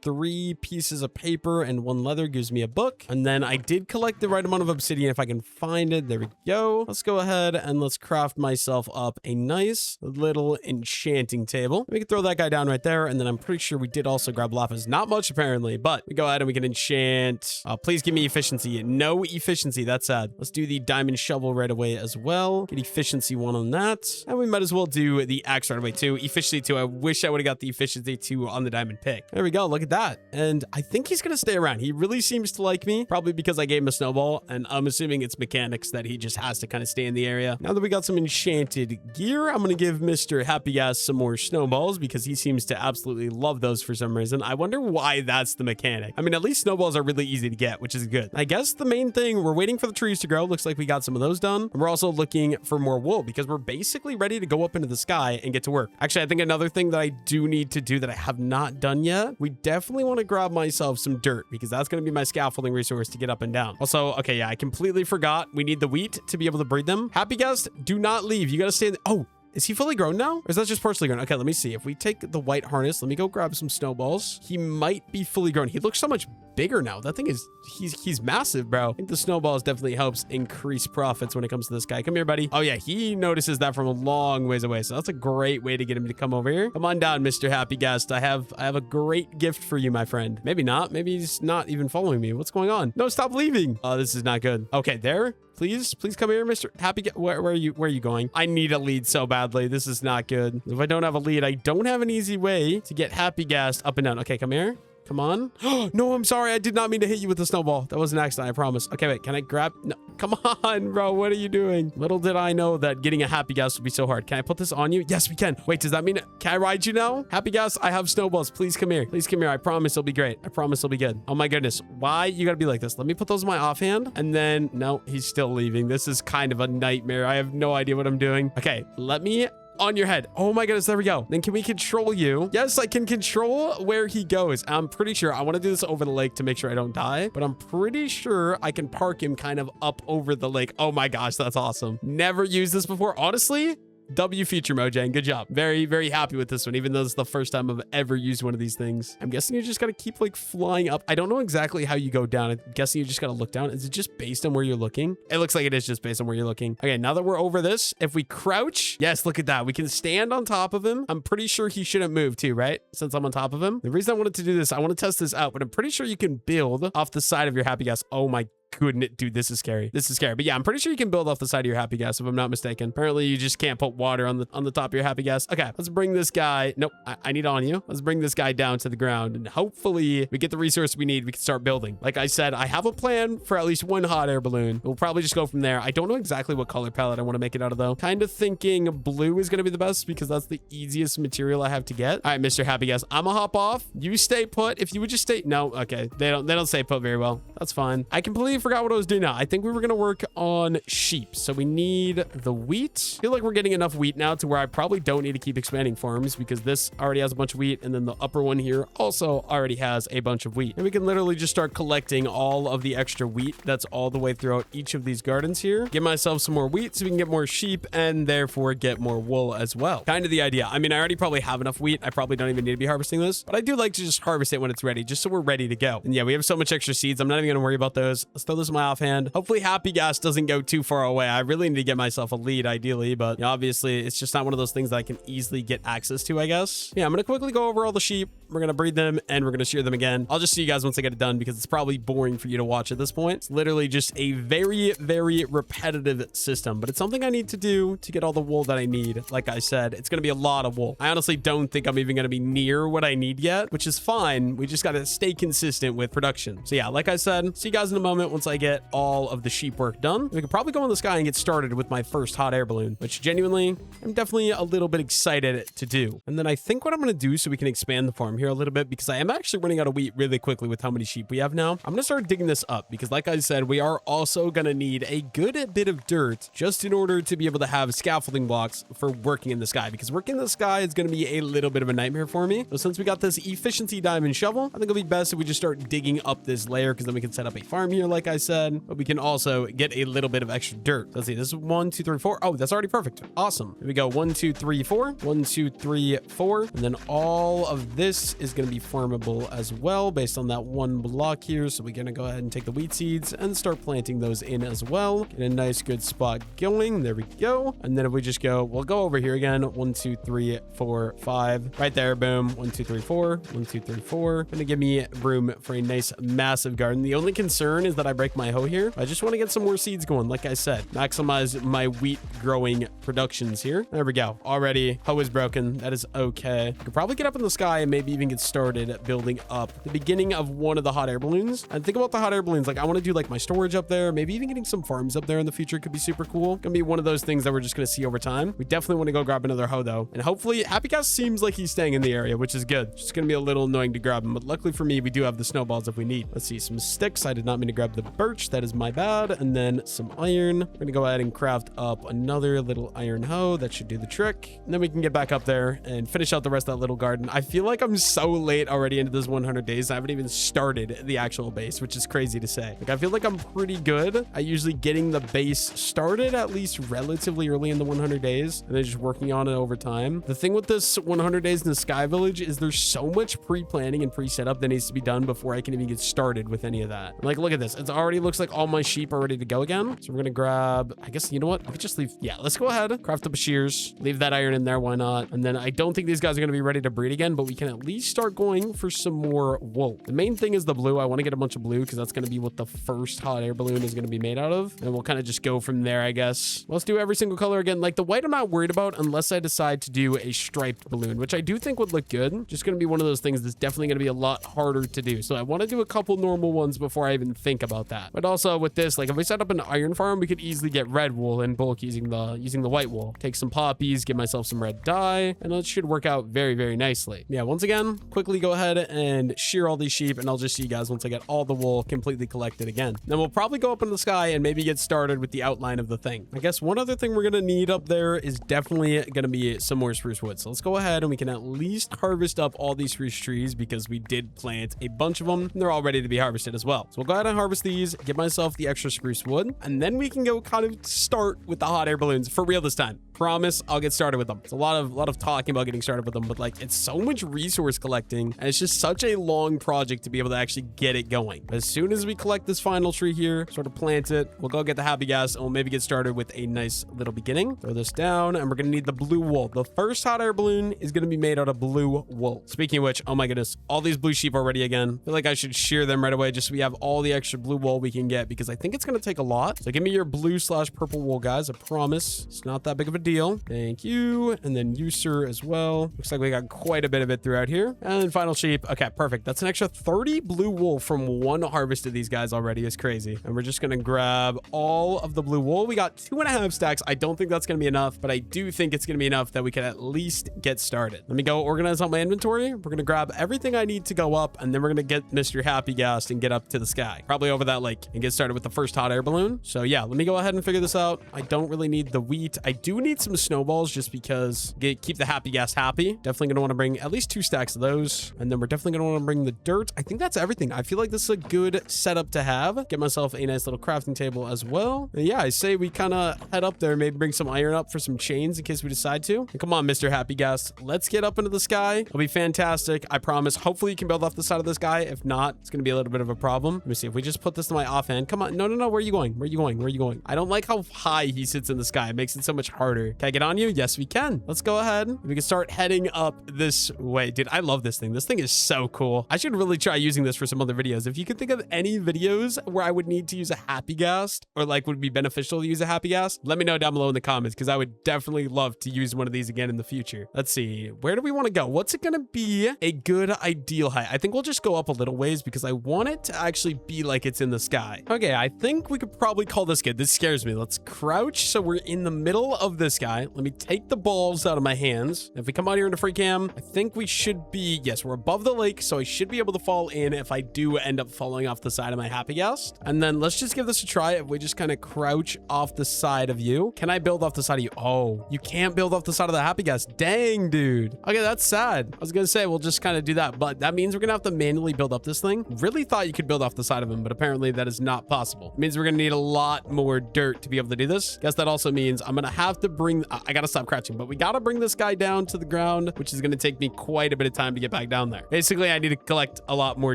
3 pieces of paper and 1 leather gives me a book. And then I did collect the right amount of obsidian if I can find it. There we go. Let's go ahead and let's craft myself up a nice little enchanting table. We can throw that guy down right there. And then I'm pretty sure we did also grab lapis. Not much apparently, but we go ahead and we can enchant. Please give me efficiency. No efficiency. That's sad. Let's do the diamond shovel right away as well. Get efficiency 1 on that. And we might as well do the axe right away too. Efficiency 2. I wish I would have got the efficiency 2 on the diamond pick. There we go. Look at that. And I think he's going to stay around. He really seems to like me, probably because I gave him a snowball. And I'm assuming it's mechanics that he just has to kind of stay in the area. Now that we got some enchanted gear, I'm going to give Mr. Happy Gas some more snowballs because he seems to absolutely love those for some reason. I wonder why that's the mechanic. I mean, at least snowballs are really easy to get, which is good. I guess the main thing, we're waiting for the trees to grow. Looks like we got some of those done. And we're also looking for more wool because we're basically ready to go up into the sky and get to work. Actually, I think another thing that I do need to do that I have not done yet, we definitely want to grab myself some dirt because that's going to be my scaffolding resource to get up and down. Also, okay, yeah, I completely forgot. We need the wheat to be able to breed them. Happy Guest, do not leave. You got to stay in the... Oh, is he fully grown now? Or is that just partially grown? Okay, let me see. If we take the white harness, let me go grab some snowballs. He might be fully grown. He looks so much bigger now. That thing is, he's massive, bro. I think the snowballs definitely helps increase profits when it comes to this guy. Come here, buddy. Oh yeah, he notices that from a long ways away. So that's a great way to get him to come over here. Come on down, Mr. Happy Guest. I have a great gift for you, my friend. Maybe not. Maybe he's not even following me. What's going on? No, stop leaving. Oh, this is not good. Okay, there. Please come here, Mr. Happy. Where are you? Where are you going? I need a lead so badly. This is not good. If I don't have a lead, I don't have an easy way to get Happy Gas up and down. Okay, come here. Come on. No, I'm sorry. I did not mean to hit you with the snowball. That was an accident, I promise. Okay, wait. Can I grab? No, come on, bro. What are you doing? Little did I know that getting a Happy Gas would be so hard. Can I put this on you? Yes, we can. Wait, does that mean... Can I ride you now? Happy Gas, I have snowballs. Please come here. Please come here. I promise it'll be great. I promise it'll be good. Oh my goodness. Why you gotta be like this? Let me put those in my offhand. And then... No, he's still leaving. This is kind of a nightmare. I have no idea what I'm doing. Okay, let me... on your head. Oh my goodness, there we go. Then can we control you? Yes, I can control where he goes. I'm pretty sure I want to do this over the lake to make sure I don't die, but I'm pretty sure I can park him kind of up over the lake. Oh my gosh, that's awesome. Never used this before. Honestly, W feature Mojang. Good job. Very, very happy with this one, even though it's the first time I've ever used one of these things. I'm guessing you just got to keep like flying up. I don't know exactly how you go down. I'm guessing you just got to look down. Is it just based on where you're looking? It looks like it is just based on where you're looking. Okay, now that we're over this, if we crouch, yes, look at that. We can stand on top of him. I'm pretty sure he shouldn't move too, right? Since I'm on top of him. The reason I wanted to do this, I want to test this out, but I'm pretty sure you can build off the side of your Happy Gas. Oh my goodness, dude, this is scary. This is scary. But yeah, I'm pretty sure you can build off the side of your happy gas if I'm not mistaken. Apparently, you just can't put water on the top of your happy gas. Okay, let's bring this guy. Nope, I need on you. Let's bring this guy down to the ground, and hopefully we get the resource we need. We can start building. Like I said, I have a plan for at least one hot air balloon. We'll probably just go from there. I don't know exactly what color palette I want to make it out of though. Kind of thinking blue is going to be the best because that's the easiest material I have to get. All right, Mr. Happy Gas, I'm gonna hop off. You stay put. If you would just stay, no, okay, they don't stay put very well. That's fine. I completely forgot what I was doing now. I think we were gonna work on sheep, so we need the wheat. I feel like we're getting enough wheat now to where I probably don't need to keep expanding farms because this already has a bunch of wheat, and then the upper one here also already has a bunch of wheat, and we can literally just start collecting all of the extra wheat that's all the way throughout each of these gardens here. Give myself some more wheat so we can get more sheep and therefore get more wool as well. Kind of the idea. I mean, I already probably have enough wheat. I probably don't even need to be harvesting this, but I do like to just harvest it when it's ready, just so we're ready to go. And yeah, we have so much extra seeds. I'm not even gonna worry about those. Let's throw this in my offhand. Hopefully Happy Gas doesn't go too far away. I really need to get myself a lead ideally, but you know, obviously it's just not one of those things that I can easily get access to, I guess. Yeah, I'm gonna quickly go over all the sheep. We're gonna breed them and we're gonna shear them again. I'll just see you guys once I get it done because it's probably boring for you to watch at this point. It's literally just a very, very repetitive system, but it's something I need to do to get all the wool that I need. Like I said, it's gonna be a lot of wool. I honestly don't think I'm even gonna be near what I need yet, which is fine. We just gotta stay consistent with production. So yeah, like I said, see you guys in a moment once I get all of the sheep work done. We could probably go in the sky and get started with my first hot air balloon, which genuinely, I'm definitely a little bit excited to do. And then I think what I'm gonna do so we can expand the farm here a little bit, because I am actually running out of wheat really quickly with how many sheep we have now. I'm gonna start digging this up because like I said, we are also gonna need a good bit of dirt just in order to be able to have scaffolding blocks for working in the sky, because working in the sky is gonna be a little bit of a nightmare for me. So since we got this efficiency diamond shovel, I think it'll be best if we just start digging up this layer, because then we can set up a farm here like I said, but we can also get a little bit of extra dirt. So let's see, this is 1 2 3 4. Oh, that's already perfect. Awesome. Here we go. 1 2 3 4, 1 2 3 4, and then all of this is going to be farmable as well based on that one block here. So we're going to go ahead and take the wheat seeds and start planting those in as well. Get a nice good spot going. There we go. And then if we just go, we'll go over here again. 1 2 3 4 5 right there. Boom. 1 2 3 4, 1 2 3 4. Gonna give me room for a nice massive garden. The only concern is that I break my hoe here. I just want to get some more seeds going. Like I said, maximize my wheat growing productions here. There we go. Already hoe is broken. That is okay. I could probably get up in the sky and maybe even get started building up the beginning of one of the hot air balloons. And think about the hot air balloons. Like I want to do like my storage up there, maybe even getting some farms up there in the future could be super cool. Gonna be one of those things that we're just gonna see over time. We definitely want to go grab another hoe though. And hopefully Happy Gas seems like he's staying in the area, which is good. It's just gonna be a little annoying to grab him, but luckily for me, we do have the snowballs if we need. Let's see, some sticks. I did not mean to grab the birch. That is my bad. And then some iron. We're gonna go ahead and craft up another little iron hoe. That should do the trick. And then we can get back up there and finish out the rest of that little garden. I feel like I'm so late already into this 100 days. I haven't even started the actual base, which is crazy to say. Like I feel like I'm pretty good at usually getting the base started at least relatively early in the 100 days and then just working on it over time. The thing with this 100 days in the Sky Village is there's so much pre-planning and pre-setup that needs to be done before I can even get started with any of that. And like, look at this. It already looks like all my sheep are ready to go again. So we're gonna grab, I guess, you know what? I could just leave. Yeah, let's go ahead, craft up shears, leave that iron in there. Why not? And then I don't think these guys are gonna be ready to breed again, but we can at least start going for some more wool. The main thing is the blue. I want to get a bunch of blue because that's gonna be what the first hot air balloon is gonna be made out of. And we'll kind of just go from there, I guess. Let's do every single color again. Like the white I'm not worried about unless I decide to do a striped balloon, which I do think would look good. Just gonna be one of those things that's definitely gonna be a lot harder to do. So I want to do a couple normal ones before I even think about that. But also with this, like if we set up an iron farm, we could easily get red wool in bulk using the white wool. Take some poppies, give myself some red dye, and it should work out very, very nicely. Yeah, once again, quickly go ahead and shear all these sheep, and I'll just see you guys once I get all the wool completely collected again. Then we'll probably go up in the sky and maybe get started with the outline of the thing. I guess one other thing we're gonna need up there is definitely gonna be some more spruce wood. So let's go ahead and we can at least harvest up all these spruce trees because we did plant a bunch of them and they're all ready to be harvested as well. So we'll go ahead and harvest these, get myself the extra spruce wood, and then we can go kind of start with the hot air balloons for real this time. Promise I'll get started with them. It's a lot of talking about getting started with them, but like it's so much resource resource collecting, and it's just such a long project to be able to actually get it going. As soon as we collect this final tree here, sort of plant it, we'll go get the happy gas, and we'll maybe get started with a nice little beginning. Throw this down, and we're gonna need the blue wool. The first hot air balloon is gonna be made out of blue wool. Speaking of which, oh my goodness, all these blue sheep are ready again. I feel like I should shear them right away just so we have all the extra blue wool we can get, because I think it's gonna take a lot. So give me your blue/purple wool, guys. I promise it's not that big of a deal. Thank you. And then you, sir, as well. Looks like we got quite a bit of it throughout here. And then final sheep. Okay, perfect. That's an extra 30 blue wool from one harvest of these guys already. Is crazy. And we're just gonna grab all of the blue wool. We got 2.5 stacks. I don't think that's gonna be enough, but I do think it's gonna be enough that we can at least get started. Let me go organize out my inventory. We're gonna grab everything I need to go up, and then we're gonna get Mr. Happy Gas and get up to the sky, probably over that lake, and get started with the first hot air balloon. So yeah, let me go ahead and figure this out. I don't really need the wheat. I do need some snowballs just because keep the Happy Gas happy. Definitely gonna want to bring at least 2 stacks of those, and then we're definitely gonna want to bring the dirt. I think that's everything. I feel like this is a good setup to have. Get myself a nice little crafting table as well. And yeah, I say we kind of head up there, maybe bring some iron up for some chains in case we decide to. And come on, Mr. Happy Gas, let's get up into the sky. It'll be fantastic, I promise. Hopefully you can build off the side of this guy. If not, it's gonna be a little bit of a problem. Let me see if we just put this to my offhand. Come on, no, where are you going? Where are you going? Where are you going? I don't like how high he sits in the sky. It makes it so much harder. Can I get on you? Yes, we can. Let's go ahead. We can start heading up this way. Dude, I love this thing. This thing is so cool. I should really try using this for some other videos. If you could think of any videos where I would need to use a happy gas, or like would be beneficial to use a happy gas, let me know down below in the comments, because I would definitely love to use one of these again in the future. Let's see. Where do we want to go? What's it going to be a good ideal height? I think we'll just go up a little ways because I want it to actually be like it's in the sky. Okay, I think we could probably call this good. This scares me. Let's crouch so we're in the middle of this guy. Let me take the balls out of my hands. If we come out here into free cam, I think we should be, yes, we're above the lake, so I should be able to fall in if I do end up falling off the side of my happy gas. And then let's just give this a try. If we just kind of crouch off the side of you. Can I build off the side of you? Oh, you can't build off the side of the happy gas. Dang, dude. Okay, that's sad. I was gonna say we'll just kind of do that, but that means we're gonna have to manually build up this thing. Really thought you could build off the side of him, but apparently that is not possible. It means we're gonna need a lot more dirt to be able to do this. Guess that also means I'm gonna have to bring, I gotta stop crouching, but we gotta bring this guy down to the ground, which is gonna take me quite a bit of time to get back down there. Basically, I need to collect a lot more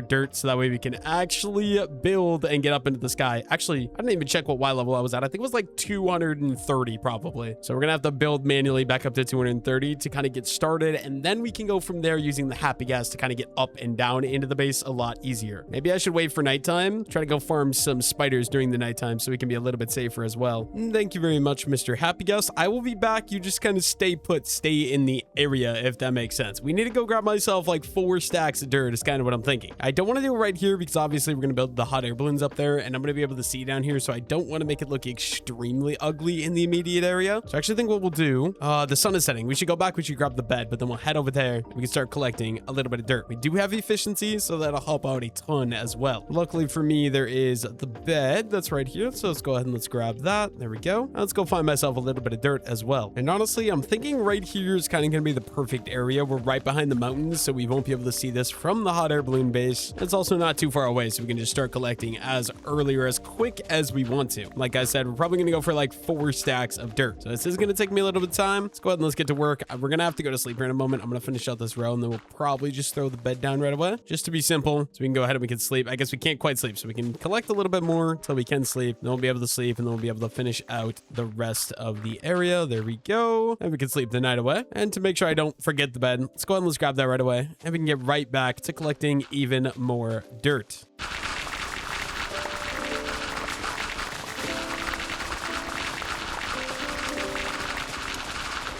dirt so that way we can actually build and get up into the sky. Actually, I didn't even check what Y level I was at. I think it was like 230 probably. So we're gonna have to build manually back up to 230 to kind of get started, and then we can go from there using the happy gas to kind of get up and down into the base a lot easier. Maybe I should wait for nighttime, try to go farm some spiders during the nighttime so we can be a little bit safer as well. Thank you very much, Mr. Happy Gas. I will be back. You just kind of stay put, stay in the area, if that makes sense. We need to go grab myself like 4 stacks of dirt is kind of what I'm thinking. I don't want to do it right here because obviously we're going to build the hot air balloons up there, and I'm going to be able to see down here, so I don't want to make it look extremely ugly in the immediate area. So I actually think what we'll do, the sun is setting. We should go back. We should grab the bed, but then we'll head over there. We can start collecting a little bit of dirt. We do have efficiency, so that'll help out a ton as well. Luckily for me, there is the bed that's right here. So let's go ahead and let's grab that. There we go. Now let's go find myself a little bit of dirt as well. And honestly, I'm thinking right here is kind of going to be the perfect area. We're right behind the mountains, so we won't be able to see this from the hot air balloon base. It's also not too far away, so we can just start collecting as early or as quick as we want to. Like I said, we're probably going to go for like 4 stacks of dirt. So this is going to take me a little bit of time. Let's go ahead and let's get to work. We're going to have to go to sleep here in a moment. I'm going to finish out this row, and then we'll probably just throw the bed down right away, just to be simple, so we can go ahead and we can sleep. I guess we can't quite sleep, so we can collect a little bit more until we can sleep. Then we'll be able to sleep, and then we'll be able to finish out the rest of the area. There we go. And we can sleep the night away. And to make sure I don't forget the bed, let's go ahead and let's grab that right away, and we can get right back to collecting even more dirt.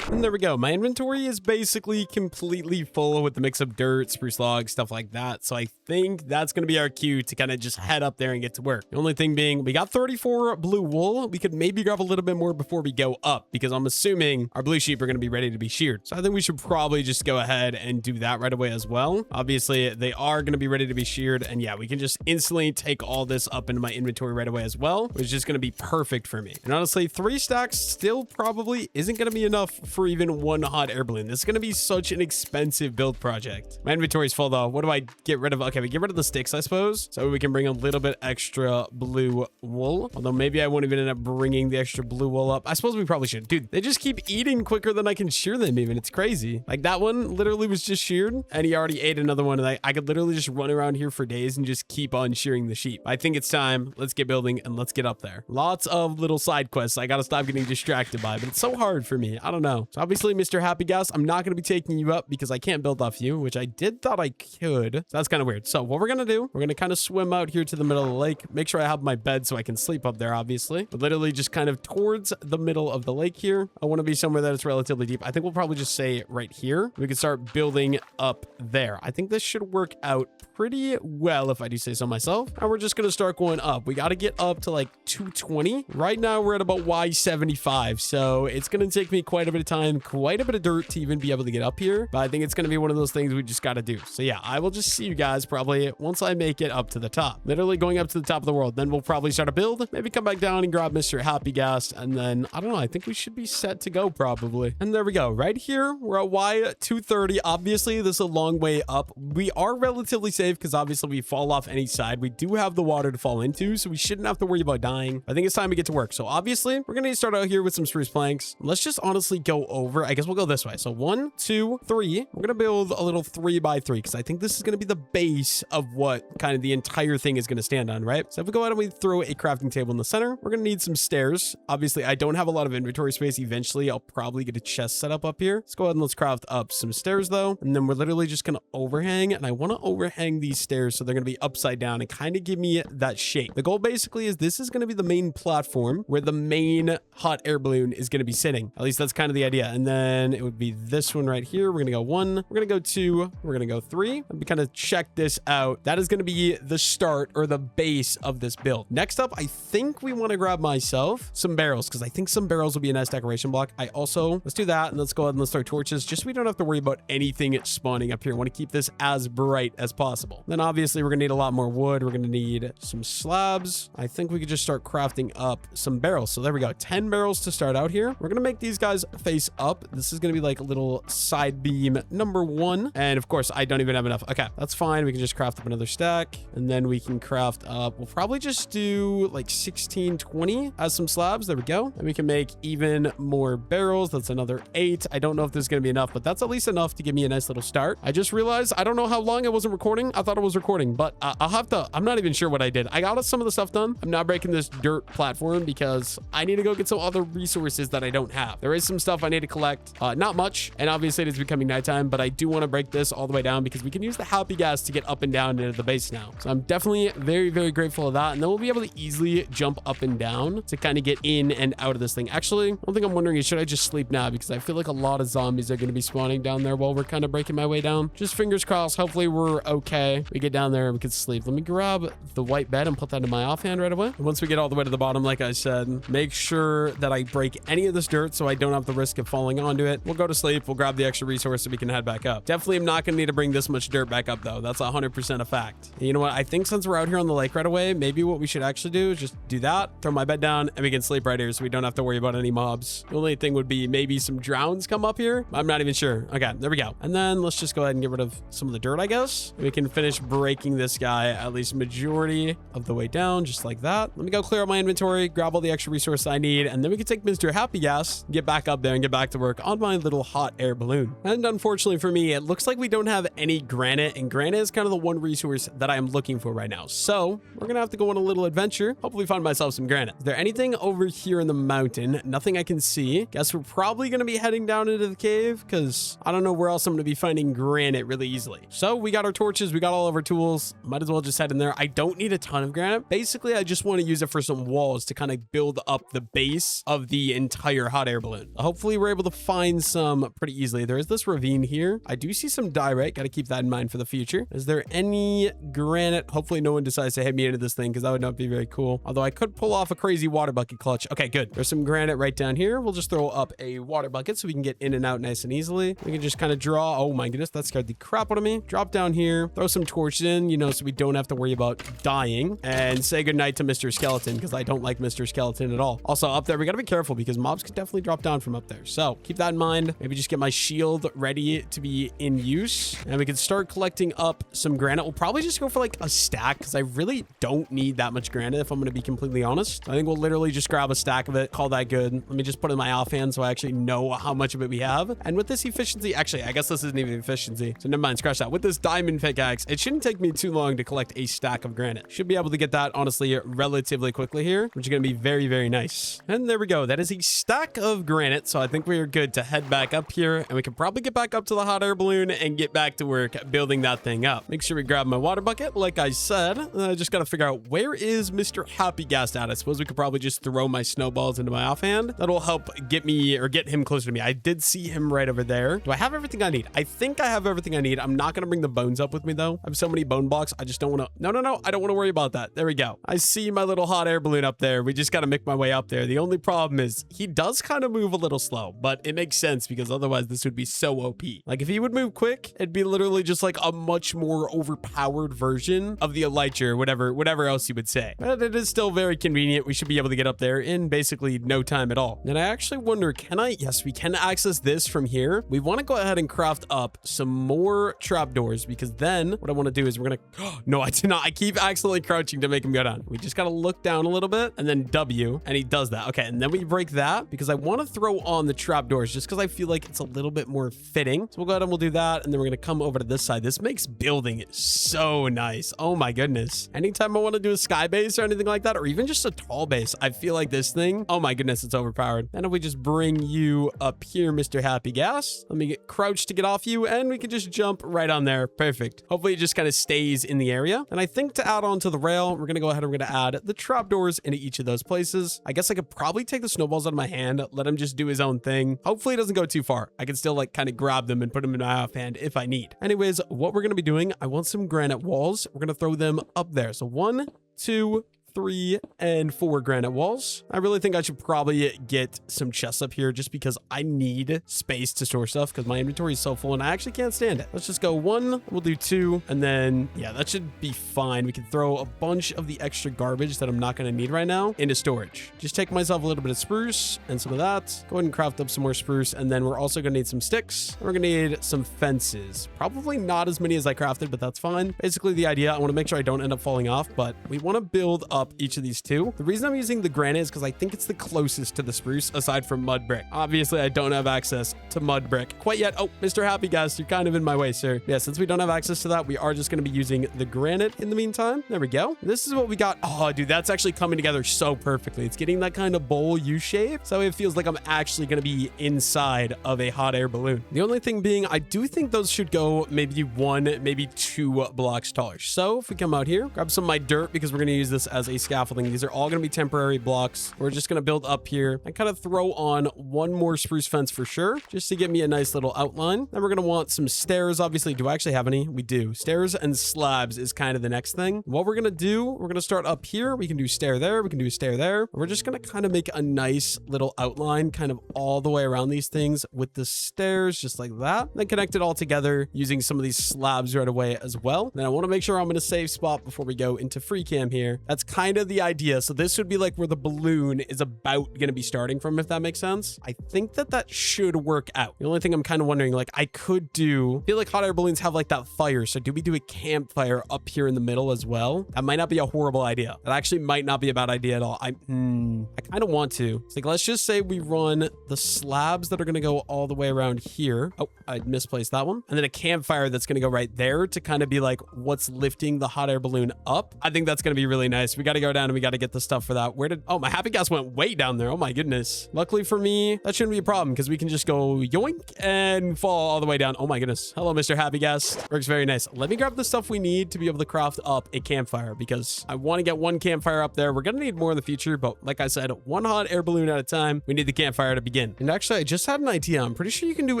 And there we go. My inventory is basically completely full with the mix of dirt, spruce logs, stuff like that. So I think that's going to be our cue to kind of just head up there and get to work. The only thing being, we got 34 blue wool. We could maybe grab a little bit more before we go up, because I'm assuming our blue sheep are going to be ready to be sheared. So I think we should probably just go ahead and do that right away as well. Obviously, they are going to be ready to be sheared. And yeah, we can just instantly take all this up into my inventory right away as well, which is just going to be perfect for me. And honestly, 3 stacks still probably isn't going to be enough for for even one hot air balloon. This is going to be such an expensive build project. My inventory's full though. What do I get rid of? Okay, we get rid of the sticks, I suppose. So we can bring a little bit extra blue wool. Although maybe I won't even end up bringing the extra blue wool up. I suppose we probably should. Dude, they just keep eating quicker than I can shear them even. It's crazy. Like that one literally was just sheared and he already ate another one. And I could literally just run around here for days and just keep on shearing the sheep. I think it's time. Let's get building and let's get up there. Lots of little side quests I gotta stop getting distracted by, but it's so hard for me. I don't know. So obviously, Mr. Happy Gas, I'm not gonna be taking you up because I can't build off you, which I did thought I could. So that's kind of weird. So what we're gonna do, we're gonna kind of swim out here to the middle of the lake. Make sure I have my bed so I can sleep up there, obviously. But literally just kind of towards the middle of the lake here. I want to be somewhere that is relatively deep. I think we'll probably just say right here. We can start building up there. I think this should work out pretty well if I do say so myself. And we're just gonna start going up. We got to get up to like 220. Right now we're at about Y75, so it's gonna take me quite a bit of time, quite a bit of dirt to even be able to get up here, but I think it's gonna be one of those things we just got to do. So yeah, I will just see you guys probably once I make it up to the top, literally going up to the top of the world. Then we'll probably start a build, maybe come back down and grab Mr. Happy Gas, and then I don't know, I think we should be set to go probably. And there we go. Right here we're at Y230. Obviously this is a long way up. We are relatively safe because obviously we fall off any side. We do have the water to fall into, so we shouldn't have to worry about dying. I think it's time to get to work. So obviously we're gonna start out here with some spruce planks. Let's just honestly go over. I guess we'll go this way. So 1, 2, 3. We're gonna build a little 3x3 because I think this is gonna be the base of what kind of the entire thing is gonna stand on, right? So if we go ahead and we throw a crafting table in the center, we're gonna need some stairs. Obviously I don't have a lot of inventory space. Eventually I'll probably get a chest set up here. Let's go ahead and let's craft up some stairs though, and then we're literally just gonna overhang, and I want to overhang these stairs so they're gonna be upside down and kind of give me that shape. The goal basically is this is gonna be the main platform where the main hot air balloon is gonna be sitting. At least that's kind of the idea. And then it would be this one right here. We're gonna go 1, we're gonna go 2, we're gonna go 3. Let me kind of check this out. That is gonna be the start or the base of this build. Next up, I think we want to grab myself some barrels because I think some barrels will be a nice decoration block. I also, let's do that, and let's go ahead and let's start torches just so we don't have to worry about anything spawning up here. I want to keep this as bright as possible. Then obviously we're gonna need a lot more wood. We're gonna need some slabs. I think we could just start crafting up some barrels. So there we go, 10 barrels to start out here. We're gonna make these guys face up. This is gonna be like a little side beam number 1, and of course I don't even have enough. Okay, that's fine. We can just craft up another stack, and then we can craft up, we'll probably just do like 16, 20 as some slabs. There we go. And we can make even more barrels. That's another 8. I don't know if this is gonna be enough, but that's at least enough to give me a nice little start. I just realized I don't know how long I wasn't recording. I thought it was recording, but I'll have to, I'm not even sure what I did. I got some of the stuff done. I'm not breaking this dirt platform because I need to go get some other resources that I don't have. There is some stuff I need to collect, not much, and obviously it is becoming nighttime, but I do want to break this all the way down because we can use the Happy Gas to get up and down into the base now. So I'm definitely very, very grateful of that, and then we'll be able to easily jump up and down to kind of get in and out of this thing. Actually, one thing I'm wondering is should I just sleep now because I feel like a lot of zombies are going to be spawning down there while we're kind of breaking my way down. Just fingers crossed. Hopefully we're okay. We get down there and we can sleep. Let me grab the white bed and put that in my offhand right away. Once we get all the way to the bottom, like I said, make sure that I break any of this dirt so I don't have the risk of falling onto it. We'll go to sleep. We'll grab the extra resource so we can head back up. Definitely am not going to need to bring this much dirt back up though. That's 100% a fact. And you know what? I think since we're out here on the lake right away, maybe what we should actually do is just do that, throw my bed down, and we can sleep right here so we don't have to worry about any mobs. The only thing would be maybe some drowns come up here. I'm not even sure. Okay, there we go. And then let's just go ahead and get rid of some of the dirt, I guess. We can finish breaking this guy at least majority of the way down, just like that. Let me go clear out my inventory, grab all the extra resources I need, and then we can take Mr. Happy Gas, get back up there and get back to work on my little hot air balloon. And unfortunately for me, it looks like we don't have any granite, and granite is kind of the one resource that I am looking for right now. So we're gonna have to go on a little adventure, hopefully find myself some granite. Is there anything over here in the mountain? Nothing I can see. Guess we're probably gonna be heading down into the cave because I don't know where else I'm gonna be finding granite really easily. So we got our torches, we got all of our tools. Might as well just head in there. I don't need a ton of granite. Basically, I just want to use it for some walls to kind of build up the base of the entire hot air balloon. Hopefully we're able to find some pretty easily. There is this ravine here. I do see some diorite. Got to keep that in mind for the future. Is there any granite? Hopefully no one decides to hit me into this thing because that would not be very cool. Although I could pull off a crazy water bucket clutch. Okay, good. There's some granite right down here. We'll just throw up a water bucket so we can get in and out nice and easily. We can just kind of draw. Oh my goodness, that scared the crap out of me. Drop down here, throw some torches in, you know, so we don't have to worry about dying, and say goodnight to Mr. Skeleton because I don't like Mr. Skeleton at all. Also up there, we got to be careful because mobs could definitely drop down from up there. So keep that in mind. Maybe just get my shield ready to be in use, and we can start collecting up some granite. We'll probably just go for like a stack because I really don't need that much granite if I'm going to be completely honest. I think we'll literally just grab a stack of it, call that good. Let me just put it in my offhand so I actually know how much of it we have. And with this efficiency, actually, I guess this isn't even efficiency. So never mind, scratch that. With this diamond pickaxe, it shouldn't take me too long to collect a stack of granite. Should be able to get that honestly relatively quickly here, which is going to be very, very nice. And there we go. That is a stack of granite. So I think we are good to head back up here, and we can probably get back up to the hot air balloon and get back to work building that thing up. Make sure we grab my water bucket. Like I said, I just got to figure out where is Mr. Happy Gas at. I suppose we could probably just throw my snowballs into my offhand. That'll help get me or get him closer to me. I did see him right over there. Do I have everything I need? I think I have everything I need. I'm not going to bring the bones up with me though. I have so many bone blocks. I just don't want to. No. I don't want to worry about that. There we go. I see my little hot air balloon up there. We just got to make my way up there. The only problem is he does kind of move a little slow, but it makes sense because otherwise this would be so OP. Like if he would move quick, it'd be literally just like a much more overpowered version of the Elytra or whatever else you would say. But it is still very convenient. We should be able to get up there in basically no time at all. And I actually wonder, can I? Yes, we can access this from here. We want to go ahead and craft up some more trapdoors because then what I want to do is we're going to, no, I did not. I keep accidentally crouching to make him go down. We just got to look down a little bit and then W, and he does that. Okay. And then we break that because I want to throw on the trapdoors just because I feel like it's a little bit more fitting. So we'll go ahead and we'll do that. And then we're going to come over to this side. This makes building so nice. Oh my goodness. Anytime I want to do a sky base or anything like that, or even just a tall base, I feel like this thing, oh my goodness, it's overpowered. And if we just bring you up here, Mr. Happy Gas, let me get crouched to get off you, and we can just jump right on there. Perfect. Hopefully it just kind of stays in the area. And I think to add on to the rail, we're going to go ahead and we're going to add the trapdoors into each of those places. I guess I could probably take the snowballs out of my hand, let him just do his own thing. Hopefully it doesn't go too far. I can still like kind of grab them and put them in my offhand if I need. Anyways, what we're going to be doing, I want some granite walls. We're going to throw them up there. So 1, 2, 3, and 4 granite walls. I really think I should probably get some chests up here just because I need space to store stuff because my inventory is so full and I actually can't stand it. Let's just go 1, we'll do 2, and then yeah, that should be fine. We can throw a bunch of the extra garbage that I'm not going to need right now into storage. Just take myself a little bit of spruce and some of that. Go ahead and craft up some more spruce, and then we're also going to need some sticks. And we're going to need some fences. Probably not as many as I crafted, but that's fine. Basically the idea, I want to make sure I don't end up falling off, but we want to build up each of these two. The reason I'm using the granite is because I think it's the closest to the spruce aside from mud brick. Obviously, I don't have access to mud brick quite yet. Oh, Mr. Happy Gas, you're kind of in my way, sir. Yeah, since we don't have access to that, we are just going to be using the granite in the meantime. There we go. This is what we got. Oh, dude, that's actually coming together so perfectly. It's getting that kind of bowl U shape. So it feels like I'm actually going to be inside of a hot air balloon. The only thing being, I do think those should go maybe 1, maybe 2 blocks taller. So if we come out here, grab some of my dirt because we're going to use this as a scaffolding. These are all going to be temporary blocks. We're just going to build up here and kind of throw on 1 more spruce fence for sure, just to give me a nice little outline. Then we're going to want some stairs. Obviously, do I actually have any? We do. Stairs and slabs is kind of the next thing. What we're going to do, we're going to start up here. We can do stair there. We can do stair there. We're just going to kind of make a nice little outline kind of all the way around these things with the stairs, just like that. Then connect it all together using some of these slabs right away as well. Then I want to make sure I'm in a safe spot before we go into free cam here. That's kind of the idea. So this would be like where the balloon is about going to be starting from, if that makes sense. I think that should work out. The only thing I'm kind of wondering, like I could do, I feel like hot air balloons have like that fire. So do we do a campfire up here in the middle as well? That might not be a horrible idea. That actually might not be a bad idea at all. I kind of want to. It's like, let's just say we run the slabs that are going to go all the way around here. Oh, I misplaced that one. And then a campfire that's going to go right there to kind of be like what's lifting the hot air balloon up. I think that's going to be really nice. We got to go down and we got to get the stuff for that. Oh, my Happy Gas went way down there. Oh my goodness. Luckily for me, that shouldn't be a problem because we can just go yoink and fall all the way down. Oh my goodness. Hello, Mr. Happy Gas. Works very nice. Let me grab the stuff we need to be able to craft up a campfire because I want to get 1 campfire up there. We're going to need more in the future, but like I said, 1 hot air balloon at a time. We need the campfire to begin. And actually, I just had an idea. I'm pretty sure you can do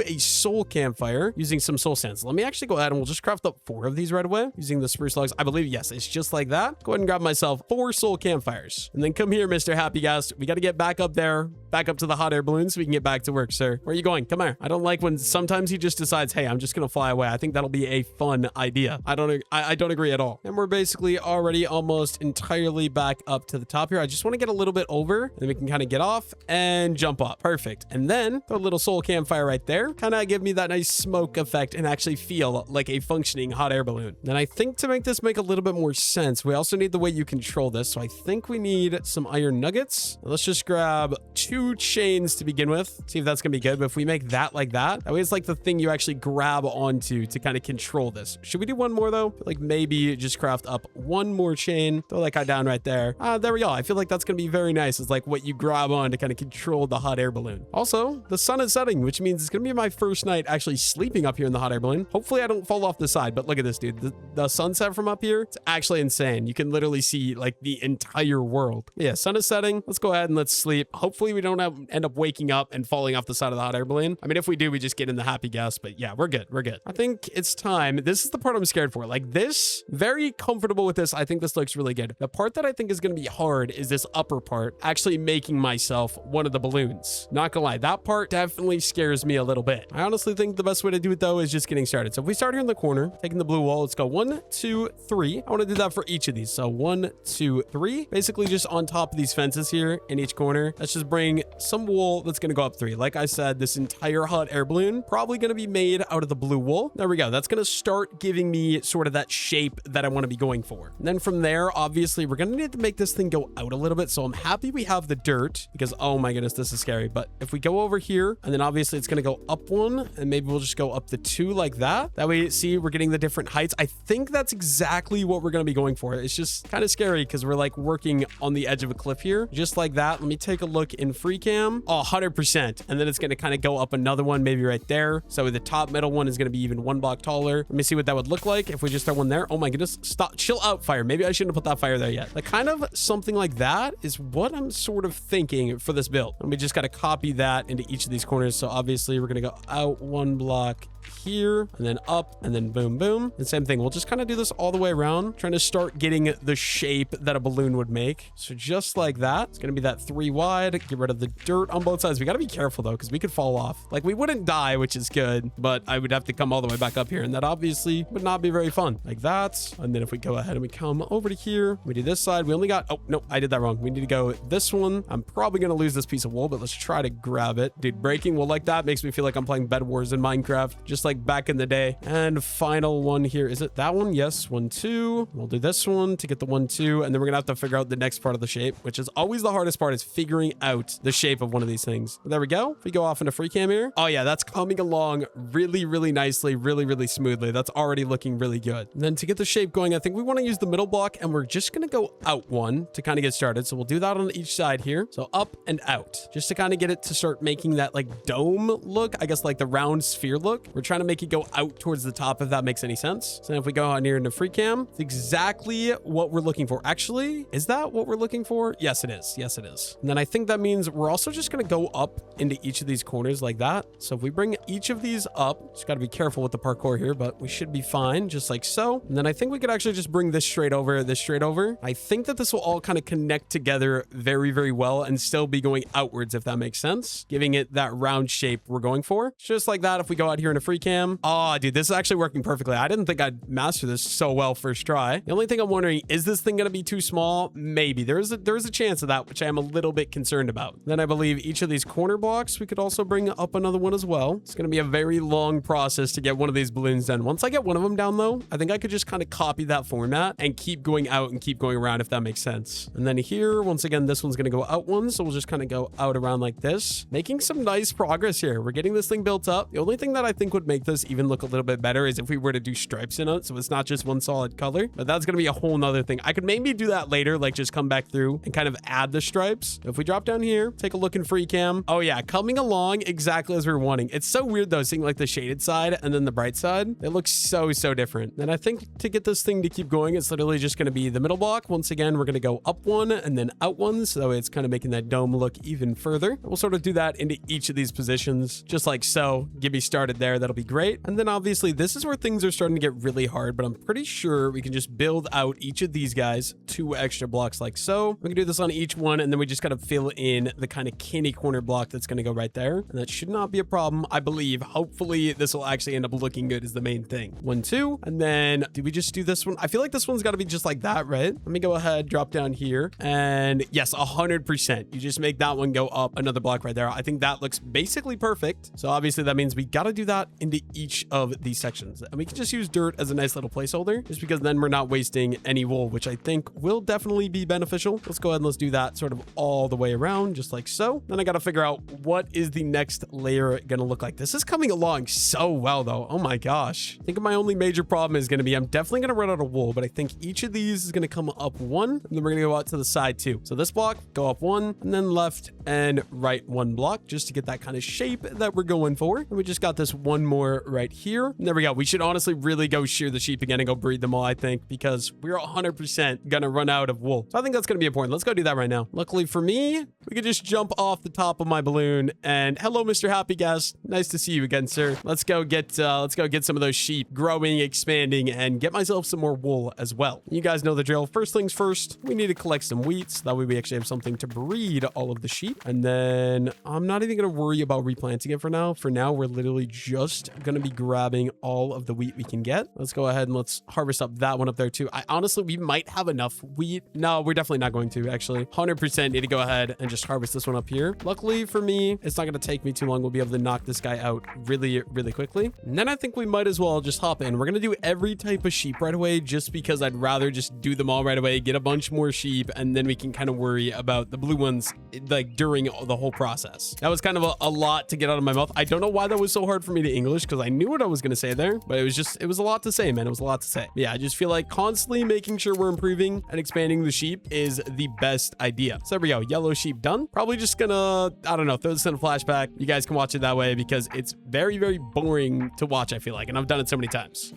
a soul campfire using some soul sands. Let me actually go ahead and we'll just craft up 4 of these right away using the spruce logs. I believe, yes, it's just like that. Go ahead and grab myself 4 4 soul campfires. And then come here, Mr. Happy Guest. We got to get back up there, back up to the hot air balloon so we can get back to work, sir. Where are you going? Come here. I don't like when sometimes he just decides, hey, I'm just going to fly away. I think that'll be a fun idea. I don't agree at all. And we're basically already almost entirely back up to the top here. I just want to get a little bit over, and then we can kind of get off and jump up. Perfect. And then throw a little soul campfire right there. Kind of give me that nice smoke effect and actually feel like a functioning hot air balloon. Then I think to make this make a little bit more sense, we also need the way you control this. So I think we need some iron nuggets. Let's just grab 2 chains to begin with. See if that's going to be good. But if we make that like that way it's like the thing you actually grab onto to kind of control this. Should we do one more though? Like maybe just craft up 1 more chain. Throw that guy down right there. There we go. I feel like that's going to be very nice. It's like what you grab on to kind of control the hot air balloon. Also, the sun is setting, which means it's going to be my first night actually sleeping up here in the hot air balloon. Hopefully I don't fall off the side, but look at this, dude. The sunset from up here, it's actually insane. You can literally see like the entire world. Yeah, sun is setting. Let's go ahead and let's sleep. Hopefully we don't end up waking up and falling off the side of the hot air balloon. I mean, if we do, we just get in the happy gas, but yeah, we're good. We're good. I think it's time. This is the part I'm scared for. Like this, very comfortable with this. I think this looks really good. The part that I think is going to be hard is this upper part, actually making myself one of the balloons. Not gonna lie, that part definitely scares me a little bit. I honestly think the best way to do it though is just getting started. So if we start here in the corner, taking the blue wall, let's go 1, 2, 3. I want to do that for each of these. So 1, 2, 3, basically just on top of these fences here in each corner. Let's just bring some wool that's going to go up 3. Like I said, this entire hot air balloon probably going to be made out of the blue wool. There we go. That's going to start giving me sort of that shape that I want to be going for. And then from there, obviously we're going to need to make this thing go out a little bit. So I'm happy we have the dirt because, oh my goodness, this is scary. But if we go over here and then obviously it's going to go up 1 and maybe we'll just go up the 2 like that. That way, see, we're getting the different heights. I think that's exactly what we're going to be going for. It's just kind of scary because we're like working on the edge of a cliff here. Just like that. Let me take a look in free cam. Oh, 100%. And then it's going to kind of go up another one, maybe right there. So the top middle one is going to be even 1 block taller. Let me see what that would look like if we just throw one there. Oh my goodness. Stop. Chill out, fire. Maybe I shouldn't have put that fire there yet. Like kind of something like that is what I'm sort of thinking for this build. And we just got to copy that into each of these corners. So obviously we're going to go out 1 block here and then up and then boom, boom. And same thing. We'll just kind of do this all the way around, trying to start getting the shape that a balloon would make. So just like that, it's going to be that 3 wide. Get rid of the dirt on both sides. We got to be careful though, because we could fall off. Like we wouldn't die, which is good, but I would have to come all the way back up here. And that obviously would not be very fun like that. And then if we go ahead and we come over to here, we do this side. We only got, oh no, I did that wrong. We need to go this one. I'm probably going to lose this piece of wool, but let's try to grab it. Dude, breaking wool like that makes me feel like I'm playing Bed Wars in Minecraft, just like back in the day. And final one here. Is it that one? Yes. 1, 2. We'll do this one to get the 1, 2. And then we're gonna have to figure out the next part of the shape, which is always the hardest part, is figuring out the shape of one of these things. There we go. If we go off into free cam here. Oh yeah, that's coming along really, really nicely, really, really smoothly. That's already looking really good. And then to get the shape going, I think we want to use the middle block, and we're just gonna go out 1 to kind of get started. So we'll do that on each side here. So up and out, just to kind of get it to start making that like dome look, I guess, like the round sphere look. We're trying to make it go out towards the top, if that makes any sense. So if we go on here into free cam, it's exactly what we're looking for. Actually, is that what we're looking for? Yes, it is. Yes, it is. And then I think that means we're also just going to go up into each of these corners like that. So if we bring each of these up, just got to be careful with the parkour here, but we should be fine, just like so. And then I think we could actually just bring this straight over, this straight over. I think that this will all kind of connect together very, very well and still be going outwards, if that makes sense, giving it that round shape we're going for. Just like that. If we go out here into free cam, oh, dude, this is actually working perfectly. I didn't think I'd master this so well first try. The only thing I'm wondering, is this thing going to be too small? Maybe. There's a chance of that, which I am a little bit concerned about. Then I believe each of these corner blocks, we could also bring up another one as well. It's going to be a very long process to get one of these balloons done. Once I get one of them down though, I think I could just kind of copy that format and keep going out and keep going around, if that makes sense. And then here, once again, this one's going to go out 1. So we'll just kind of go out around like this, making some nice progress here. We're getting this thing built up. The only thing that I think would make this even look a little bit better is if we were to do stripes in it, so it's not just one solid color. But that's gonna be a whole nother thing. I could maybe do that later, like just come back through and kind of add the stripes. If we drop down here, take a look in free cam. Oh yeah, coming along exactly as we were wanting. It's so weird though, seeing like the shaded side and then the bright side. It looks so different. And I think to get this thing to keep going, it's literally just gonna be the middle block. Once again, we're gonna go up 1 and then out 1, so that way it's kind of making that dome look even further. We'll sort of do that into each of these positions, just like so. Get me started there. that'll be great. And then obviously this is where things are starting to get really hard, but I'm pretty sure we can just build out each of these guys 2 extra blocks like so. We can do this on each one, and then we just got to fill in the kind of candy corner block that's going to go right there. And that should not be a problem, I believe. Hopefully this will actually end up looking good is the main thing. 1, 2, and then do we just do this one? I feel like this one's got to be just like that, right? Let me go ahead, drop down here, and yes, 100%. You just make that one go up another block right there. I think that looks basically perfect. So obviously that means we got to do that into each of these sections, and we can just use dirt as a nice little placeholder, just because then we're not wasting any wool, which I think will definitely be beneficial. Let's go ahead and let's do that sort of all the way around, just like so. Then I got to figure out what is the next layer gonna look like. This is coming along so well though. Oh my gosh. I think my only major problem is gonna be I'm definitely gonna run out of wool, but I think each of these is gonna come up 1, and then we're gonna go out to the side 2. So this block go up 1, and then left and right 1 block, just to get that kind of shape that we're going for. And we just got this one more right here, and there we go. We should honestly really go shear the sheep again and go breed them all, I think, because we're 100% gonna run out of wool. So I think that's gonna be important. Let's go do that right now. Luckily for me, we could just jump off the top of my balloon, and hello, Mr. Happy Guest. Nice to see you again, sir. Let's go get some of those sheep growing, expanding, and get myself some more wool as well. You guys know the drill. First things first, we need to collect some wheat, so that way we actually have something to breed all of the sheep. And then I'm not even gonna worry about replanting it for now. For now, we're literally just gonna be grabbing all of the wheat we can get. Let's go ahead and let's harvest up that one up there too. Honestly, we might have enough wheat. No, we're definitely not going to, actually. 100% need to go ahead and just harvest this one up here. Luckily for me, it's not going to take me too long. We'll be able to knock this guy out really, really quickly. And then I think we might as well just hop in. We're going to do every type of sheep right away, just because I'd rather just do them all right away, get a bunch more sheep, and then we can kind of worry about the blue ones like during the whole process. That was kind of a lot to get out of my mouth. I don't know why that was so hard for me to English, because I knew what I was going to say there, but it was a lot to say, man. It was a lot to say. Yeah, I just feel like constantly making sure we're improving and expanding the sheep is the best idea. So there we go. Yellow sheep done. Probably just gonna, I don't know, throw this in a flashback. You guys can watch it that way because it's very, very boring to watch, I feel like, and I've done it so many times.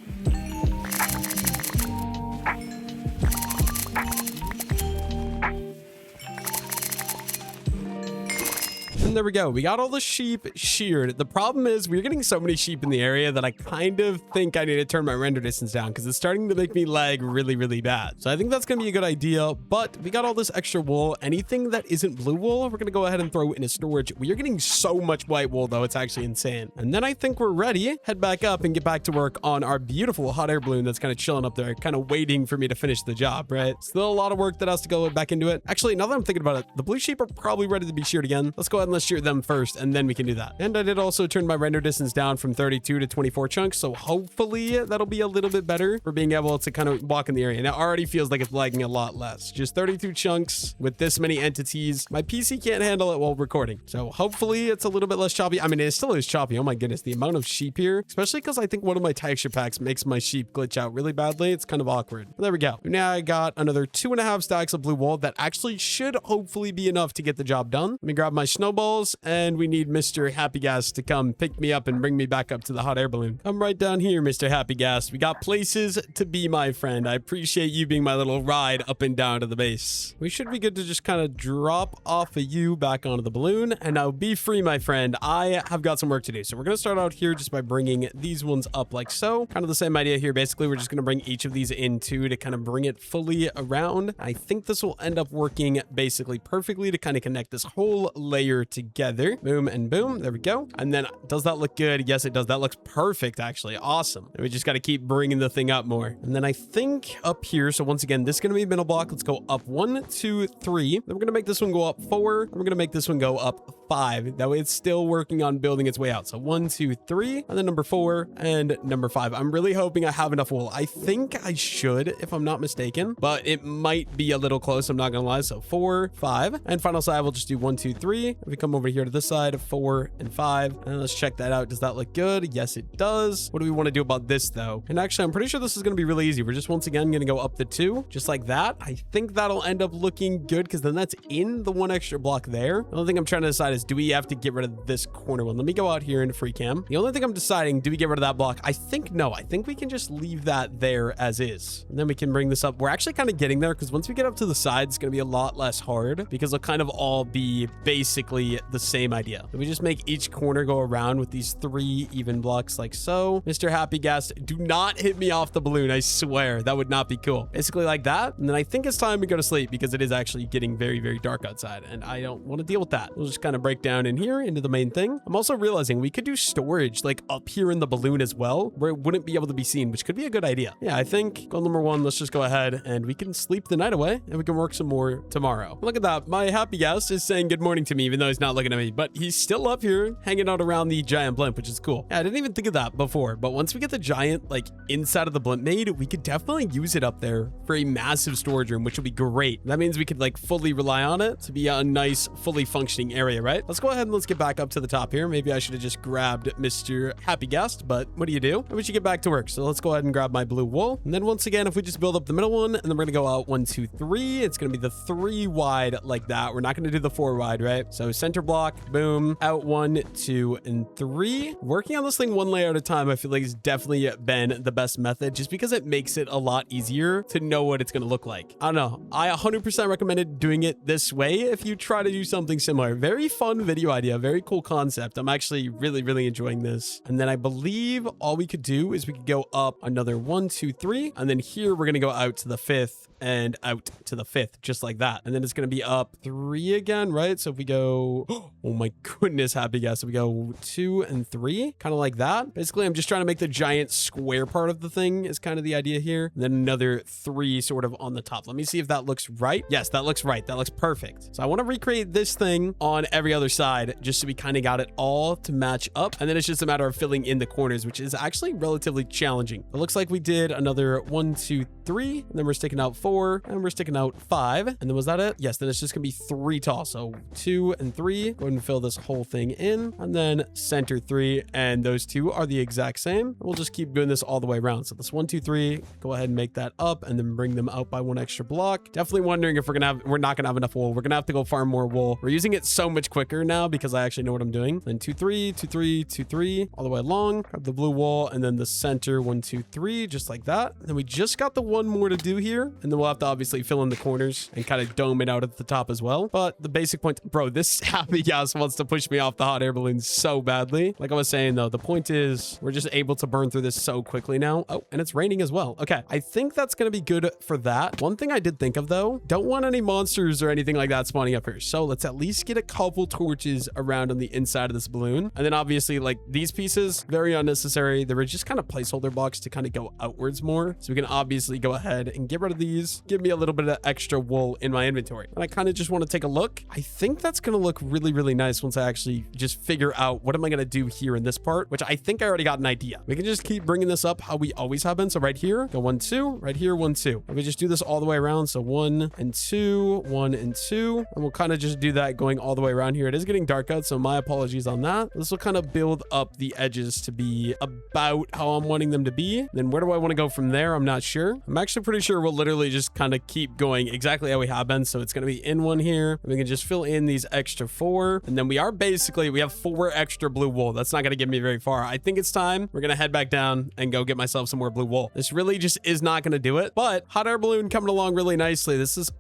And there we go. We got all the sheep sheared. The problem is we're getting so many sheep in the area that I kind of think I need to turn my render distance down because it's starting to make me lag really, really bad. So I think that's going to be a good idea, but we got all this extra wool. Anything that isn't blue wool, we're going to go ahead and throw it into storage. We are getting so much white wool though. It's actually insane. And then I think we're ready. Head back up and get back to work on our beautiful hot air balloon that's kind of chilling up there, kind of waiting for me to finish the job, right? Still a lot of work that has to go back into it. Actually, now that I'm thinking about it, the blue sheep are probably ready to be sheared again. Let's go ahead and let's shear them first, and then we can do that. And I did also turn my render distance down from 32 to 24 chunks, so hopefully that'll be a little bit better for being able to kind of walk in the area. And it already feels like it's lagging a lot less. Just 32 chunks with this many entities. My PC can't handle it while recording, so hopefully it's a little bit less choppy. I mean, it still is choppy. Oh my goodness, the amount of sheep here, especially because I think one of my texture packs makes my sheep glitch out really badly. It's kind of awkward. But there we go. Now I got another 2.5 stacks of blue wool that actually should hopefully be enough to get the job done. Let me grab my snowballs, and we need Mr. Happy Gas to come pick me up and bring me back up to the hot air balloon. Come right down here, Mr. Happy Gas. We got places to be, my friend. I appreciate you being my little ride up and down to the base. We should be good to just kind of drop off of you back onto the balloon, and now be free, my friend. I have got some work to do. So we're going to start out here just by bringing these ones up like so. Kind of the same idea here. Basically, we're just going to bring each of these in too to kind of bring it fully around. I think this will end up working basically perfectly to kind of connect this whole layer together. Boom and boom. There we go. And then does that look good? Yes, it does. That looks perfect, actually. Awesome. And we just got to keep bringing the thing up more. And then I think up here, so once again, this is going to be a middle block. Let's go up 1, 2, 3. Then we're going to make this one go up 4. And we're going to make this one go up 5. That way it's still working on building its way out. So 1, 2, 3, and then number 4 and number 5. I'm really hoping I have enough wool. I think I should, if I'm not mistaken, but it might be a little close. I'm not going to lie. So 4, 5, and final side, we'll just do 1, 2, 3. If we come over here to this side, 4 and 5, and let's check that out. Does that look good? Yes, it does. What do we want to do about this though? And actually, I'm pretty sure this is going to be really easy. We're just once again going to go up the 2, just like that. I think that'll end up looking good because then that's in the 1 extra block there. The only thing I'm trying to decide is, do we have to get rid of this corner one? Let me go out here into free cam. The only thing I'm deciding, do we get rid of that block? I think no. I think we can just leave that there as is. And then we can bring this up. We're actually kind of getting there because once we get up to the side, it's going to be a lot less hard because they'll kind of all be basically the same idea. We just make each corner go around with these 3 even blocks like so. Mr. Happy Gas, do not hit me off the balloon. I swear that would not be cool. Basically like that. And then I think it's time to go to sleep because it is actually getting very, very dark outside and I don't want to deal with that. We'll just kind of break down in here into the main thing. I'm also realizing we could do storage like up here in the balloon as well, where it wouldn't be able to be seen, which could be a good idea. Yeah, I think goal number 1, let's just go ahead and we can sleep the night away and we can work some more tomorrow. Look at that. My happy guest is saying good morning to me, even though he's not looking at me, but he's still up here hanging out around the giant blimp, which is cool. Yeah, I didn't even think of that before, but once we get the giant like inside of the blimp made, we could definitely use it up there for a massive storage room, which would be great. That means we could like fully rely on it to be a nice, fully functioning area, right? Let's go ahead and let's get back up to the top here. Maybe I should have just grabbed Mr. Happy Guest, but what do you do? We should get back to work. So let's go ahead and grab my blue wool. And then once again, if we just build up the middle one, and then we're gonna go out 1, 2, 3. It's gonna be the 3 wide like that. We're not gonna do the 4 wide, right? So center block, boom, out 1, 2, and 3. Working on this thing one layer at a time, I feel like has definitely been the best method just because it makes it a lot easier to know what it's gonna look like. I don't know. I 100% recommended doing it this way if you try to do something similar. Very fun video idea, very cool concept. I'm actually really, really enjoying this. And then I believe all we could do is we could go up another 1, 2, 3, and then here we're gonna go out to the 5th and out to the 5th, just like that. And then it's gonna be up 3 again, right? So if we go, oh my goodness, happy guess. So we go 2 and 3, kind of like that. Basically, I'm just trying to make the giant square part of the thing is kind of the idea here. And then another 3 sort of on the top. Let me see if that looks right. Yes, that looks right. That looks perfect. So I want to recreate this thing on every other side, just so we kind of got it all to match up. And then it's just a matter of filling in the corners, which is actually relatively challenging. It looks like we did another 1, 2, 3, and then we're sticking out 4, and we're sticking out 5. And then was that it? Yes, then it's just gonna be 3 tall. So 2 and 3. Go ahead and fill this whole thing in, and then center 3, and those 2 are the exact same. We'll just keep doing this all the way around. So this 1, 2, 3, go ahead and make that up, and then bring them out by 1 extra block. Definitely wondering if we're not gonna have enough wool. We're gonna have to go farm more wool. We're using it so much quicker now because I actually know what I'm doing. Then 2, 3, 2, 3, 2, 3, all the way along. Grab the blue wool, and then the center 1, 2, 3, just like that. And then we just got the 1 more to do here, and then we'll have to obviously fill in the corners and kind of dome it out at the top as well. But the basic point, bro, this happy gas wants to push me off the hot air balloon so badly. Like I was saying though, the point is we're just able to burn through this so quickly now. Oh, and it's raining as well. Okay, I think that's gonna be good for that. One thing I did think of though, don't want any monsters or anything like that spawning up here. So let's at least get a couple torches around on the inside of this balloon. And then obviously like these pieces, very unnecessary. They were just kind of placeholder blocks to kind of go outwards more. So we can obviously go ahead and get rid of these, give me a little bit of extra wool in my inventory. And I kind of just want to take a look. I think that's going to look really, really nice once I actually just figure out what am I going to do here in this part, which I think I already got an idea. We can just keep bringing this up how we always have been. So right here, go 1, 2, right here, 1, 2. And we just do this all the way around. So 1 and 2, 1 and 2. And we'll kind of just do that going all the way around here. It is getting dark out, so my apologies on that. This will kind of build up the edges to be about how I'm wanting them to be. Then where do I want to go from there? I'm not sure. I'm actually pretty sure we'll literally just kind of keep going exactly how we have been. So it's going to be in 1 here. And we can just fill in these extra 4. And then we have 4 extra blue wool. That's not going to get me very far. I think it's time. We're going to head back down and go get myself some more blue wool. This really just is not going to do it. But hot air balloon coming along really nicely. This is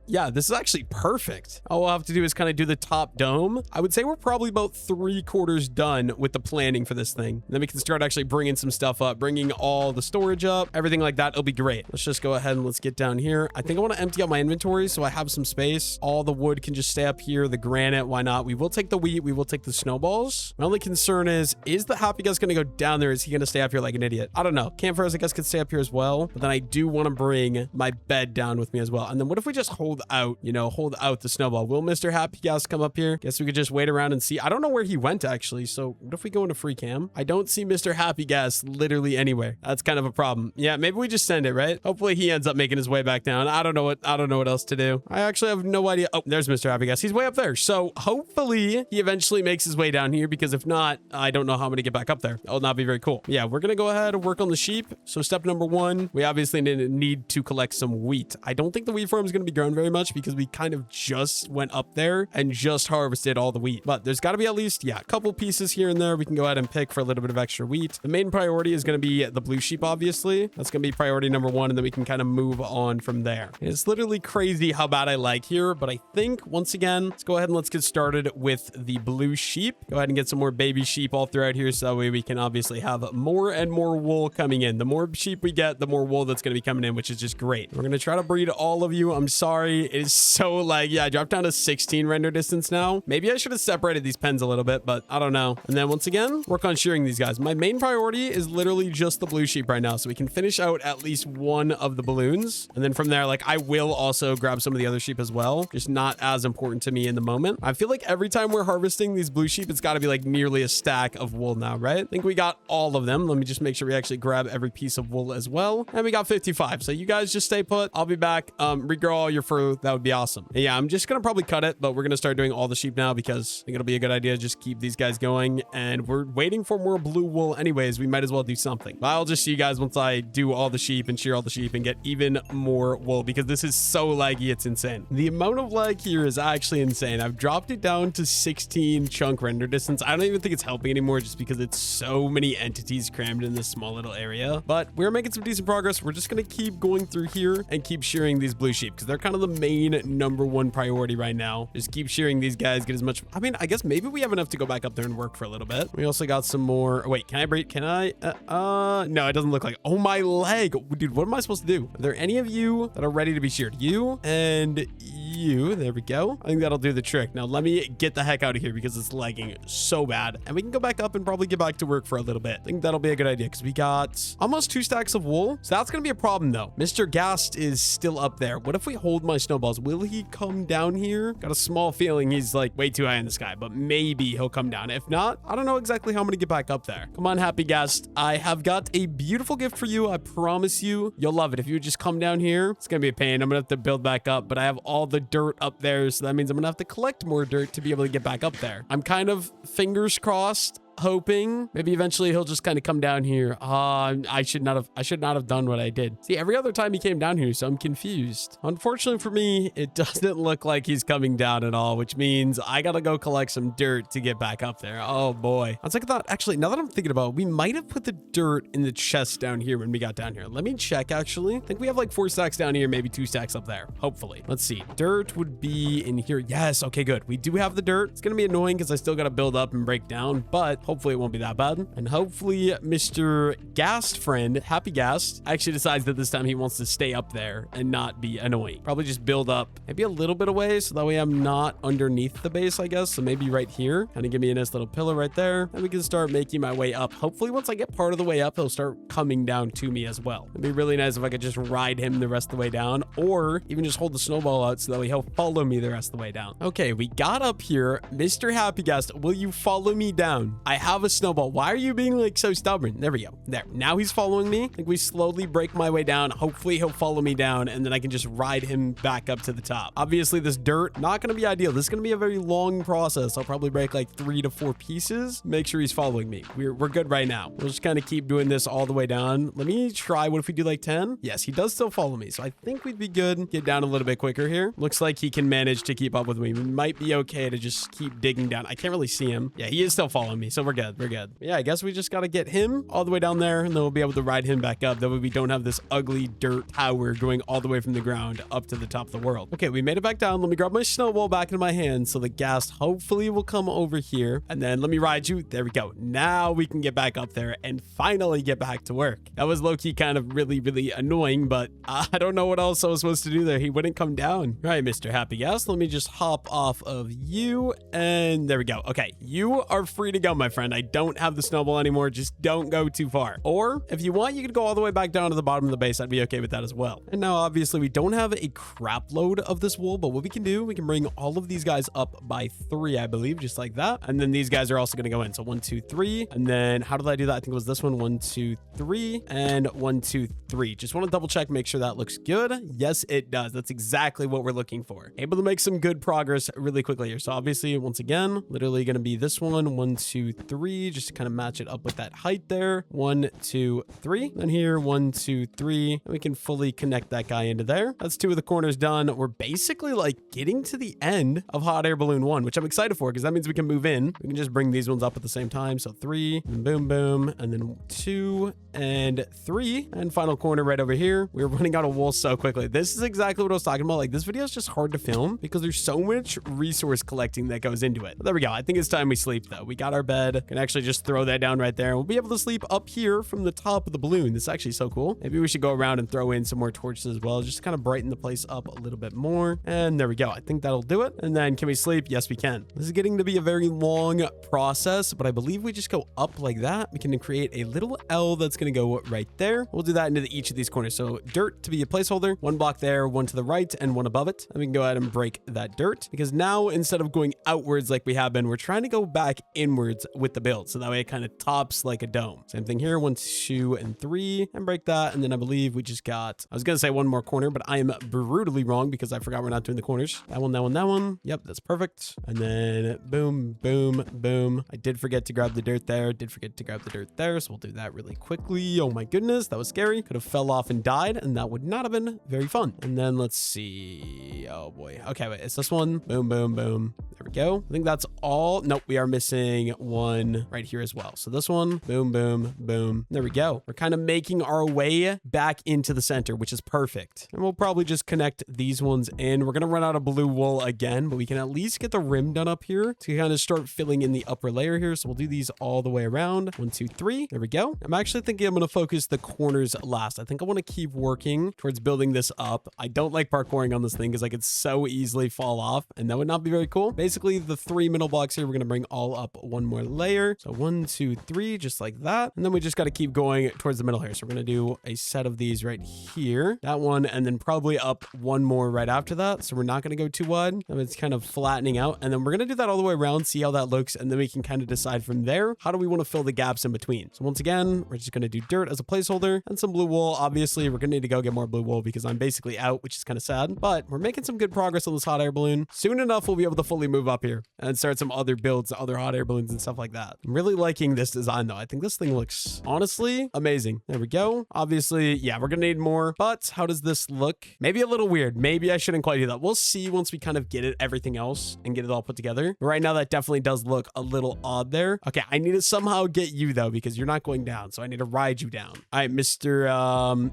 actually perfect. All we'll have to do is kind of do the top dome. I would say we're probably about 3/4 done with the planning for this thing. And then we can start actually bringing some stuff up, bringing all the storage up, everything like that. It'll be great. Let's just go ahead and let's get down here. I think I want to empty out my inventory so I have some space. All the wood can just stay up here. The granite, why not? We will take the wheat. We will take the snowballs. My only concern is the happy guy going to go down there? Is he going to stay up here like an idiot? I don't know. Campfires, I guess, could stay up here as well. But then I do want to bring my bed down with me as well. And then what if we just hold out the snowball? Will Mr. Happy Gas come up here? Guess we could just wait around and see. I don't know where he went actually. So what if we go into free cam? I don't see Mr. Happy Gas literally anywhere. That's kind of a problem. Yeah, maybe we just send it, right? Hopefully he ends up making his way back down. I don't know what else to do. I actually have no idea. Oh, there's Mr. Happy Gas. He's way up there. So hopefully he eventually makes his way down here, because if not, I don't know how I'm gonna get back up there. That'll not be very cool. Yeah, we're gonna go ahead and work on the sheep. So step number 1, we obviously need to collect some wheat. I don't think the wheat farm is gonna be grown very much because we kind of just went up there and just harvested all all the wheat. But there's got to be at least, yeah, a couple pieces here and there we can go ahead and pick for a little bit of extra wheat. The main priority is going to be the blue sheep, obviously. That's going to be priority number one, and then we can kind of move on from there. It's literally crazy how bad I like here, but I think, once again, let's go ahead and let's get started with the blue sheep. Go ahead and get some more baby sheep all throughout here, so that way we can obviously have more and more wool coming in. The more sheep we get, the more wool that's going to be coming in, which is just great. We're going to try to breed all of you. I'm sorry. It is so like, yeah, I dropped down to 16 render distance now. Maybe I should have separated these pens a little bit, but I don't know. And then once again, work on shearing these guys. My main priority is literally just the blue sheep right now, so we can finish out at least one of the balloons. And then from there, like, I will also grab some of the other sheep as well. Just not as important to me in the moment. I feel like every time we're harvesting these blue sheep, it's got to be like nearly a stack of wool now, right? I think we got all of them. Let me just make sure we actually grab every piece of wool as well. And we got 55. So you guys just stay put. I'll be back. Regrow all your fur. That would be awesome. And yeah, I'm just going to probably cut it, but we're going to start doing all the sheep now because I think it'll be a good idea to just keep these guys going. And we're waiting for more blue wool anyways. We might as well do something. But I'll just see you guys once I do all the sheep and shear all the sheep and get even more wool because this is so laggy. It's insane. The amount of lag here is actually insane. I've dropped it down to 16 chunk render distance. I don't even think it's helping anymore just because it's so many entities crammed in this small little area. But we're making some decent progress. We're just going to keep going through here and keep shearing these blue sheep because they're kind of the main #1 priority right now. Just keep shearing these guys, get as much. I mean, I guess maybe we have enough to go back up there and work for a little bit. We also got some more. Wait, can I breed? Can I? No, it doesn't look like. Oh, my leg. Dude, what am I supposed to do? Are there any of you that are ready to be sheared? You and you. There we go. I think that'll do the trick. Now, let me get the heck out of here because it's lagging so bad. And we can go back up and probably get back to work for a little bit. I think that'll be a good idea because we got almost 2 stacks of wool. So that's going to be a problem, though. Mr. Gast is still up there. What if we hold my snowballs? Will he come down here? Got a small feeling he's like way too high in the sky, but maybe he'll come down. If not, I don't know exactly how I'm going to get back up there. Come on, Happy Gast. I have got a beautiful gift for you. I promise you, you'll love it. If you just come down here, it's going to be a pain. I'm going to have to build back up, but I have all the dirt up there. So that means I'm going to have to collect more dirt to be able to get back up there. I'm kind of fingers crossed, hoping maybe eventually he'll just kind of come down here. I should not have done what I did. See, every other time he came down here, so I'm confused. Unfortunately for me, it doesn't look like he's coming down at all, which means I gotta go collect some dirt to get back up there. Oh boy. I was like, I thought, actually, now that I'm thinking about it, we might have put the dirt in the chest down here when we got down here. Let me check, actually. I think we have like 4 stacks down here, maybe 2 stacks up there, hopefully. Let's see. Dirt would be in here. Yes, okay, good. We do have the dirt. It's gonna be annoying because I still gotta build up and break down, but hopefully it won't be that bad. And hopefully Mr. Gast friend, Happy Gast, actually decides that this time he wants to stay up there and not be annoying. Probably just build up maybe a little bit away so that way I'm not underneath the base, I guess. So maybe right here, kind of give me a nice little pillar right there. And we can start making my way up. Hopefully once I get part of the way up, he'll start coming down to me as well. It'd be really nice if I could just ride him the rest of the way down, or even just hold the snowball out so that way he'll follow me the rest of the way down. Okay, we got up here. Mr. Happy Gast, will you follow me down? I have a snowball. Why are you being like so stubborn? There we go. There. Now he's following me. I think we slowly break my way down. Hopefully he'll follow me down and then I can just ride him back up to the top. Obviously this dirt, not going to be ideal. This is going to be a very long process. I'll probably break like 3 to 4 pieces. Make sure he's following me. We're good right now. We'll just kind of keep doing this all the way down. Let me try. What if we do like 10? Yes, he does still follow me. So I think we'd be good. Get down a little bit quicker here. Looks like he can manage to keep up with me. We might be okay to just keep digging down. I can't really see him. Yeah, he is still following me. So we're good. We're good. Yeah, I guess we just got to get him all the way down there and then we'll be able to ride him back up. That way we don't have this ugly dirt tower going all the way from the ground up to the top of the world. Okay, we made it back down. Let me grab my snowball back into my hand so the gas hopefully will come over here and then let me ride you. There we go. Now we can get back up there and finally get back to work. That was low-key kind of really annoying, but I don't know what else I was supposed to do there. He wouldn't come down. All right, Mr. Happy Gas, let me just hop off of you and there we go. Okay, you are free to go, my friend. I don't have the snowball anymore. Just don't go too far. Or if you want, you could go all the way back down to the bottom of the base. I'd be okay with that as well. And now obviously we don't have a crap load of this wool, but what we can do, we can bring all of these guys up by 3, I believe, just like that. And then these guys are also going to go in. So 1, 2, 3. And then how did I do that? I think it was this one. 1, 2, 3 and 1, 2, 3. Just want to double check, make sure that looks good. Yes, it does. That's exactly what we're looking for. Able to make some good progress really quickly here. So obviously, once again, literally going to be this one. 1, 2, 3, just to kind of match it up with that height there. 1, 2, 3. Then here, 1, 2, 3. And we can fully connect that guy into there. That's 2 of the corners done. We're basically like getting to the end of hot air balloon 1, which I'm excited for because that means we can move in. We can just bring these ones up at the same time. So 3, and boom, boom, and then 2 and 3, and final corner right over here. We're running out of wool so quickly. This is exactly what I was talking about. Like, this video is just hard to film because there's so much resource collecting that goes into it. But there we go. I think it's time we sleep though. We got our bed. Can actually just throw that down right there. We'll be able to sleep up here from the top of the balloon. This is actually so cool. Maybe we should go around and throw in some more torches as well, just to kind of brighten the place up a little bit more. And there we go. I think that'll do it. And then can we sleep? Yes, we can. This is getting to be a very long process, but I believe we just go up like that. We can create a little L that's going to go right there. We'll do that into each of these corners. So dirt to be a placeholder, 1 block there, 1 to the right, and 1 above it. And we can go ahead and break that dirt because now instead of going outwards like we have been, we're trying to go back inwards with the build. So that way it kind of tops like a dome. Same thing here, 1, 2, and 3, and break that. And then I believe we just got, I was going to say 1 more corner, but I am brutally wrong because I forgot we're not doing the corners. That one, that one, that one. Yep, that's perfect. And then boom, boom, boom. I did forget to grab the dirt there. Did forget to grab the dirt there. So we'll do that really quickly. Oh my goodness, that was scary. Could have fell off and died, and that would not have been very fun. And then let's see. Oh boy. Okay, wait, it's this one. Boom, boom, boom. There we go. I think that's all. Nope, we are missing 1 right here as well. So this one, boom, boom, boom. There we go. We're kind of making our way back into the center, which is perfect. And we'll probably just connect these ones in. We're going to run out of blue wool again, but we can at least get the rim done up here to kind of start filling in the upper layer here. So we'll do these all the way around. 1, 2, 3. There we go. I'm actually thinking I'm going to focus the corners last. I think I want to keep working towards building this up. I don't like parkouring on this thing because I could so easily fall off, and that would not be very cool. Basically, the 3 middle blocks here, we're going to bring all up 1 more layer. So 1, 2, 3, just like that. And then we just got to keep going towards the middle here. So we're going to do a set of these right here, that one, and then probably up 1 more right after that. So we're not going to go too wide. And it's kind of flattening out. And then we're going to do that all the way around, see how that looks. And then we can kind of decide from there, how do we want to fill the gaps in between? So once again, we're just going to do dirt as a placeholder and some blue wool. Obviously, we're going to need to go get more blue wool because I'm basically out, which is kind of sad, but we're making some good progress on this hot air balloon. Soon enough, we'll be able to fully move up here and start some other builds, other hot air balloons and stuff like that. I'm really liking this design though. I think this thing looks honestly amazing. There we go. Obviously, yeah, we're going to need more, but how does this look? Maybe a little weird. Maybe I shouldn't quite do that. We'll see once we kind of get it, everything else and get it all put together. But right now, that definitely does look a little odd there. Okay, I need to somehow get you though, because you're not going down. So I need to ride you down. All right, Mr.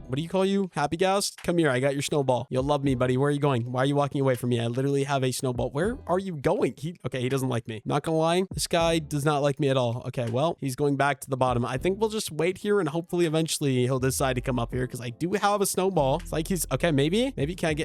What do you call you? Happy Gas? Come here. I got your snowball. You'll love me, buddy. Where are you going? Why are you walking away from me? I literally have a snowball. Where are you going? Okay, he doesn't like me. Not gonna lie. This guy does not like me at all. Okay, well, he's going back to the bottom. I think we'll just wait here and hopefully eventually he'll decide to come up here because I do have a snowball. It's like he's okay. Maybe can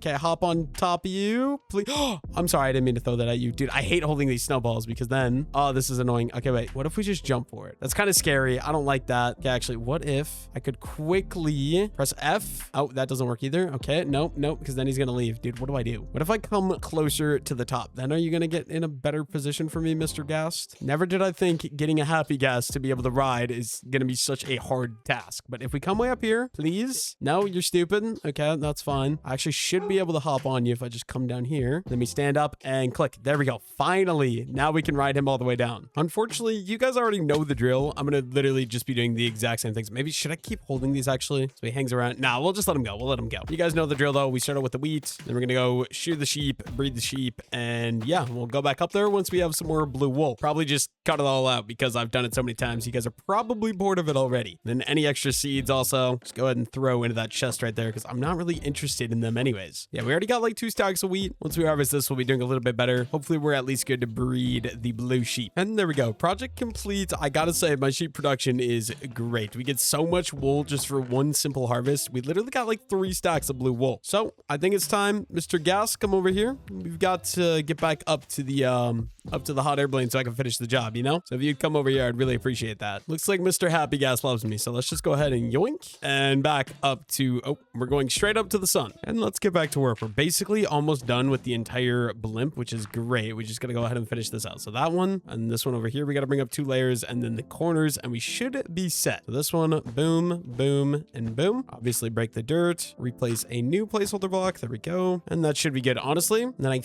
I hop on top of you, please? Oh, I'm sorry. I didn't mean to throw that at you, dude. I hate holding these snowballs because then, oh, this is annoying. Okay, wait. What if we just jump for it? That's kind of scary. I don't like that. Okay, actually, what if I could quickly press F? Oh, that doesn't work either. Okay, nope, because then he's gonna leave, dude. What do I do? What if I come closer to the top? Then are you gonna get in a better position for me, Mr. Gast? Never did I think getting a Happy Gas to be able to ride is gonna be such a hard task. But if we come way up here, please. No, you're stupid. Okay, that's fine. I actually should be able to hop on you if I just come down here. Let me stand up and click. There we go. Finally, now we can ride him all the way down. Unfortunately, you guys already know the drill. I'm gonna literally just be doing the exact same things. Maybe should I keep holding these actually? So he hangs around. Nah, we'll just let him go. We'll let him go. You guys know the drill though. We start out with the wheat, then we're gonna go shear the sheep, breed the sheep, and yeah, we'll go back up there once we have some more blue wool. Probably just cut it all out because I've done it so many times. You guys are probably bored of it already. Then any extra seeds also, just go ahead and throw into that chest right there because I'm not really interested in them anyways. Yeah, we already got like 2 stacks of wheat. Once we harvest this, we'll be doing a little bit better. Hopefully we're at least good to breed the blue sheep. And there we go. Project complete. I gotta say, my sheep production is great. We get so much wool just for one simple harvest. We literally got like 3 stacks of blue wool. So I think it's time, Mr. Gas, come over here. We've got to get back up to the hot air balloon so I can finish the job, you know? So if you'd come over here, I'd really appreciate that. Looks like Mr. Happy Gas loves me. So let's just go ahead and yoink and back up to, oh, we're going straight up to the sun. And let's get back to work. We're basically almost done with the entire blimp, which is great. We just got to go ahead and finish this out. So that one and this one over here, we got to bring up 2 layers and then the corners and we should be set. So this one, boom, boom, and boom. Obviously break the dirt, replace a new placeholder block. There we go. And that should be good, honestly. And then I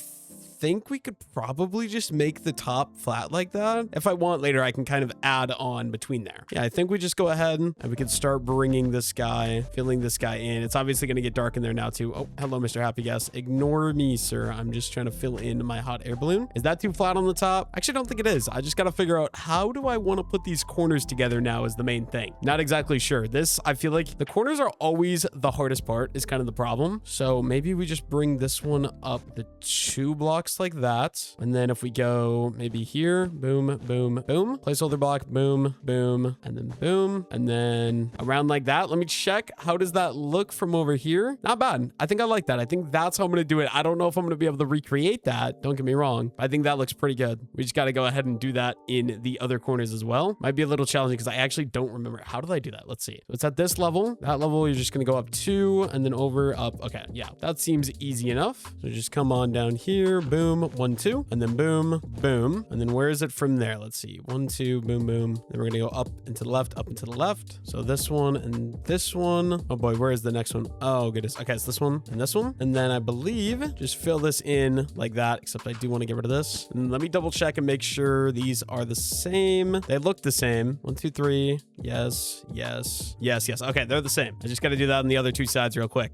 think we could probably just make the top flat like that. If I want later, I can kind of add on between there. Yeah, I think we just go ahead and we can start bringing this guy, filling this guy in. It's obviously going to get dark in there now too. Oh, hello, Mr. Happy Guest. Ignore me, sir. I'm just trying to fill in my hot air balloon. Is that too flat on the top? I actually don't think it is. I just got to figure out how do I want to put these corners together now is the main thing. Not exactly sure. This, I feel like the corners are always the hardest part is kind of the problem. So maybe we just bring this one up the 2 blocks like that. And then if we go maybe here, boom, boom, boom, placeholder block, boom, boom, and then boom, and then around like that. Let me check. How does that look from over here? Not bad. I think I like that. I think that's how I'm going to do it. I don't know if I'm going to be able to recreate that. Don't get me wrong. I think that looks pretty good. We just got to go ahead and do that in the other corners as well. Might be a little challenging because I actually don't remember. How did I do that? Let's see. So it's at this level. That level, you're just going to go up 2 and then over, up. Okay. Yeah, that seems easy enough. So just come on down here. Boom, 1, 2, and then boom, boom. And then where is it from there? Let's see. 1, 2, boom, boom. Then we're going to go up and to the left, up and to the left. So this one and this one. Oh boy, where is the next one? Oh goodness. Okay, it's this one and this one. And then I believe just fill this in like that, except I do want to get rid of this. And let me double check and make sure these are the same. They look the same. 1, 2, 3. Yes, yes, yes, yes. Okay, they're the same. I just got to do that on the other 2 sides real quick.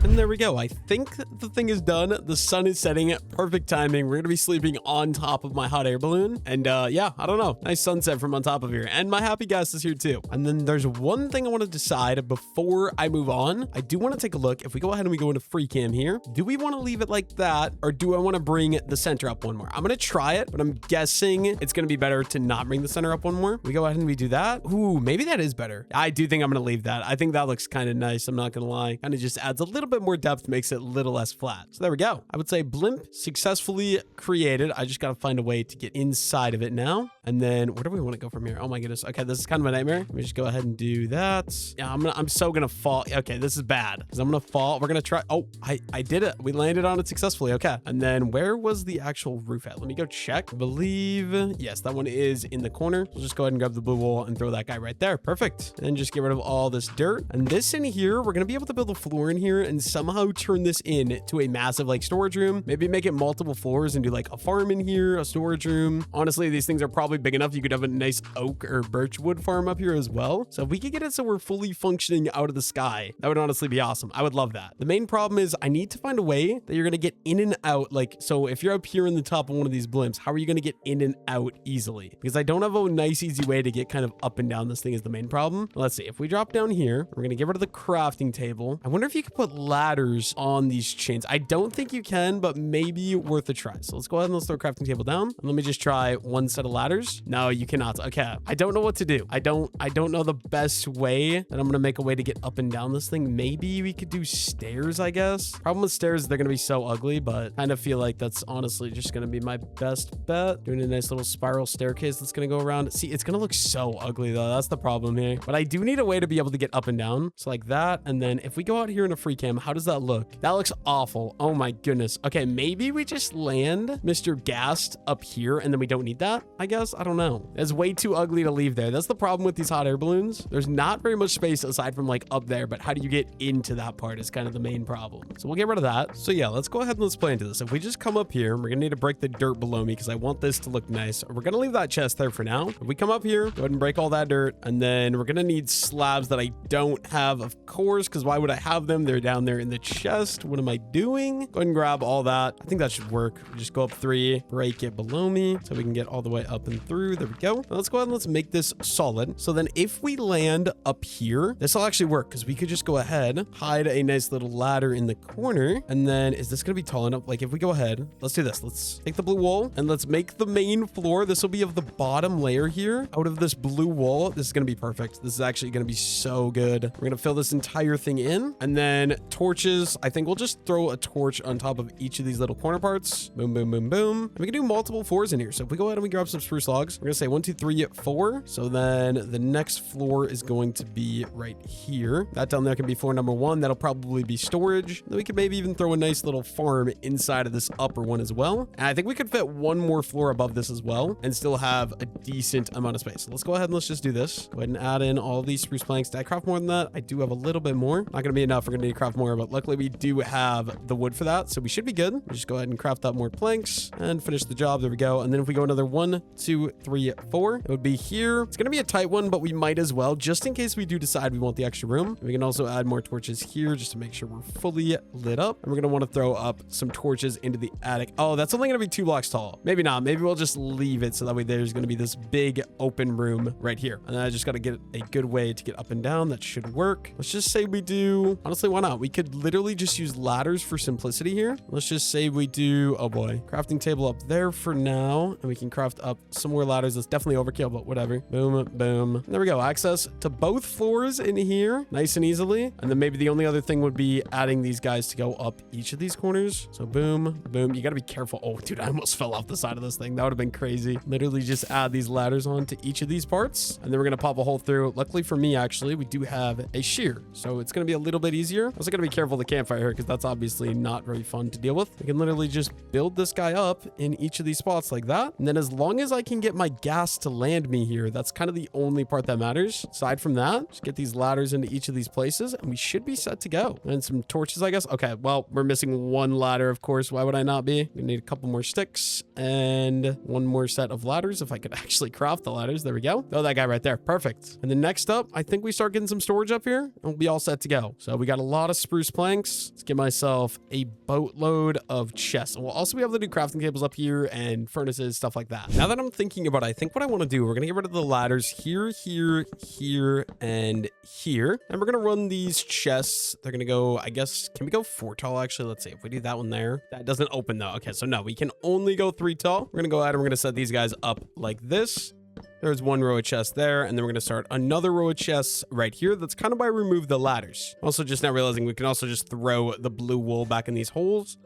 And there we go. I think the thing is done. The sun is setting. Perfect timing. We're going to be sleeping on top of my hot air balloon. And yeah, I don't know. Nice sunset from on top of here. And my happy guest is here too. And then there's one thing I want to decide before I move on. I do want to take a look. If we go ahead and we go into free cam here, do we want to leave it like that? Or do I want to bring the center up one more? I'm going to try it, but I'm guessing it's going to be better to not bring the center up one more. We go ahead and we do that. Ooh, maybe that is better. I do think I'm going to leave that. I think that looks kind of nice. I'm not going to lie. Kind of just adds a little bit more depth, makes it a little less flat. So there we go. I would say blimp successfully created. I just got to find a way to get inside of it now. And then where do we want to go from here? Oh my goodness. Okay, this is kind of a nightmare. Let me just go ahead and do that. Yeah, I'm so gonna fall. Okay, this is bad because I'm gonna fall. We're gonna try. Oh, I did it. We landed on it successfully. Okay. And then where was the actual roof at? Let me go check. I believe, yes, that one is in the corner. We'll just go ahead and grab the blue wool and throw that guy right there. Perfect. And then just get rid of all this dirt. And this in here, we're gonna be able to build a floor in here and somehow turn this into a massive like storage room. Maybe make it multiple floors and do like a farm in here, a storage room. Honestly, these things are probably big enough. You could have a nice oak or birch wood farm up here as well. So if we could get it so we're fully functioning out of the sky, that would honestly be awesome. I would love that. The main problem is I need to find a way that you're going to get in and out. Like, so if you're up here in the top of one of these blimps, how are you going to get in and out easily? Because I don't have a nice, easy way to get kind of up and down. This thing is the main problem. Let's see. If we drop down here, we're going to get rid of the crafting table. I wonder if you could put ladders on these chains. I don't think you can, but maybe worth a try. So let's go ahead and let's throw a crafting table down. And let me just try one set of ladders. No, you cannot. Okay. I don't know what to do. I don't know the best way that I'm going to make a way to get up and down this thing. Maybe we could do stairs, I guess. Problem with stairs, they're going to be so ugly, but kind of feel like that's honestly just going to be my best bet. Doing a nice little spiral staircase that's going to go around. See, it's going to look so ugly though. That's the problem here. But I do need a way to be able to get up and down. So like that. And then if we go out here in a free cam, how does that look? That looks awful. Oh my goodness. Okay. Maybe we just land Mr. Gast up here and then we don't need that, I guess. I don't know. It's way too ugly to leave there. That's the problem with these hot air balloons. There's not very much space aside from like up there, but how do you get into that part is kind of the main problem. So we'll get rid of that. So yeah, let's go ahead and let's play into this. If we just come up here, we're gonna need to break the dirt below me because I want this to look nice. We're gonna leave that chest there for now. If we come up here, go ahead and break all that dirt, and then we're gonna need slabs that I don't have, of course, because why would I have them? They're down there in the chest. What am I doing? Go ahead and grab all that. I think that should work. Just go up 3, break it below me so we can get all the way up and through. There we go. Now let's go ahead and let's make this solid. So then if we land up here, this will actually work because we could just go ahead, hide a nice little ladder in the corner. And then is this going to be tall enough? Like if we go ahead, let's do this. Let's take the blue wool and let's make the main floor. This will be of the bottom layer here out of this blue wool. This is going to be perfect. This is actually going to be so good. We're going to fill this entire thing in. And then towards torches. I think we'll just throw a torch on top of each of these little corner parts. Boom, boom, boom, boom. And we can do multiple floors in here. So if we go ahead and we grab some spruce logs, we're gonna say 1, 2, 3, 4. So then the next floor is going to be right here. That down there can be floor number 1. That'll probably be storage. Then we could maybe even throw a nice little farm inside of this upper one as well. And I think we could fit one more floor above this as well and still have a decent amount of space. So let's go ahead and let's just do this. Go ahead and add in all these spruce planks. Did I craft more than that? I do have a little bit more. Not gonna be enough. We're gonna need to craft more, but luckily we do have the wood for that. So we should be good. We just go ahead and craft up more planks and finish the job. There we go. And then if we go another 1, 2, 3, 4, it would be here. It's gonna be a tight one, but we might as well, just in case we do decide we want the extra room. We can also add more torches here just to make sure we're fully lit up. And we're gonna want to throw up some torches into the attic. Oh, that's only gonna be 2 blocks tall. Maybe not. Maybe we'll just leave it so that way there's gonna be this big open room right here. And then I just gotta get a good way to get up and down. That should work. Let's just say we do, honestly, why not? We could literally just use ladders for simplicity here. Let's just say we do, oh boy, crafting table up there for now. And we can craft up some more ladders. That's definitely overkill, but whatever. Boom, boom. There we go. Access to both floors in here, nice and easily. And then maybe the only other thing would be adding these guys to go up each of these corners. So boom, boom. You gotta be careful. Oh, dude, I almost fell off the side of this thing. That would have been crazy. Literally just add these ladders on to each of these parts. And then we're gonna pop a hole through. Luckily for me, actually, we do have a shear. So it's gonna be a little bit easier. Also gotta be careful of the campfire here because that's obviously not very fun to deal with. We can literally just build this guy up in each of these spots like that. And then as long as I can get my gas to land me here, that's kind of the only part that matters. Aside from that, just get these ladders into each of these places and we should be set to go. And some torches, I guess. Okay, well, we're missing one ladder, of course. Why would I not be? We need a couple more sticks and one more set of ladders if I could actually craft the ladders. There we go. Oh, that guy right there. Perfect. And then next up, I think we start getting some storage up here and we'll be all set to go. So we got a lot of spruce planks. Let's get myself a boatload of chests. And we'll also be able to do crafting tables up here and furnaces, stuff like that. Now that I'm thinking about it, I think what I want to do, we're going to get rid of the ladders here, here, here, and here. And we're going to run these chests. They're going to go, I guess, can we go 4 tall actually? Let's see if we do that one there. That doesn't open though. Okay, so no, we can only go 3 tall. We're going to go ahead and we're going to set these guys up like this. There's one row of chests there, and then we're going to start another row of chests right here. That's kind of why I removed the ladders. Also, just now realizing we can also just throw the blue wool back in these holes.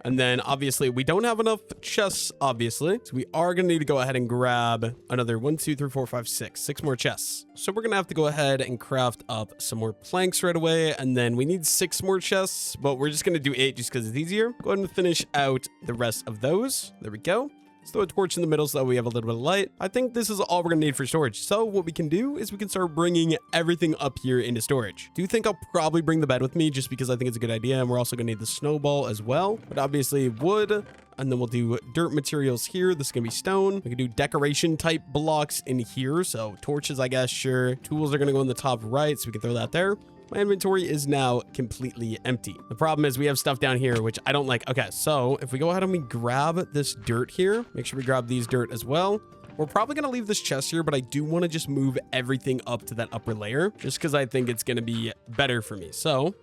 And then obviously we don't have enough chests, obviously. So we are going to need to go ahead and grab another 1, 2, 3, 4, 5, 6 more chests. So we're going to have to go ahead and craft up some more planks right away. And then we need 6 more chests, but we're just going to do 8 just because it's easier. Go ahead and finish out the rest of those. There we go. Let's throw a torch in the middle so that we have a little bit of light. I think this is all we're gonna need for storage. So what we can do is we can start bringing everything up here into storage. Do you think I'll probably bring the bed with me just because I think it's a good idea? And we're also gonna need the snowball as well. But obviously wood, and then we'll do dirt materials here. This is gonna be stone. We can do decoration type blocks in here. So torches, I guess, sure. Tools are gonna go in the top right, so we can throw that there. My inventory is now completely empty. The problem is we have stuff down here, which I don't like. Okay, so if we go ahead and we grab this dirt here, make sure we grab these dirt as well. We're probably going to leave this chest here, but I do want to just move everything up to that upper layer just because I think it's going to be better for me. So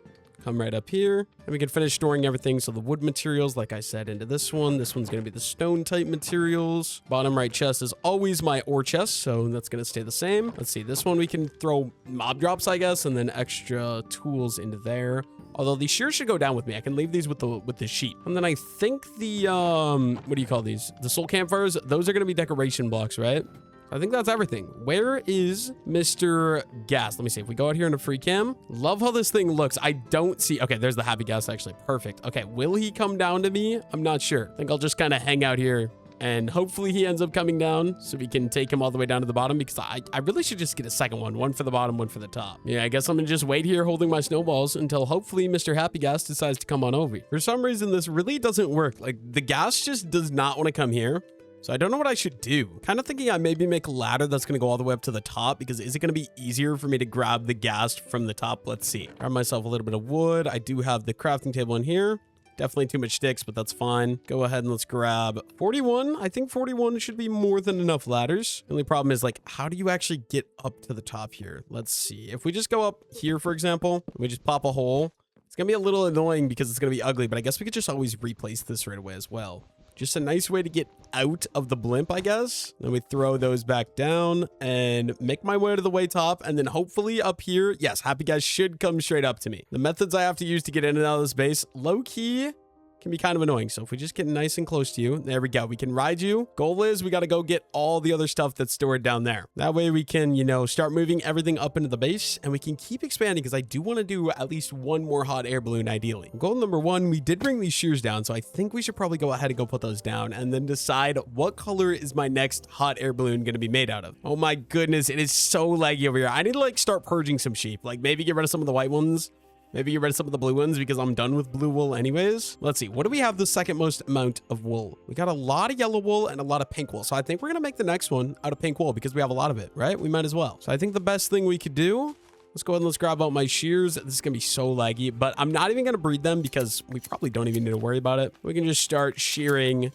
come right up here and we can finish storing everything. So the wood materials, like I said, into this one. This one's going to be the stone type materials. Bottom right chest is always my ore chest, so that's going to stay the same. Let's see, this one we can throw mob drops, I guess, and then extra tools into there. Although these shears should go down with me. I can leave these with the sheet. And then I think the what do you call these? The soul campfires, those are going to be decoration blocks, right? I think that's everything. Where is Mr. Gas? Let me see. If we go out here in a free cam, love how this thing looks. I don't see. Okay, there's the happy gas actually. Perfect. Okay, will he come down to me? I'm not sure. I think I'll just kind of hang out here and hopefully he ends up coming down so we can take him all the way down to the bottom because I really should just get a second one. One for the bottom, one for the top. Yeah, I guess I'm gonna just wait here holding my snowballs until hopefully Mr. Happy Gas decides to come on over. For some reason, this really doesn't work. Like the gas just does not want to come here. So I don't know what I should do. Kind of thinking I maybe make a ladder that's going to go all the way up to the top because is it going to be easier for me to grab the gas from the top? Let's see. Grab myself a little bit of wood. I do have the crafting table in here. Definitely too much sticks, but that's fine. Go ahead and let's grab 41. I think 41 should be more than enough ladders. The only problem is like, how do you actually get up to the top here? Let's see. If we just go up here, for example, we just pop a hole. It's going to be a little annoying because it's going to be ugly, but I guess we could just always replace this right away as well. Just a nice way to get out of the blimp, I guess. Then we throw those back down and make my way to the way top. And then hopefully up here, yes, happy guys should come straight up to me. The methods I have to use to get in and out of this base, low key, can be kind of annoying. So if we just get nice and close to you, there we go. We can ride you. Goal is we got to go get all the other stuff that's stored down there. That way we can, you know, start moving everything up into the base and we can keep expanding because I do want to do at least one more hot air balloon ideally. Goal number one, we did bring these shears down. So I think we should probably go ahead and go put those down and then decide what color is my next hot air balloon going to be made out of. Oh my goodness. It is so laggy over here. I need to like start purging some sheep, like maybe get rid of some of the white ones. Maybe get rid of some of the blue ones because I'm done with blue wool anyways. Let's see. What do we have the second most amount of wool? We got a lot of yellow wool and a lot of pink wool. So I think we're going to make the next one out of pink wool because we have a lot of it, right? We might as well. So I think the best thing we could do, let's go ahead and let's grab out my shears. This is going to be so laggy, but I'm not even going to breed them because we probably don't even need to worry about it. We can just start shearing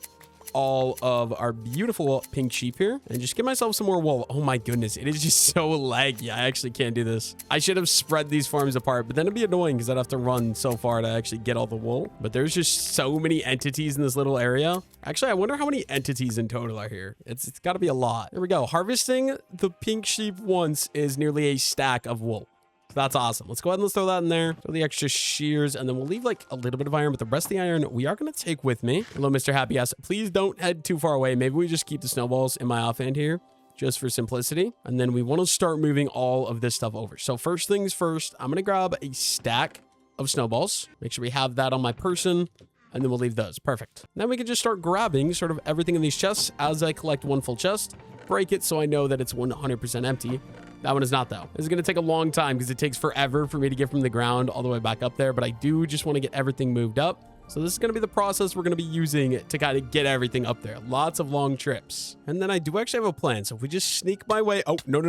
all of our beautiful pink sheep here and just get myself some more wool. Oh my goodness, it is just so laggy. I actually can't do this. I should have spread these farms apart, but then it'd be annoying because I'd have to run so far to actually get all the wool. But there's just so many entities in this little area. Actually, I wonder how many entities in total are here. It's got to be a lot. There we go. Harvesting the pink sheep once is nearly a stack of wool. So that's awesome. Let's go ahead and let's throw that in there. Throw the extra shears, and then we'll leave like a little bit of iron, but the rest of the iron we are going to take with me. Hello, Mr. Happy Ass. Please don't head too far away. Maybe we just keep the snowballs in my offhand here just for simplicity. And then we want to start moving all of this stuff over. So first things first, I'm going to grab a stack of snowballs. Make sure we have that on my person. And then we'll leave those. Perfect. Then we can just start grabbing sort of everything in these chests as I collect one full chest. Break it so I know that it's 100% empty. That one is not, though. This is going to take a long time because it takes forever for me to get from the ground all the way back up there. But I do just want to get everything moved up. So this is going to be the process we're going to be using to kind of get everything up there. Lots of long trips. And then I do actually have a plan. So if we just sneak my way... Oh, no.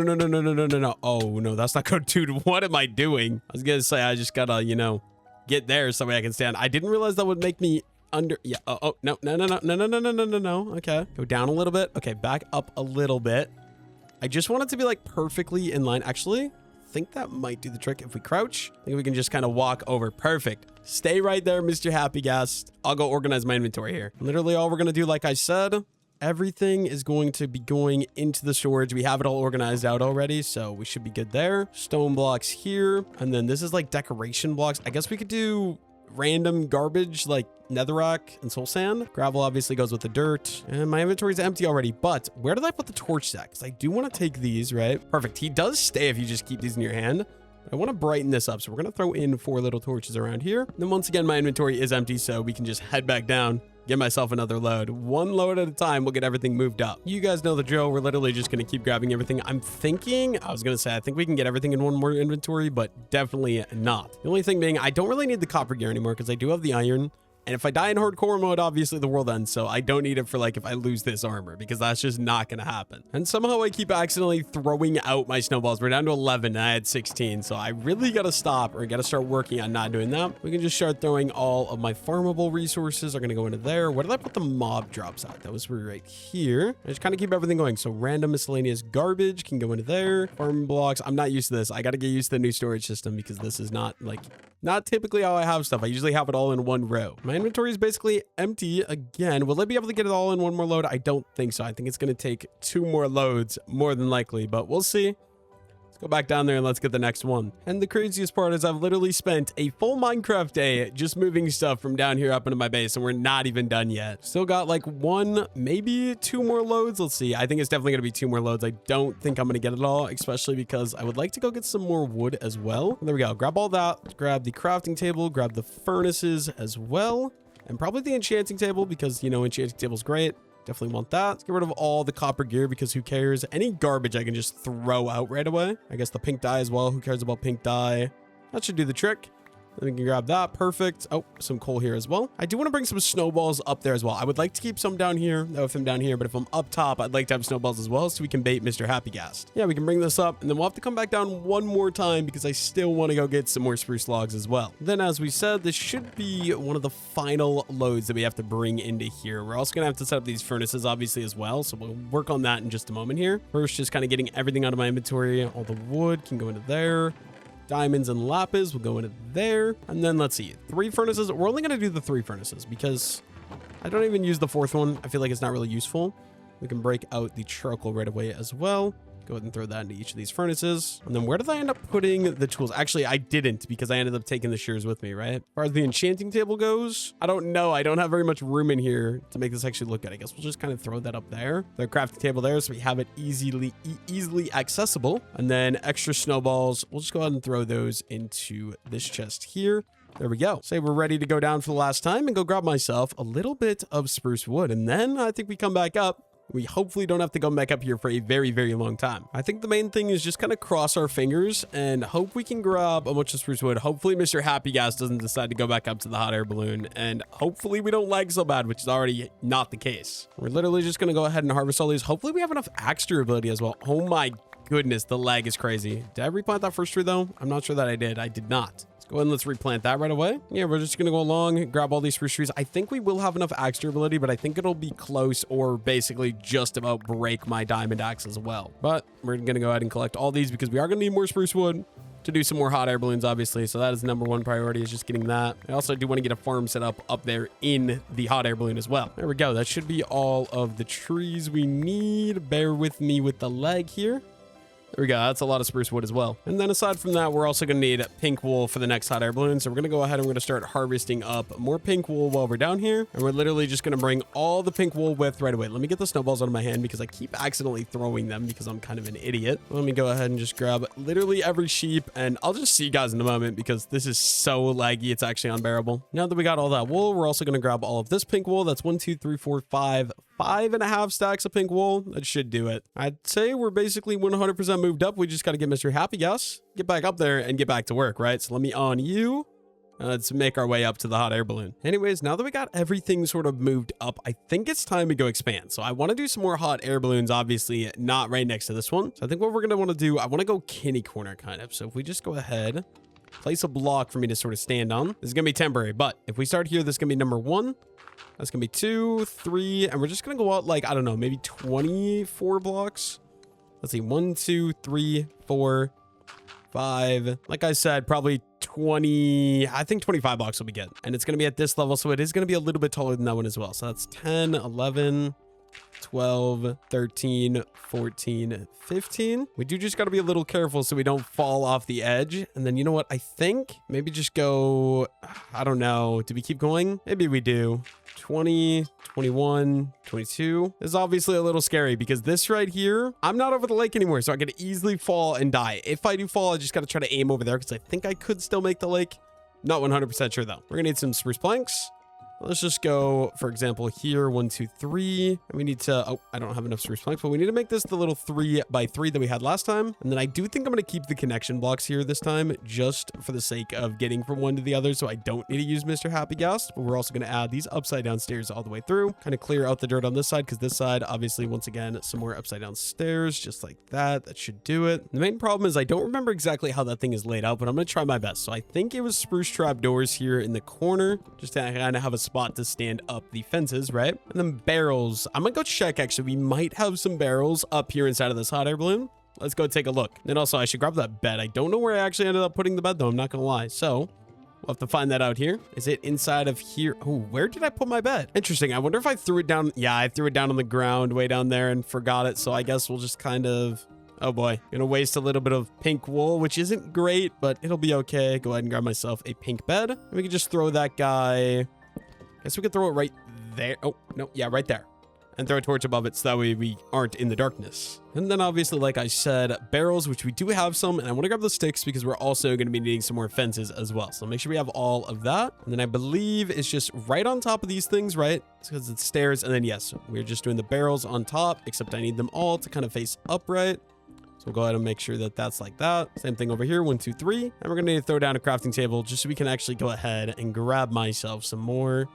Oh, no, that's not good, dude. What am I doing? I was going to say I just got to, you know, get there so I can stand. I didn't realize that would make me under... Yeah. Oh, no. Okay. Go down a little bit. Okay, back up a little bit. I just want it to be like perfectly in line. Actually, I think that might do the trick. If we crouch, I think we can just kind of walk over. Perfect. Stay right there, Mr. Happy Guest. I'll go organize my inventory here. Literally all we're going to do, like I said, everything is going to be going into the storage. We have it all organized out already, so we should be good there. Stone blocks here. And then this is like decoration blocks. I guess we could do random garbage like netherrack and soul sand. Gravel obviously goes with the dirt, and my inventory is empty already. But where did I put the torch stack? Because I do want to take these, right? Perfect. He does stay if you just keep these in your hand. I want to brighten this up, so we're going to throw in 4 little torches around here. And then once again, my inventory is empty, so we can just head back down, get myself another load. One load at a time, we'll get everything moved up. You guys know the drill. We're literally just going to keep grabbing everything. I think we can get everything in one more inventory, but definitely not. The only thing being, I don't really need the copper gear anymore because I do have the iron. And if I die in hardcore mode, obviously the world ends. So I don't need it for like if I lose this armor, because that's just not going to happen. And somehow I keep accidentally throwing out my snowballs. We're down to 11 and I had 16. So I really got to stop or got to start working on not doing that. We can just start throwing all of my farmable resources are going to go into there. Where did I put the mob drops at? That was right here. I just kind of keep everything going. So random miscellaneous garbage can go into there. Farm blocks. I'm not used to this. I got to get used to the new storage system because this is not typically how I have stuff. I usually have it all in one row. My inventory is basically empty again. Will I be able to get it all in one more load? I don't think so. I think it's going to take 2 more loads more than likely, but we'll see. Let's go back down there and let's get the next one. And the craziest part is I've literally spent a full Minecraft day just moving stuff from down here up into my base, and we're not even done yet. Still got like 1, maybe 2 more loads. Let's see. I think it's definitely going to be 2 more loads. I don't think I'm going to get it all, especially because I would like to go get some more wood as well. There we go. Grab all that. Grab the crafting table. Grab the furnaces as well. And probably the enchanting table because, you know, enchanting table's great. Definitely want that. Let's get rid of all the copper gear because who cares? Any garbage I can just throw out right away. I guess the pink dye as well. Who cares about pink dye? That should do the trick. Then we can grab that. Perfect. Oh, some coal here as well. I do want to bring some snowballs up there as well. I would like to keep some down here. No, if I'm down here, but if I'm up top, I'd like to have snowballs as well so we can bait Mr. Happy Gast. Yeah, we can bring this up and then we'll have to come back down one more time because I still want to go get some more spruce logs as well. Then, as we said, this should be one of the final loads that we have to bring into here. We're also going to have to set up these furnaces, obviously, as well. So we'll work on that in just a moment here. First, just kind of getting everything out of my inventory. All the wood can go into there. Diamonds and lapis will go into there. And then let's see, 3 furnaces. We're only going to do the 3 furnaces because I don't even use the fourth one. I feel like it's not really useful. We can break out the charcoal right away as well. Go ahead and throw that into each of these furnaces. And then where did I end up putting the tools? Actually, I didn't, because I ended up taking the shears with me, right? As far as the enchanting table goes, I don't know. I don't have very much room in here to make this actually look good. I guess we'll just kind of throw that up there. The crafting table there, so we have it easily accessible. And then extra snowballs, we'll just go ahead and throw those into this chest here. There we go. Say we're ready to go down for the last time and go grab myself a little bit of spruce wood. And then I think we come back up. We hopefully don't have to come back up here for a very, very long time. I think the main thing is just kind of cross our fingers and hope we can grab a bunch of spruce wood. Hopefully Mr. Happy Gas doesn't decide to go back up to the hot air balloon. And hopefully we don't lag so bad, which is already not the case. We're literally just going to go ahead and harvest all these. Hopefully we have enough axe durability as well. Oh my goodness, the lag is crazy. Did I replant that first tree though? I'm not sure that I did. I did not. Go ahead and let's replant that right away. Yeah, we're just going to go along, grab all these spruce trees. I think we will have enough axe durability, but I think it'll be close or basically just about break my diamond axe as well. But we're going to go ahead and collect all these because we are going to need more spruce wood to do some more hot air balloons, obviously. So that is number one priority, is just getting that. I also do want to get a farm set up there in the hot air balloon as well. There we go. That should be all of the trees we need. Bear with me with the lag here. There we go. That's a lot of spruce wood as well. And then aside from that, we're also going to need pink wool for the next hot air balloon. So we're going to go ahead and we're going to start harvesting up more pink wool while we're down here. And we're literally just going to bring all the pink wool with right away. Let me get the snowballs out of my hand because I keep accidentally throwing them because I'm kind of an idiot. Let me go ahead and just grab literally every sheep. And I'll just see you guys in a moment because this is so laggy. It's actually unbearable. Now that we got all that wool, we're also going to grab all of this pink wool. That's 1, 2, 3, 4, 5. 5.5 stacks of pink wool. That should do it. I'd say we're basically 100% moved up. We just got to get Mr. Happy Gas, get back up there and get back to work, right? So let me on you. Let's make our way up to the hot air balloon. Anyways, now that we got everything sort of moved up, I think it's time to go expand. So I want to do some more hot air balloons, obviously not right next to this one. So I think what we're going to want to do, I want to go kitty corner kind of. So if we just go ahead, place a block for me to sort of stand on. This is going to be temporary, but if we start here, this is going to be number 1. That's going to be 2, 3, and we're just going to go out like, I don't know, maybe 24 blocks. Let's see, 1, 2, 3, 4, 5. Like I said, probably 20, I think 25 blocks will be good. And it's going to be at this level, so it is going to be a little bit taller than that one as well. So that's 10, 11, 12, 13, 14, 15. We do just got to be a little careful so we don't fall off the edge. And then you know what? I think maybe just go, I don't know. Do we keep going? Maybe we do. 20, 21, 22. This is obviously a little scary because this right here, I'm not over the lake anymore, so I could easily fall and die. If I do fall, I just got to try to aim over there because I think I could still make the lake. Not 100% sure though. We're gonna need some spruce planks. Let's just go, for example, here, 1, 2, 3. And we need to, oh, I don't have enough spruce planks, but we need to make this the little 3 by 3 that we had last time. And then I do think I'm going to keep the connection blocks here this time, just for the sake of getting from one to the other. So I don't need to use Mr. Happy Gas, but we're also going to add these upside down stairs all the way through, kind of clear out the dirt on this side, because this side, obviously, once again, some more upside down stairs, just like that. That should do it. The main problem is I don't remember exactly how that thing is laid out, but I'm going to try my best. So I think it was spruce trap doors here in the corner, just to kind of have a spot to stand up the fences, right? And then barrels. I'm gonna go check, actually. We might have some barrels up here inside of this hot air balloon. Let's go take a look. And also, I should grab that bed. I don't know where I actually ended up putting the bed, though. I'm not gonna lie. So we'll have to find that out here. Is it inside of here? Oh, where did I put my bed? Interesting. I wonder if I threw it down. Yeah, I threw it down on the ground way down there and forgot it. So I guess we'll just kind of... Oh boy, gonna waste a little bit of pink wool, which isn't great, but it'll be okay. Go ahead and grab myself a pink bed. And we can just throw that guy... Guess we could throw it right there. Oh, no. Yeah, right there. And throw a torch above it so that way we aren't in the darkness. And then obviously, like I said, barrels, which we do have some. And I want to grab the sticks because we're also going to be needing some more fences as well. So make sure we have all of that. And then I believe it's just right on top of these things, right? It's because it's stairs. And then, yes, we're just doing the barrels on top, except I need them all to kind of face upright. So we'll go ahead and make sure that that's like that. Same thing over here, 1, 2, 3. And we're going to need to throw down a crafting table just so we can actually go ahead and grab myself some more.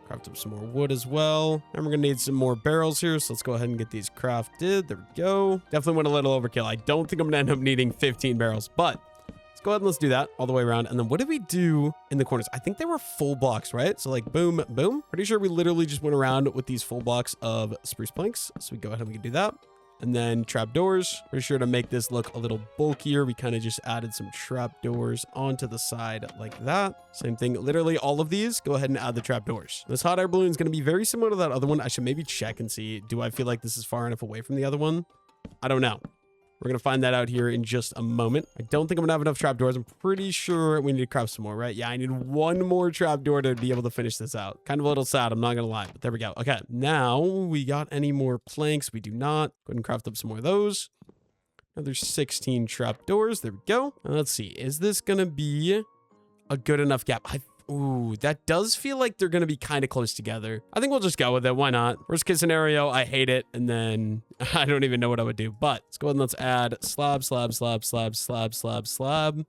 Craft up some more wood as well. And we're going to need some more barrels here. So let's go ahead and get these crafted. There we go. Definitely went a little overkill. I don't think I'm going to end up needing 15 barrels, but let's go ahead and let's do that all the way around. And then what did we do in the corners? I think they were full blocks, right? So like boom, boom. Pretty sure we literally just went around with these full blocks of spruce planks. So we go ahead and we can do that. And then trapdoors. We're sure to make this look a little bulkier. We kind of just added some trapdoors onto the side like that. Same thing, literally all of these, go ahead and add the trapdoors. This hot air balloon is going to be very similar to that other one. I should maybe check and see, do I feel like this is far enough away from the other one? I don't know. We're going to find that out here in just a moment. I don't think I'm going to have enough trapdoors. I'm pretty sure we need to craft some more, right? Yeah, I need one more trapdoor to be able to finish this out. Kind of a little sad, I'm not going to lie, but there we go. Okay, now we got any more planks? We do not. Go ahead and craft up some more of those. Another 16 trapdoors. There we go. Now, let's see. Is this going to be a good enough gap? Ooh, that does feel like they're going to be kind of close together. I think we'll just go with it. Why not? Worst case scenario, I hate it. And then I don't even know what I would do. But let's go ahead and let's add slab, slab, slab, slab, slab, slab, slab.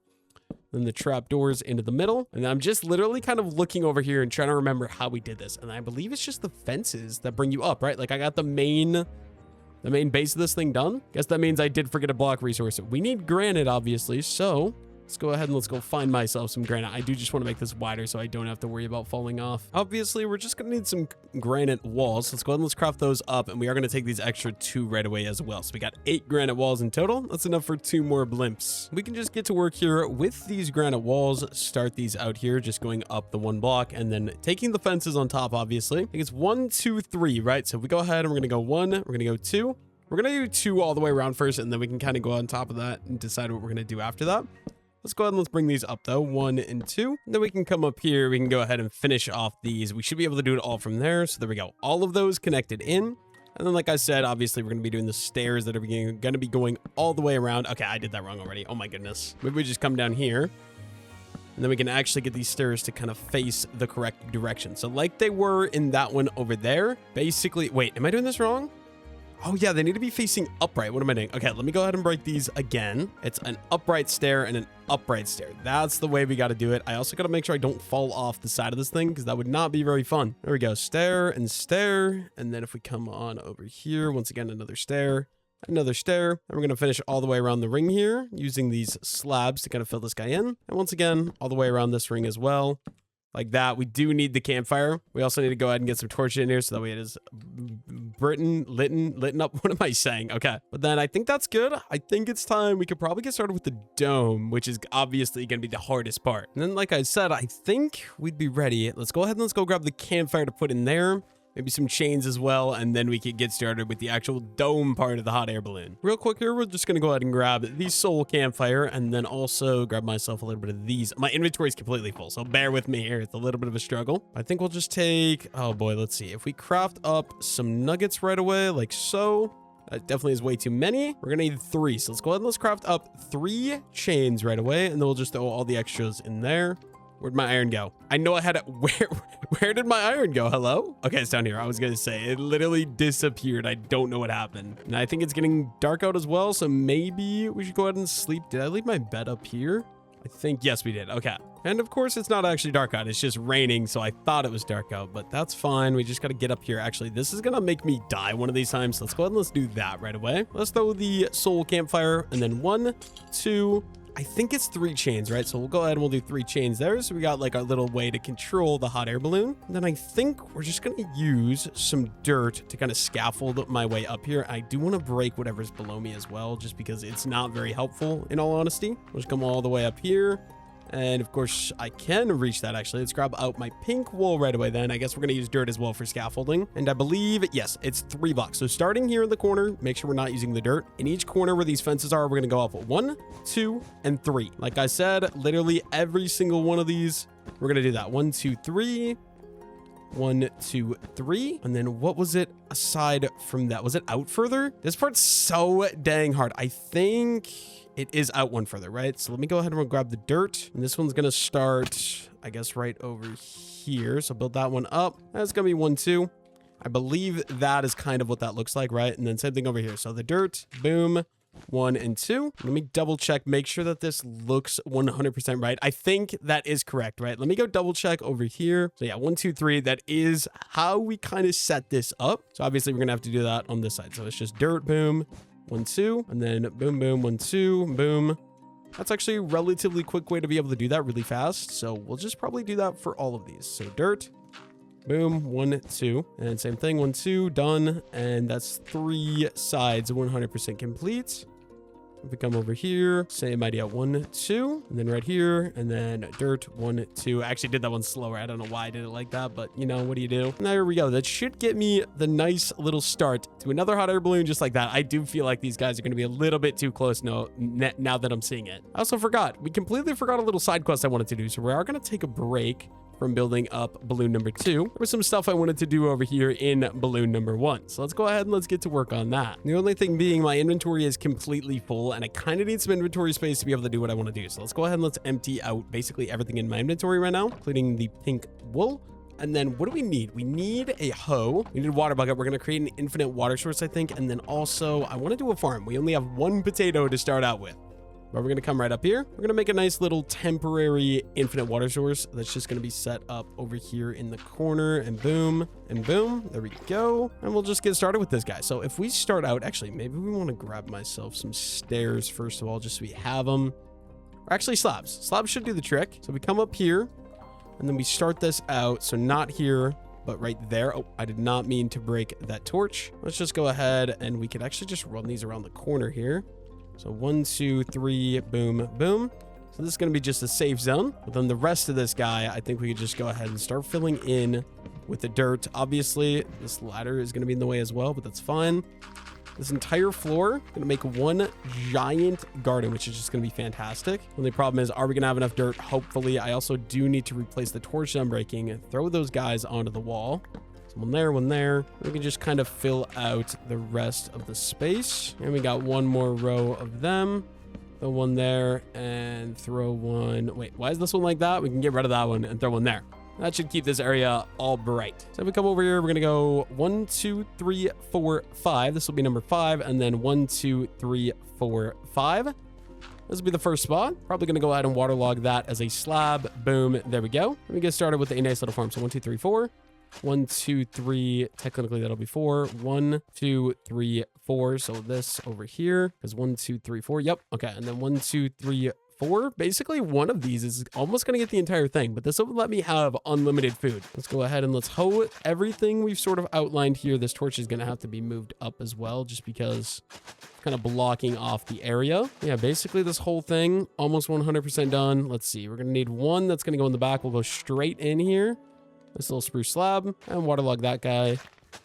Then the trapdoors into the middle. And I'm just literally kind of looking over here and trying to remember how we did this. And I believe it's just the fences that bring you up, right? Like I got the main base of this thing done. Guess that means I did forget a block resource. We need granite, obviously. So let's go ahead and let's go find myself some granite. I do just want to make this wider so I don't have to worry about falling off. Obviously, we're just going to need some granite walls. Let's go ahead and let's craft those up. And we are going to take these extra 2 right away as well. So we got 8 granite walls in total. That's enough for 2 more blimps. We can just get to work here with these granite walls. Start these out here, just going up the 1 block and then taking the fences on top, obviously. I think it's 1, 2, 3, right? So if we go ahead and we're going to go 1, we're going to go 2. We're going to do 2 all the way around first, and then we can kind of go on top of that and decide what we're going to do after that. Let's go ahead and let's bring these up though, 1 and 2. And then we can come up here. We can go ahead and finish off these. We should be able to do it all from there. So there we go. All of those connected in. And then like I said, obviously we're going to be doing the stairs that are going to be going all the way around. Okay, I did that wrong already. Oh my goodness. Maybe we just come down here. And then we can actually get these stairs to kind of face the correct direction. So like they were in that one over there, basically, wait, am I doing this wrong? Oh yeah, they need to be facing upright. What am I doing? Okay, let me go ahead and break these again. It's an upright stair and an upright stair. That's the way we got to do it. I also got to make sure I don't fall off the side of this thing because that would not be very fun. There we go. Stair and stair. And then if we come on over here, once again, another stair, another stair. And we're going to finish all the way around the ring here using these slabs to kind of fill this guy in. And once again, all the way around this ring as well. Like that. We do need the campfire. We also need to go ahead and get some torches in here so that way it is lit up. What am I saying? Okay. But then I think that's good. I think it's time. We could probably get started with the dome, which is obviously going to be the hardest part. And then, like I said, I think we'd be ready. Let's go ahead and let's go grab the campfire to put in there. Maybe some chains as well, and then we could get started with the actual dome part of the hot air balloon. Real quick here, we're just going to go ahead and grab the soul campfire, and then also grab myself a little bit of these. My inventory is completely full, so bear with me here. It's a little bit of a struggle. I think we'll just take, oh boy, let's see. If we craft up some nuggets right away, like so, that definitely is way too many. We're going to need 3, so let's go ahead and let's craft up 3 chains right away, and then we'll just throw all the extras in there. Where'd my iron go? I know I had it. Where did my iron go? Hello? Okay, it's down here. I was going to say it literally disappeared. I don't know what happened. And I think it's getting dark out as well. So maybe we should go ahead and sleep. Did I leave my bed up here? I think, yes, we did. Okay. And of course, it's not actually dark out. It's just raining. So I thought it was dark out, but that's fine. We just got to get up here. Actually, this is going to make me die one of these times. Let's go ahead and let's do that right away. Let's throw the soul campfire and then 1, 2, I think it's 3 chains, right? So we'll go ahead and we'll do 3 chains there. So we got like our little way to control the hot air balloon. And then I think we're just going to use some dirt to kind of scaffold my way up here. I do want to break whatever's below me as well, just because it's not very helpful in all honesty. We'll just come all the way up here. And of course, I can reach that actually. Let's grab out my pink wool right away then. I guess we're going to use dirt as well for scaffolding. And I believe, yes, it's 3 blocks. So starting here in the corner, make sure we're not using the dirt. In each corner where these fences are, we're going to go off 1, 2, and 3. Like I said, literally every single one of these, we're going to do that. 1, 2, 3. 1, 2, 3. And then what was it aside from that? Was it out further? This part's so dang hard. I think it is out one further, right? So let me go ahead and grab the dirt. And this one's going to start, I guess, right over here. So build that one up. That's going to be 1, 2. I believe that is kind of what that looks like, right? And then same thing over here. So the dirt, boom, 1 and 2. Let me double check, make sure that this looks 100% right. I think that is correct, right? Let me go double check over here. So yeah, 1, 2, 3. That is how we kind of set this up. So obviously we're going to have to do that on this side. So it's just dirt, boom, 1, 2, and then boom, boom, 1, 2, boom. That's actually a relatively quick way to be able to do that really fast. So we'll just probably do that for all of these. So dirt, Boom, 1, 2. And same thing, 1, 2, done. And that's 3 sides, 100% complete. If we come over here, same idea, 1, 2, and then right here, and then dirt, 1, 2. I actually did that one slower. I don't know why I did it like that, but you know, what do you do? And there we go. That should get me the nice little start to another hot air balloon just like that. I do feel like these guys are going to be a little bit too close now that I'm seeing it. I also forgot. We completely forgot a little side quest I wanted to do, so we are going to take a break from building up balloon number 2. There was some stuff I wanted to do over here in balloon number 1. So let's go ahead and let's get to work on that. The only thing being my inventory is completely full and I kind of need some inventory space to be able to do what I want to do. So let's go ahead and let's empty out basically everything in my inventory right now, including the pink wool. And then what do we need? We need a hoe. We need a water bucket. We're going to create an infinite water source, I think. And then also I want to do a farm. We only have 1 potato to start out with. But we're going to come right up here. We're going to make a nice little temporary infinite water source that's just going to be set up over here in the corner, and boom, and boom. There we go. And we'll just get started with this guy. So if we start out, actually, maybe we want to grab myself some stairs first of all, just so we have them. Or actually slabs. Slabs should do the trick. So we come up here and then we start this out. So not here, but right there. Oh, I did not mean to break that torch. Let's just go ahead and we could actually just run these around the corner here. So 1, 2, 3, boom, boom. So this is going to be just a safe zone. But then the rest of this guy, I think we could just go ahead and start filling in with the dirt. Obviously, this ladder is going to be in the way as well, but that's fine. This entire floor, going to make one giant garden, which is just going to be fantastic. Only problem is, are we going to have enough dirt? Hopefully. I also do need to replace the torch that I'm breaking and throw those guys onto the wall. One there, one there. We can just kind of fill out the rest of the space. And we got one more row of them. Throw one there and throw one. Wait, why is this one like that? We can get rid of that one and throw one there. That should keep this area all bright. So if we come over here, we're going to go 1, 2, 3, 4, 5. This will be number 5. And then 1, 2, 3, 4, 5. This will be the first spot. Probably going to go ahead and waterlog that as a slab. Boom. There we go. Let me get started with a nice little farm. So 1, 2, 3, 4. 1, 2, 3. Technically, that'll be 4. 1, 2, 3, 4. So this over here is 1, 2, 3, 4. Yep. Okay. And then 1, 2, 3, 4. Basically, one of these is almost going to get the entire thing, but this will let me have unlimited food. Let's go ahead and let's hoe everything we've sort of outlined here. This torch is going to have to be moved up as well, just because kind of blocking off the area. Yeah, basically this whole thing almost 100% done. Let's see. We're going to need one that's going to go in the back. We'll go straight in here. This little spruce slab and waterlog that guy.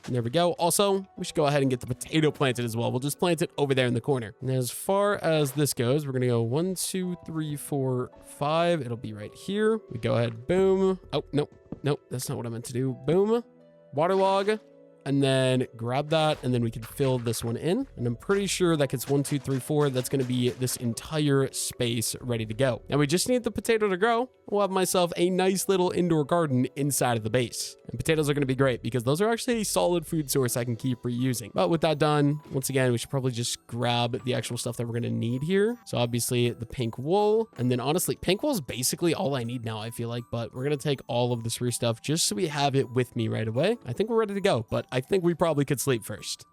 And there we go. Also, we should go ahead and get the potato planted as well. We'll just plant it over there in the corner. And as far as this goes, we're going to go 1, 2, 3, 4, 5. It'll be right here. We go ahead. Boom. Oh, nope. Nope. That's not what I meant to do. Boom. Waterlog. And then grab that, and then we can fill this one in. And I'm pretty sure that gets 1, 2, 3, 4. That's going to be this entire space ready to go. Now we just need the potato to grow. We'll have myself a nice little indoor garden inside of the base. And potatoes are going to be great because those are actually a solid food source I can keep reusing. But with that done, once again, we should probably just grab the actual stuff that we're going to need here. So obviously the pink wool, and then honestly, pink wool is basically all I need now, I feel like, but we're going to take all of the spruce stuff just so we have it with me right away. I think we're ready to go, but I think we probably could sleep first.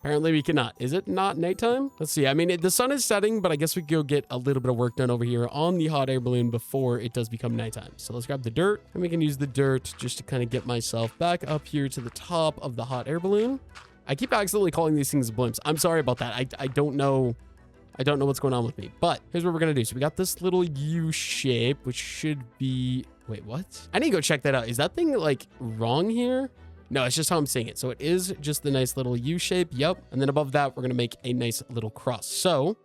Apparently we cannot. Is it not nighttime? Let's see. I mean, the sun is setting, but I guess we could go get a little bit of work done over here on the hot air balloon before it does become nighttime. So let's grab the dirt, and we can use the dirt just to kind of get myself back up here to the top of the hot air balloon. I keep accidentally calling these things blimps. I'm sorry about that. I don't know. I don't know what's going on with me, but here's what we're going to do. So we got this little U shape, which should be, wait, what? I need to go check that out. Is that thing like wrong here? No, it's just how I'm seeing it. So it is just the nice little U shape. Yep. And then above that, we're going to make a nice little cross. So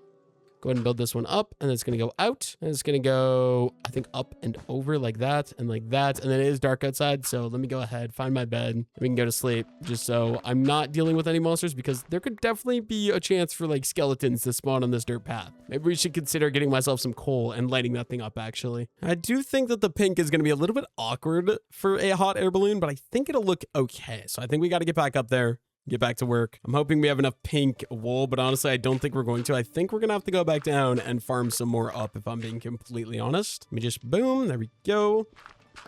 go ahead and build this one up, and it's going to go out, and it's going to go, I think, up and over like that and like that. And then it is dark outside. So let me go ahead, find my bed, and we can go to sleep just so I'm not dealing with any monsters, because there could definitely be a chance for like skeletons to spawn on this dirt path. Maybe we should consider getting myself some coal and lighting that thing up, actually. I do think that the pink is going to be a little bit awkward for a hot air balloon, but I think it'll look okay. So I think we got to get back up there, get back to work. I'm hoping we have enough pink wool, but honestly, I don't think we're going to. I think we're going to have to go back down and farm some more up, if I'm being completely honest. Let me just, boom, there we go.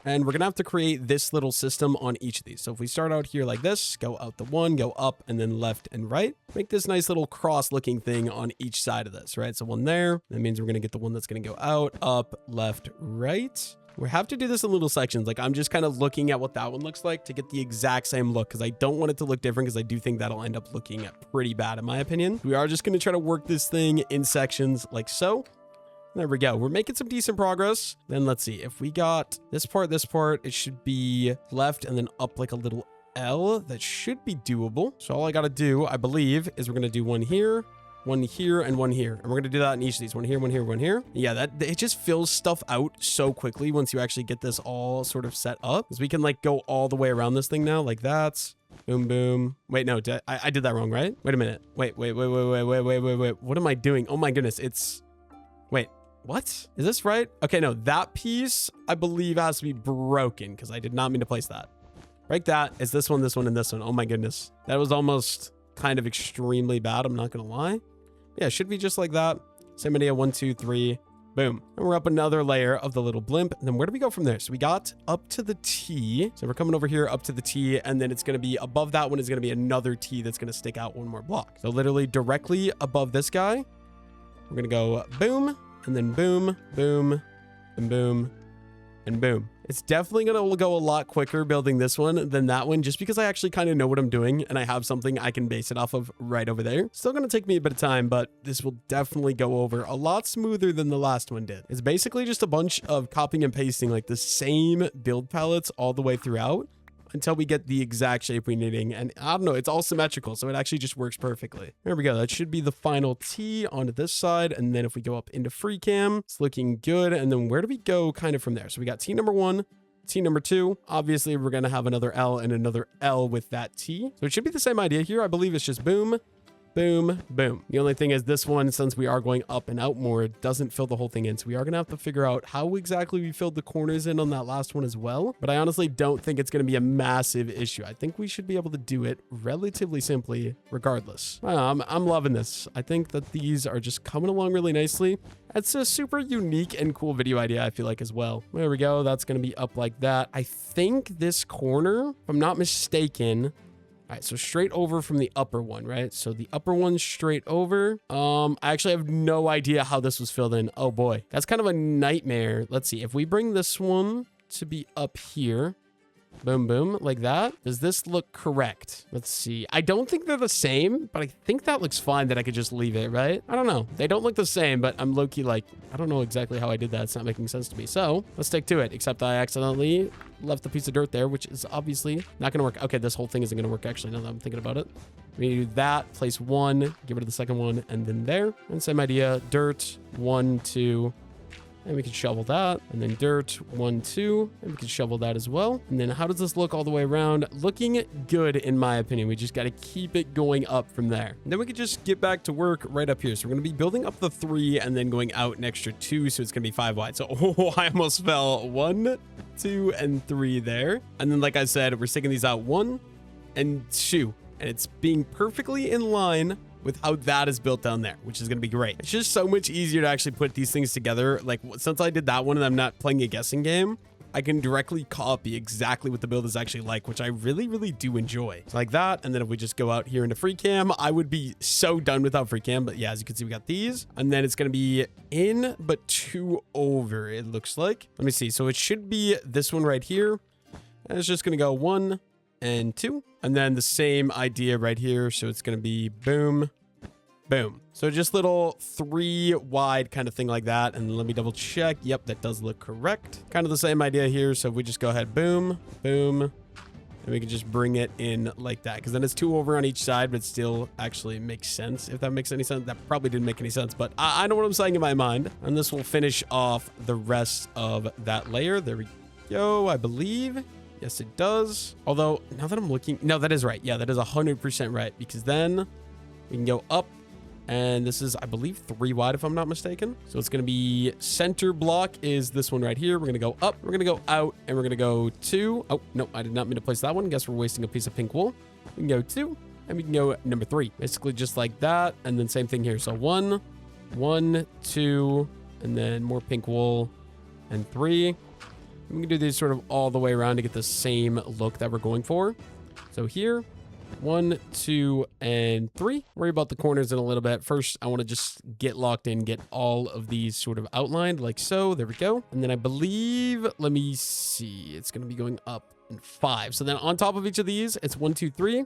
And we're going to have to create this little system on each of these. So if we start out here like this, go out the one, go up, and then left and right. Make this nice little cross-looking thing on each side of this, right? So one there. That means we're going to get the one that's going to go out, up, left, right. We have to do this in little sections. Like, I'm just kind of looking at what that one looks like to get the exact same look, because I don't want it to look different, because I do think that'll end up looking pretty bad in my opinion. We are just going to try to work this thing in sections like so. There we go. We're making some decent progress. Then let's see. If we got this part, it should be left and then up like a little L. That should be doable. So all I got to do, I believe, is we're going to do one here, and one here. And we're going to do that in each of these. One here, one here, one here. Yeah, it just fills stuff out so quickly once you actually get this all sort of set up. Because we can like go all the way around this thing now, like that. Boom, boom. Wait, no, I did that wrong, right? Wait a minute. Wait. What am I doing? Oh my goodness. Wait. What? Is this right? Okay, no, that piece, I believe, has to be broken because I did not mean to place that. Break that. It's this one, and this one. Oh my goodness. That was almost kind of extremely bad. I'm not going to lie. Yeah, it should be just like that. Same idea. 1, 2, 3. Boom. And we're up another layer of the little blimp. And then where do we go from there? So we got up to the T. So we're coming over here up to the T. And then it's going to be above that one is going to be another T that's going to stick out one more block. So literally directly above this guy, we're going to go boom. And then boom, boom, and boom, and boom. It's definitely going to go a lot quicker building this one than that one, just because I actually kind of know what I'm doing and I have something I can base it off of right over there. Still going to take me a bit of time, but this will definitely go over a lot smoother than the last one did. It's basically just a bunch of copying and pasting like the same build palettes all the way throughout until we get the exact shape we're needing. And I don't know, it's all symmetrical, so it actually just works perfectly. There we go. That should be the final T onto this side. And then if we go up into free cam, it's looking good. And then where do we go kind of from there? So we got T number 1, T number 2. Obviously, we're going to have another L and another L with that T. So it should be the same idea here. I believe it's just boom, boom, boom. The only thing is this one, since we are going up and out more, it doesn't fill the whole thing in. So we are going to have to figure out how exactly we filled the corners in on that last one as well. But I honestly don't think it's going to be a massive issue. I think we should be able to do it relatively simply regardless. I'm loving this. I think that these are just coming along really nicely. It's a super unique and cool video idea, I feel like, as well. There we go. That's going to be up like that. I think this corner, if I'm not mistaken... All right, so straight over from the upper one, right? So the upper one's straight over. I actually have no idea how this was filled in. Oh boy, that's kind of a nightmare. Let's see. If we bring this one to be up here, boom, boom, like that. Does this look correct? Let's see. I don't think they're the same, but I think that looks fine that I could just leave it, right? I don't know. They don't look the same, but I'm low-key like, I don't know exactly how I did that. It's not making sense to me. So let's stick to it, except I accidentally left a piece of dirt there, which is obviously not going to work. Okay, this whole thing isn't going to work, actually, now that I'm thinking about it. We need to do that, place 1, get rid of the second one, and then there. And same idea, dirt, 1, 2, and we can shovel that, and then dirt, 1, 2, and we can shovel that as well. And then how does this look all the way around? Looking good, in my opinion. We just got to keep it going up from there. And then we can just get back to work right up here. So we're going to be building up the 3 and then going out an extra 2, so it's going to be 5 wide. So I almost fell 1, 2, and 3 there. And then, like I said, we're sticking these out 1 and 2, and it's being perfectly in line with how that is built down there, which is going to be great. It's just so much easier to actually put these things together. Like, since I did that one and I'm not playing a guessing game, I can directly copy exactly what the build is actually like, which I really, really do enjoy. So like that. And then if we just go out here into free cam, I would be so done without free cam. But yeah, as you can see, we got these. And then it's going to be in, but 2 over, it looks like. Let me see. So it should be this one right here. And it's just going to go 1 and 2. And then the same idea right here. So it's going to be boom, boom. So just little 3 wide kind of thing like that. And let me double check. Yep, that does look correct. Kind of the same idea here. So if we just go ahead, boom, boom, and we can just bring it in like that. Because then it's 2 over on each side, but still actually makes sense. If that makes any sense. That probably didn't make any sense, but I know what I'm saying in my mind. And this will finish off the rest of that layer. There we go, I believe. Yes, it does. Although, now that I'm looking... No, that is right. Yeah, that is 100% right. Because then we can go up. And this is, I believe, 3 wide, if I'm not mistaken. So it's going to be center block is this one right here. We're going to go up. We're going to go out. And we're going to go 2. Oh, no, I did not mean to place that one. Guess we're wasting a piece of pink wool. We can go 2. And we can go number 3. Basically just like that. And then same thing here. So 1, 1, 2, and then more pink wool. And 3. We can do these sort of all the way around to get the same look that we're going for. So here, 1, 2, and 3. Worry about the corners in a little bit. First, I want to just get locked in, get all of these sort of outlined like so. There we go. And then I believe, let me see, it's going to be going up in 5. So then on top of each of these, it's 1, 2, 3.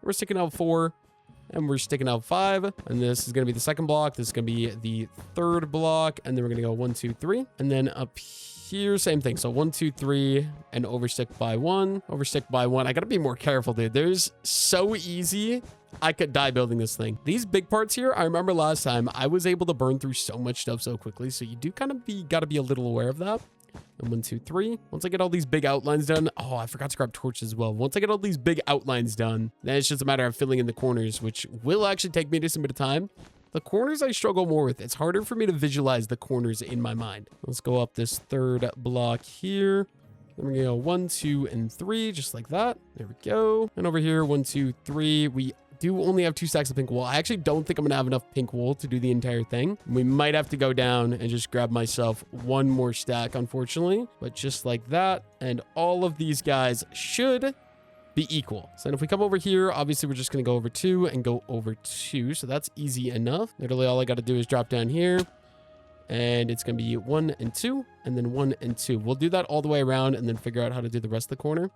We're sticking out 4. And we're sticking out 5. And this is going to be the second block. This is going to be the third block. And then we're going to go 1, 2, 3. And then up here, same thing. So 1, 2, 3, and overstick by 1. Overstick by 1. I got to be more careful, dude. There's so easy. I could die building this thing. These big parts here, I remember last time I was able to burn through so much stuff so quickly. So you do kind of got to be a little aware of that. And 1, 2, 3. Once I get all these big outlines done. Oh, I forgot to grab torches as well. Once I get all these big outlines done, then it's just a matter of filling in the corners, which will actually take me just a bit of time. The corners I struggle more with. It's harder for me to visualize the corners in my mind. Let's go up this third block here. Then we're gonna go 1, 2, and 3, just like that. There we go. And over here, 1, 2, 3. We do only have 2 stacks of pink wool. I actually don't think I'm gonna have enough pink wool to do the entire thing. We might have to go down and just grab myself 1 more stack, unfortunately. But just like that, and all of these guys should be equal. So then if we come over here, obviously we're just gonna go over 2 and go over 2. So that's easy enough. Literally all I gotta do is drop down here. And it's gonna be 1 and 2, and then 1 and 2. We'll do that all the way around and then figure out how to do the rest of the corner.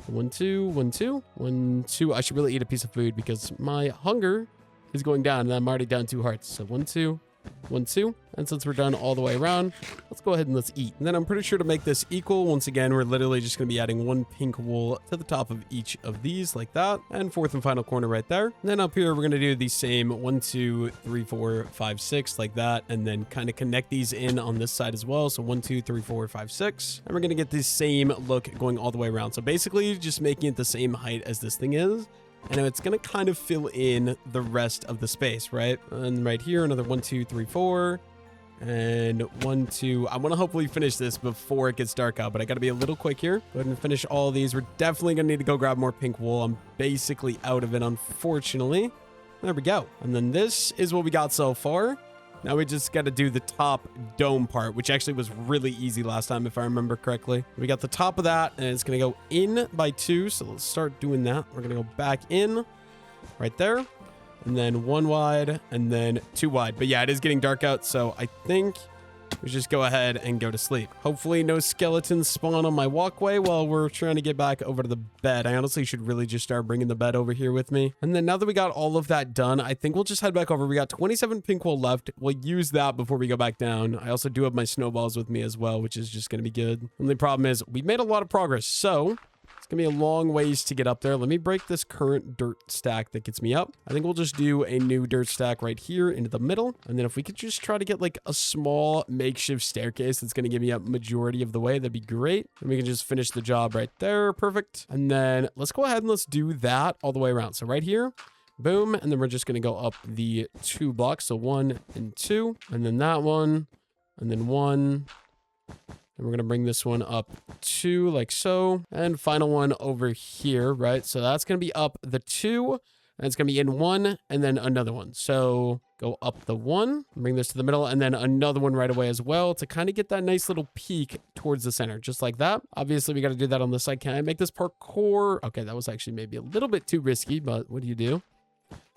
1, 2, 1, 2, 1, 2. I should really eat a piece of food because my hunger is going down and I'm already down 2 hearts. So 1, 2, 1, 2. And since we're done all the way around, let's go ahead and let's eat. And then I'm pretty sure to make this equal, once again, we're literally just going to be adding 1 pink wool to the top of each of these like that. And fourth and final corner right there. And then up here, we're going to do the same 1, 2, 3, 4, 5, 6 like that. And then kind of connect these in on this side as well. So 1, 2, 3, 4, 5, 6. And we're going to get the same look going all the way around. So basically just making it the same height as this thing is. And it's going to kind of fill in the rest of the space, right? And right here, another 1, 2, 3, 4. And 1, 2. I want to hopefully finish this before it gets dark out, but I got to be a little quick here. Go ahead and finish all these. We're definitely going to need to go grab more pink wool. I'm basically out of it, unfortunately. There we go. And then this is what we got so far. Now we just got to do the top dome part, which actually was really easy last time, if I remember correctly. We got the top of that, and it's going to go in by 2. So let's start doing that. We're going to go back in right there. And then 1 wide, and then 2 wide. But yeah, it is getting dark out, so I think we just go ahead and go to sleep. Hopefully no skeletons spawn on my walkway while we're trying to get back over to the bed. I honestly should really just start bringing the bed over here with me. And then now that we got all of that done, I think we'll just head back over. We got 27 pink wool left. We'll use that before we go back down. I also do have my snowballs with me as well, which is just going to be good. Only problem is we made a lot of progress, so it's gonna be a long ways to get up there. Let me break this current dirt stack that gets me up. I think we'll just do a new dirt stack right here into the middle. And then if we could just try to get like a small makeshift staircase that's gonna get me up majority of the way, that'd be great. And we can just finish the job right there. Perfect. And then let's go ahead and let's do that all the way around. So right here, boom. And then we're just gonna go up the 2 blocks. So 1 and 2, and then that one, and then 1. And we're going to bring this one up 2 like so. And final one over here, right? So that's going to be up the 2. And it's going to be in 1 and then another one. So go up the 1, bring this to the middle, and then another one right away as well to kind of get that nice little peak towards the center, just like that. Obviously, we got to do that on the side. Can I make this parkour? Okay, that was actually maybe a little bit too risky, but what do you do?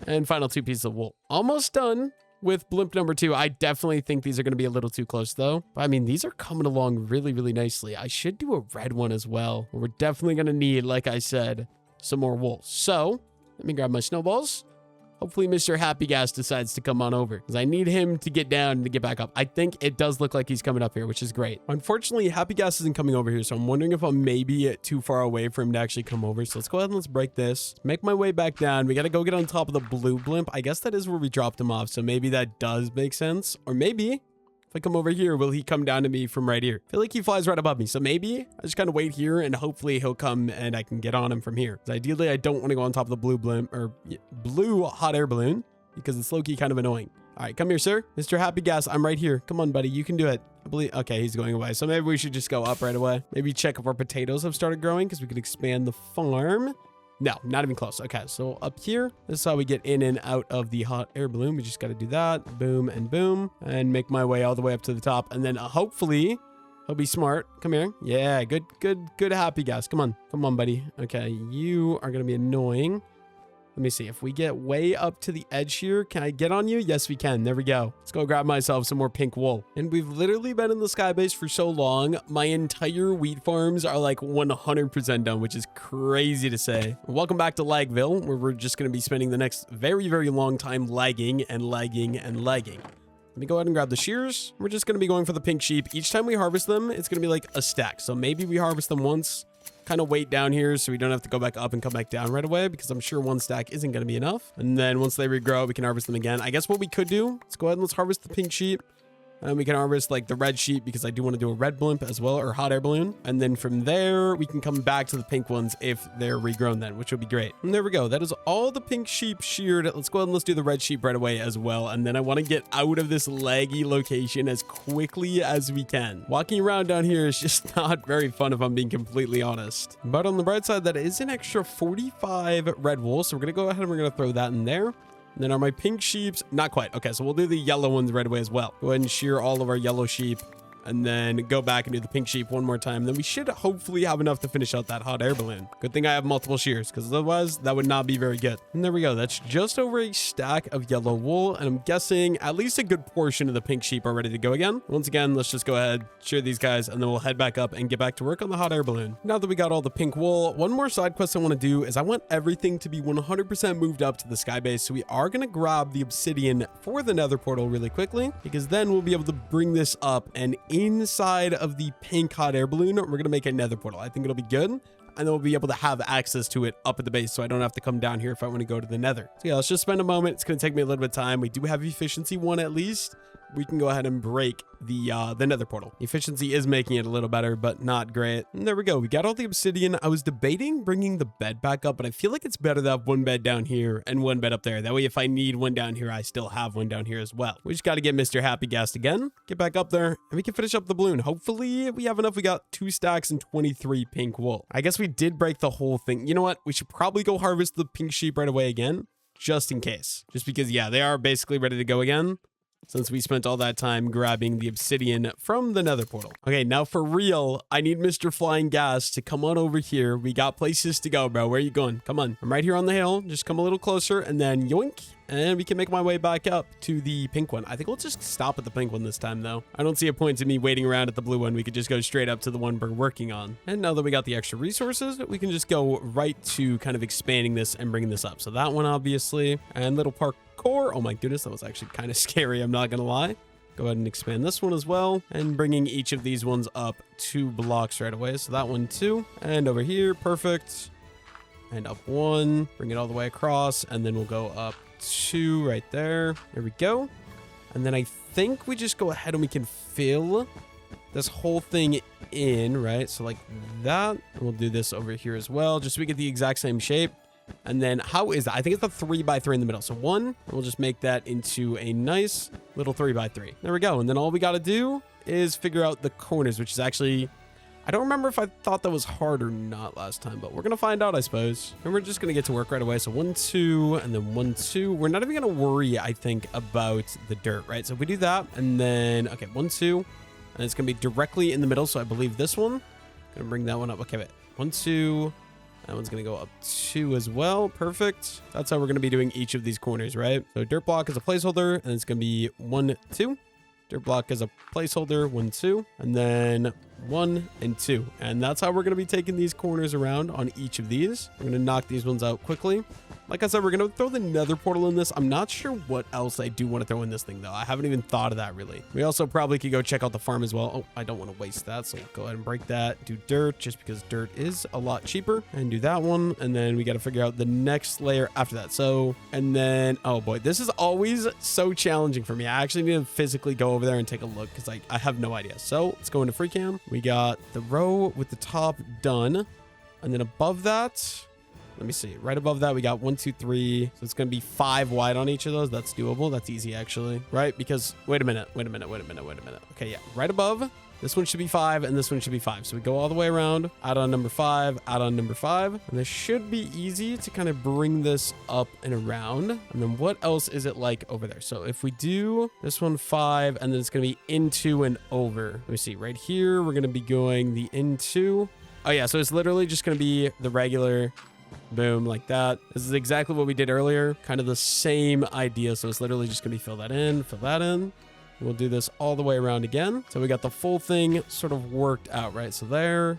And final 2 pieces of wool. Almost done with blimp number 2. I definitely think these are going to be a little too close though. But I mean, these are coming along really, really nicely. I should do a red one as well. We're definitely going to need, like I said, some more wool. So let me grab my snowballs. Hopefully Mr. Happy Gas decides to come on over because I need him to get down to get back up. I think it does look like he's coming up here, which is great. Unfortunately, Happy Gas isn't coming over here, so I'm wondering if I'm maybe too far away for him to actually come over. So let's go ahead and let's break this. Make my way back down. We got to go get on top of the blue blimp. I guess that is where we dropped him off, so maybe that does make sense. Or maybe if I come over here, will he come down to me from right here? I feel like he flies right above me, so maybe I just kind of wait here and hopefully he'll come and I can get on him from here. Ideally, I don't want to go on top of the blue blimp or blue hot air balloon, because it's low-key kind of annoying. All right, come here, sir. Mr. Happy Gas, I'm right here. Come on, buddy. You can do it. I believe... Okay, he's going away. So maybe we should just go up right away. Maybe check if our potatoes have started growing because we could expand the farm. No, not even close. Okay, so up here, this is how we get in and out of the hot air balloon. We just got to do that. Boom and boom. And make my way all the way up to the top. And then hopefully... he'll be smart. Come here. Yeah, good Happy Gas. Come on. Come on, buddy. Okay, you are going to be annoying. Let me see if we get way up to the edge here. Can I get on you? Yes, we can. There we go. Let's go grab myself some more pink wool. And we've literally been in the sky base for so long. My entire wheat farms are like 100% done, which is crazy to say. Welcome back to Lagville, where we're just going to be spending the next very, very long time lagging and lagging and lagging. Let me go ahead and grab the shears. We're just going to be going for the pink sheep. Each time we harvest them, it's going to be like a stack. So maybe we harvest them once, kind of wait down here so we don't have to go back up and come back down right away, because I'm sure one stack isn't going to be enough. And then once they regrow, we can harvest them again. I guess what we could do, let's go ahead and let's harvest the pink sheep. And we can harvest like the red sheep, because I do want to do a red blimp as well, or hot air balloon. And then from there, we can come back to the pink ones if they're regrown then, which would be great. And there we go. That is all the pink sheep sheared. Let's go ahead and let's do the red sheep right away as well. And then I want to get out of this laggy location as quickly as we can. Walking around down here is just not very fun, if I'm being completely honest. But on the bright side, that is an extra 45 red wool. So we're going to go ahead and we're going to throw that in there. And then are my pink sheeps? Not quite. Okay, so we'll do the yellow ones right away as well. Go ahead and shear all of our yellow sheep, and then go back and do the pink sheep one more time. Then we should hopefully have enough to finish out that hot air balloon. Good thing I have multiple shears, because otherwise that would not be very good. And there we go. That's just over a stack of yellow wool. And I'm guessing at least a good portion of the pink sheep are ready to go again. Once again, let's just go ahead, shear these guys, and then we'll head back up and get back to work on the hot air balloon. Now that we got all the pink wool, one more side quest I want to do is I want everything to be 100% moved up to the sky base. So we are going to grab the obsidian for the nether portal really quickly, because then we'll be able to bring this up, and inside of the pink hot air balloon, we're gonna make a nether portal. I think it'll be good, and then we'll be able to have access to it up at the base, so I don't have to come down here if I want to go to the nether. So yeah, let's just spend a moment. It's gonna take me a little bit of time. We do have efficiency 1 at least. We can go ahead and break the nether portal. Efficiency is making it a little better, but not great. And there we go. We got all the obsidian. I was debating bringing the bed back up, but I feel like it's better to have one bed down here and one bed up there. That way, if I need one down here, I still have one down here as well. We just got to get Mr. Happy Ghast again, get back up there, and we can finish up the balloon. Hopefully we have enough. We got 2 stacks and 23 pink wool. I guess we did break the whole thing. You know what? We should probably go harvest the pink sheep right away again, just in case. Just because, yeah, they are basically ready to go again, since we spent all that time grabbing the obsidian from the nether portal. Okay, now for real, I need Mr. Flying Gas to come on over here. We got places to go, bro. Where are you going? Come on. I'm right here on the hill. Just come a little closer, and then yoink. And we can make my way back up to the pink one. I think we'll just stop at the pink one this time, though. I don't see a point in me waiting around at the blue one. We could just go straight up to the one we're working on. And now that we got the extra resources, we can just go right to kind of expanding this and bringing this up. So that one, obviously. And little parkour. Oh my goodness, that was actually kind of scary. I'm not going to lie. Go ahead and expand this one as well. And bringing each of these ones up 2 blocks right away. So that one, 2. And over here, perfect. And up 1. Bring it all the way across. And then we'll go up 2 right there. There we go. And then I think we just go ahead and we can fill this whole thing in, right? So like that. And we'll do this over here as well, just so we get the exact same shape. And then how is that? I think it's a 3x3 in the middle. So 1, and we'll just make that into a nice little 3x3. There we go. And then all we got to do is figure out the corners, which is actually, I don't remember if I thought that was hard or not last time, but we're going to find out, I suppose. And we're just going to get to work right away. So 1, 2, and then 1, 2. We're not even going to worry, I think, about the dirt, right? So if we do that, and then, okay, 1, 2, and it's going to be directly in the middle. So I believe this one, going to bring that one up. Okay, wait, 1, 2, that one's going to go up 2 as well. Perfect. That's how we're going to be doing each of these corners, right? So dirt block is a placeholder, and it's going to be 1, 2. Dirt block as a placeholder, 1, 2, and then 1 and 2. And that's how we're going to be taking these corners around on each of these. We're going to knock these ones out quickly. Like I said, we're going to throw the nether portal in this. I'm not sure what else I do want to throw in this thing, though. I haven't even thought of that, really. We also probably could go check out the farm as well. Oh, I don't want to waste that, so go ahead and break that. Do dirt, just because dirt is a lot cheaper. And do that one. And then we got to figure out the next layer after that. So, and then, oh boy, this is always so challenging for me. I actually need to physically go over there and take a look, because I have no idea. So let's go into free cam. We got the row with the top done. And then above that, let me see. Right above that, we got 1, 2, 3. So it's going to be 5 wide on each of those. That's doable. That's easy, actually. Right? Because, wait a minute. Okay, yeah. Right above, this one should be 5, and this one should be 5. So we go all the way around, add on number 5, add on number 5. And this should be easy to kind of bring this up and around. And then what else is it like over there? So if we do this one 5, and then it's going to be into and over. Let me see. Right here, we're going to be going the into. Oh, yeah. So it's literally just going to be the regular Boom, like that. This is exactly what we did earlier. Kind of the same idea. So it's literally just going to be fill that in. We'll do this all the way around again. So we got the full thing sort of worked out, right? So there,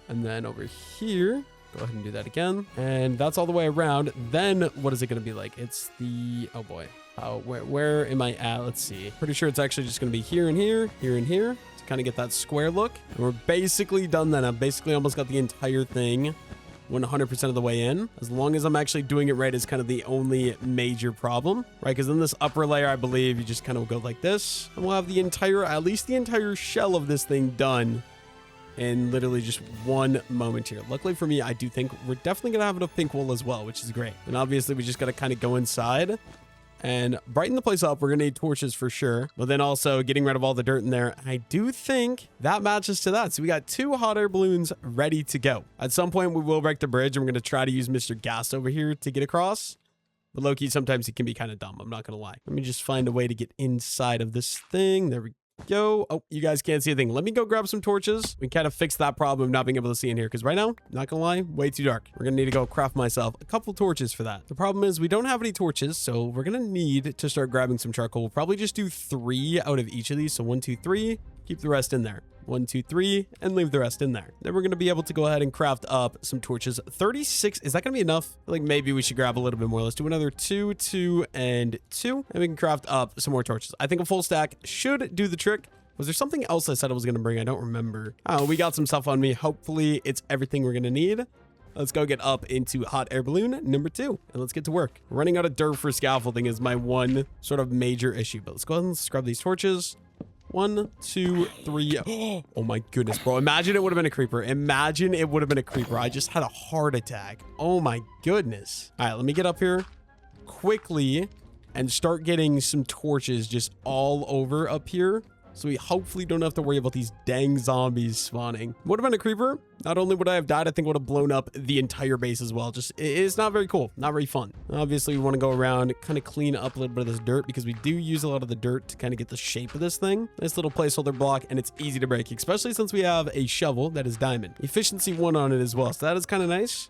and then over here, go ahead and do that again. And that's all the way around. Then what is it going to be like? It's the, oh boy. Where am I at? Let's see. Pretty sure it's actually just going to be here and here, here and here to kind of get that square look. And we're basically done then. I've basically almost got the entire thing 100% of the way in. As long as I'm actually doing it right is kind of the only major problem, right? Because in this upper layer, I believe you just kind of go like this, and we'll have the entire, at least the entire shell of this thing done in literally just one moment here. Luckily for me, I do think we're definitely going to have enough pink wool as well, which is great. And obviously we just got to kind of go inside and brighten the place up. We're going to need torches for sure, but then also getting rid of all the dirt in there. I do think that matches to that. So we got 2 hot air balloons ready to go. At some point, we will break the bridge, and we're going to try to use Mr. Gas over here to get across. But low-key, sometimes he can be kind of dumb. I'm not going to lie. Let me just find a way to get inside of this thing. There we go. Oh, you guys can't see a thing. Let me go grab some torches. We kind of fix that problem of not being able to see in here, because right now, not gonna lie, way too dark. We're gonna need to go craft myself a couple torches for that. The problem is we don't have any torches, so we're gonna need to start grabbing some charcoal. We'll probably just do 3 out of each of these. So 1, 2, 3, keep the rest in there. 1, 2, 3, and leave the rest in there. Then we're going to be able to go ahead and craft up some torches. 36, is that going to be enough? Like maybe we should grab a little bit more. Let's do another 2, 2, and 2, and we can craft up some more torches. I think a full stack should do the trick. Was there something else I said I was going to bring? I don't remember. Oh, we got some stuff on me. Hopefully it's everything we're going to need. Let's go get up into hot air balloon number 2, and let's get to work. Running out of dirt for scaffolding is my one sort of major issue, but let's go ahead and scrub these torches. 1, 2, 3. Oh my goodness, bro. Imagine it would have been a creeper. Imagine it would have been a creeper. I just had a heart attack. Oh my goodness. All right, let me get up here quickly and start getting some torches just all over up here, so we hopefully don't have to worry about these dang zombies spawning. Would have been a creeper. Not only would I have died, I think would have blown up the entire base as well. Just, it's not very cool. Not very fun. Obviously, we want to go around, kind of clean up a little bit of this dirt, because we do use a lot of the dirt to kind of get the shape of this thing. Nice little placeholder block, and it's easy to break, especially since we have a shovel that is diamond. Efficiency 1 on it as well, so that is kind of nice.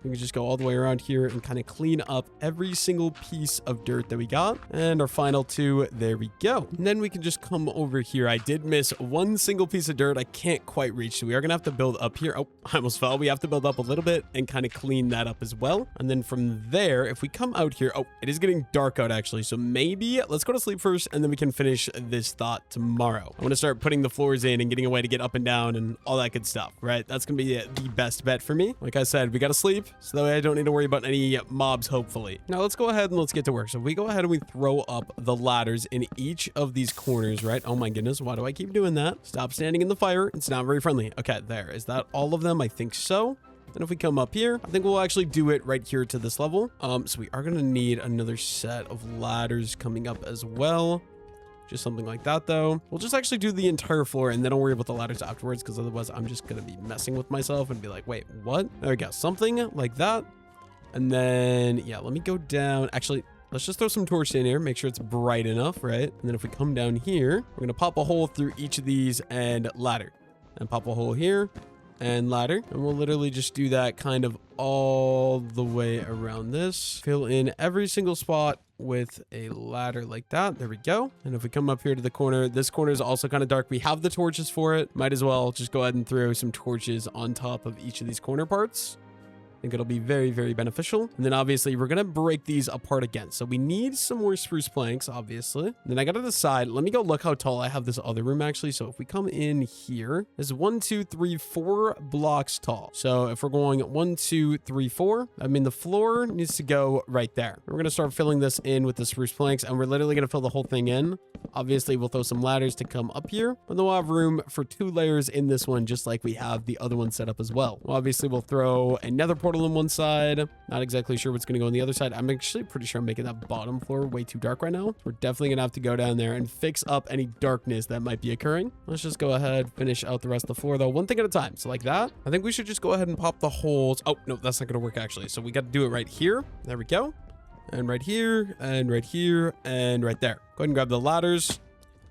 We can just go all the way around here and kind of clean up every single piece of dirt that we got. And our final 2, there we go. And then we can just come over here. I did miss one single piece of dirt I can't quite reach, so we are going to have to build up here. Oh, I almost fell. We have to build up a little bit and kind of clean that up as well. And then from there, if we come out here, oh, it is getting dark out actually. So maybe let's go to sleep first, and then we can finish this thought tomorrow. I want to start putting the floors in and getting a way to get up and down and all that good stuff, right? That's going to be the best bet for me. Like I said, we got to sleep, so that way I don't need to worry about any mobs, hopefully. Now let's go ahead and let's get to work. So if we go ahead and we throw up the ladders in each of these corners, right? Oh my goodness, why do I keep doing that? Stop standing in the fire. It's not very friendly. Okay, there. Is that all of them? I think so. And if we come up here, I think we'll actually do it right here to this level. So we are going to need another set of ladders coming up as well. Just something like that, though. We'll just actually do the entire floor, and then don't worry about the ladders afterwards, because otherwise I'm just going to be messing with myself and be like, wait, what? There we go. Something like that. And then, yeah, let me go down. Actually, let's just throw some torch in here. Make sure it's bright enough, right? And then if we come down here, we're going to pop a hole through each of these and ladder. And pop a hole here and ladder. And we'll literally just do that kind of all the way around this. Fill in every single spot with a ladder like that. There we go. And if we come up here to the corner, this corner is also kind of dark. We have the torches for it. Might as well just go ahead and throw some torches on top of each of these corner parts. I think it'll be very, very beneficial. And then obviously we're going to break these apart again. So we need some more spruce planks, obviously. And then I got to decide, let me go look how tall I have this other room actually. So if we come in here, this is 1, 2, 3, 4 blocks tall. So if we're going 1, 2, 3, 4, I mean, the floor needs to go right there. We're going to start filling this in with the spruce planks, and we're literally going to fill the whole thing in. Obviously, we'll throw some ladders to come up here, but then we'll have room for 2 layers in this one, just like we have the other one set up as well. Obviously, we'll throw another portal on one side. Not exactly sure what's going to go on the other side. I'm actually pretty sure I'm making that bottom floor way too dark right now. We're definitely going to have to go down there and fix up any darkness that might be occurring. Let's just go ahead, finish out the rest of the floor, though, one thing at a time. So like that, I think we should just go ahead and pop the holes. Oh, no, that's not going to work, actually. So we got to do it right here. There we go. And right here, and right here, and right there. Go ahead and grab the ladders.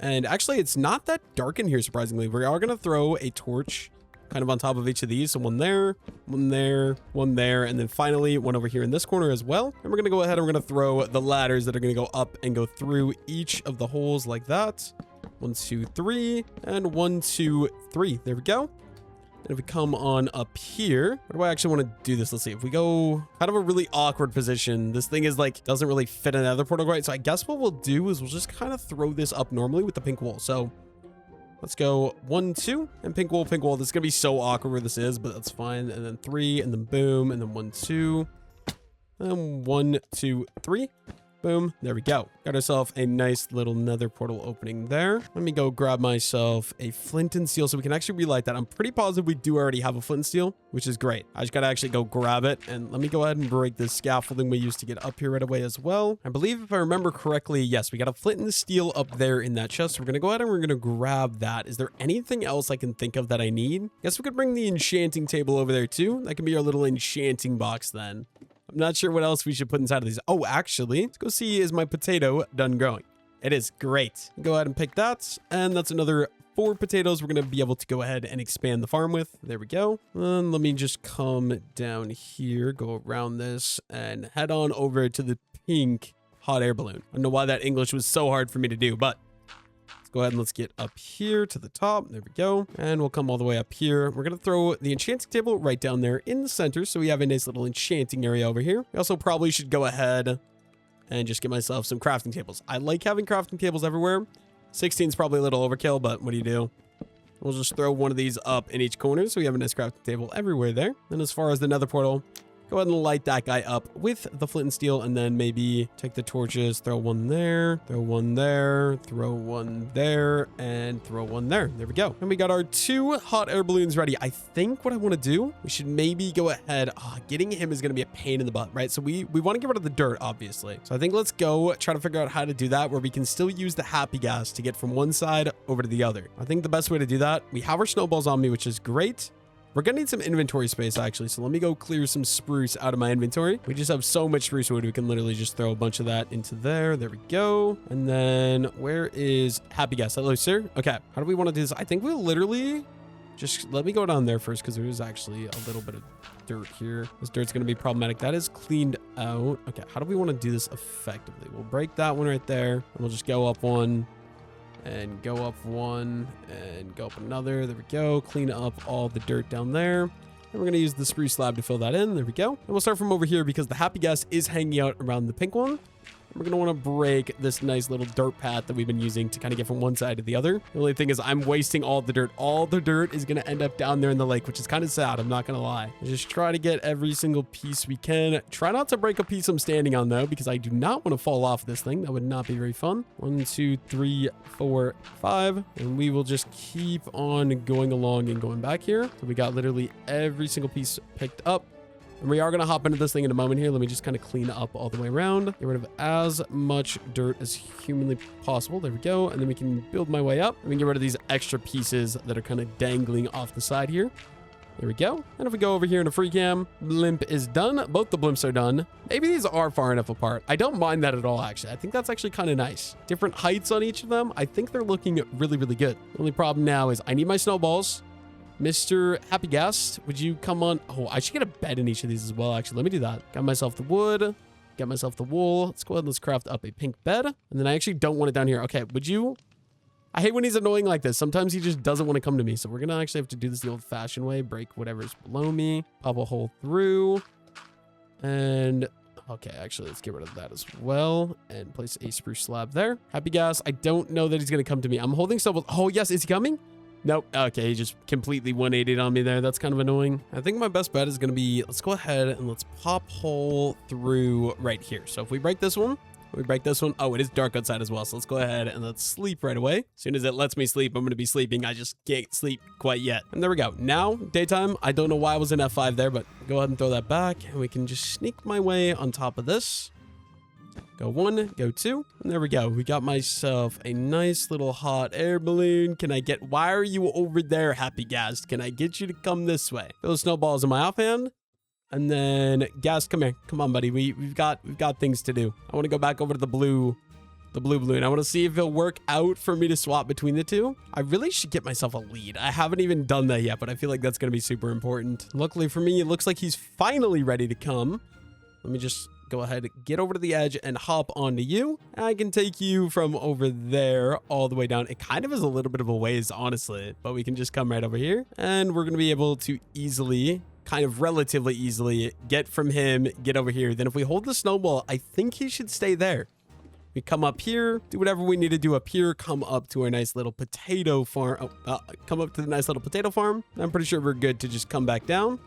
And actually, it's not that dark in here, surprisingly. We are going to throw a torch kind of on top of each of these. So one there, one there, one there, and then finally one over here in this corner as well. And we're going to go ahead and we're going to throw the ladders that are going to go up and go through each of the holes like that. 1, 2, 3, and 1, 2, 3. There we go. And if we come on up here, where do I actually want to do this? Let's see. If we go kind of a really awkward position, this thing is like, doesn't really fit in another portal, right? So I guess what we'll do is we'll just kind of throw this up normally with the pink wool. So let's go 1, 2, and pink wool, pink wool. This is going to be so awkward where this is, but that's fine. And then 3, and then boom, and then 1, 2, and 1, 2, 3. Boom. There we go. Got ourselves a nice little nether portal opening there. Let me go grab myself a flint and steel so we can actually relight that. I'm pretty positive we do already have a flint and steel, which is great. I just got to actually go grab it. And let me go ahead and break this scaffolding we used to get up here right away as well. I believe if I remember correctly, yes, we got a flint and steel up there in that chest. So we're going to go ahead and we're going to grab that. Is there anything else I can think of that I need? Guess we could bring the enchanting table over there too. That can be our little enchanting box then. I'm not sure what else we should put inside of these. Oh, actually, let's go see, is my potato done growing? It is. Great. Go ahead and pick that. And that's another 4 potatoes we're going to be able to go ahead and expand the farm with. There we go. And let me just come down here, go around this, and head on over to the pink hot air balloon. I don't know why that English was so hard for me to do, but go ahead and let's get up here to the top. There we go. And we'll come all the way up here. We're going to throw the enchanting table right down there in the center. So we have a nice little enchanting area over here. We also probably should go ahead and just get myself some crafting tables. I like having crafting tables everywhere. 16 is probably a little overkill, but what do you do? We'll just throw one of these up in each corner. So we have a nice crafting table everywhere there. And as far as the nether portal, go ahead and light that guy up with the flint and steel, and then maybe take the torches, throw one there, throw one there, throw one there, and throw one there. There we go. And we got our 2 hot air balloons ready. I think what I want to do, we should maybe go ahead. Getting him is going to be a pain in the butt, right? So we want to get rid of the dirt, obviously. So I think let's go try to figure out how to do that where we can still use the happy gas to get from one side over to the other. I think the best way to do that, we have our snowballs on me, which is great. We're going to need some inventory space, actually. So let me go clear some spruce out of my inventory. We just have so much spruce wood. We can literally just throw a bunch of that into there. There we go. And then where is Happy Gas? Hello, sir. Okay. How do we want to do this? I think we'll literally just let me go down there first because there is actually a little bit of dirt here. This dirt's going to be problematic. That is cleaned out. Okay. How do we want to do this effectively? We'll break that one right there. And we'll just go up one. And go up one and go up another. There we go. Clean up all the dirt down there. And we're going to use the spruce slab to fill that in. There we go. And we'll start from over here because the happy gas is hanging out around the pink one. We're going to want to break this nice little dirt path that we've been using to kind of get from one side to the other. The only thing is I'm wasting all the dirt. All the dirt is going to end up down there in the lake, which is kind of sad. I'm not going to lie. Just try to get every single piece we can. Try not to break a piece I'm standing on, though, because I do not want to fall off this thing. That would not be very fun. 1, 2, 3, 4, 5. And we will just keep on going along and going back here. So we got literally every single piece picked up. And we are going to hop into this thing in a moment here. Let me just kind of clean up all the way around. Get rid of as much dirt as humanly possible. There we go. And then we can build my way up. And we can get rid of these extra pieces that are kind of dangling off the side here. There we go. And if we go over here in a free cam, blimp is done. Both the blimps are done. Maybe these are far enough apart. I don't mind that at all, actually. I think that's actually kind of nice. Different heights on each of them. I think they're looking really, really good. The only problem now is I need my snowballs. Mr. Happy Gas, would you come on? Oh, I should get a bed in each of these as well, actually. Let me do that. Got myself the wood. Got myself the wool. Let's go ahead and let's craft up a pink bed. And then I actually don't want it down here. Okay, would you? I hate when he's annoying like this. Sometimes he just doesn't want to come to me. So we're going to actually have to do this the old-fashioned way. Break whatever's below me. Pop a hole through. And okay, actually, let's get rid of that as well. And place a spruce slab there. Happy Gas, I don't know that he's going to come to me. I'm holding snowballs. Oh, yes. Is he coming? Nope. Okay, he just completely 180'd on me there. That's kind of annoying. I think my best bet is going to be, let's go ahead and let's pop hole through right here. So if we break this one, we break this one. Oh, it is dark outside as well. So let's go ahead and let's sleep right away. As soon as it lets me sleep, I'm going to be sleeping. I just can't sleep quite yet. And there we go. Now, daytime. I don't know why I was in F5 there, but go ahead and throw that back. And we can just sneak my way on top of this. Go 1, go 2, and there we go. We got myself a nice little hot air balloon. Can I get, why are you over there, Happy Gas? Can I get you to come this way? Those snowballs in my offhand. And then Gas, come here. Come on, buddy. We've got things to do. I want to go back over to the blue the blue balloon. I want to see if it'll work out for me to swap between the two. I really should get myself a lead. I haven't even done that yet, but I feel like that's going to be super important. Luckily for me, it looks like he's finally ready to come. Let me just go ahead, get over to the edge and hop onto you. I can take you from over there all the way down. It kind of is a little bit of a ways, honestly, but we can just come right over here and we're going to be able to easily, kind of relatively easily, get from him, get over here. Then if we hold the snowball, I think he should stay there. We come up here, do whatever we need to do up here, come up to our nice little potato farm. Come up to the nice little potato farm. I'm pretty sure we're good to just come back down.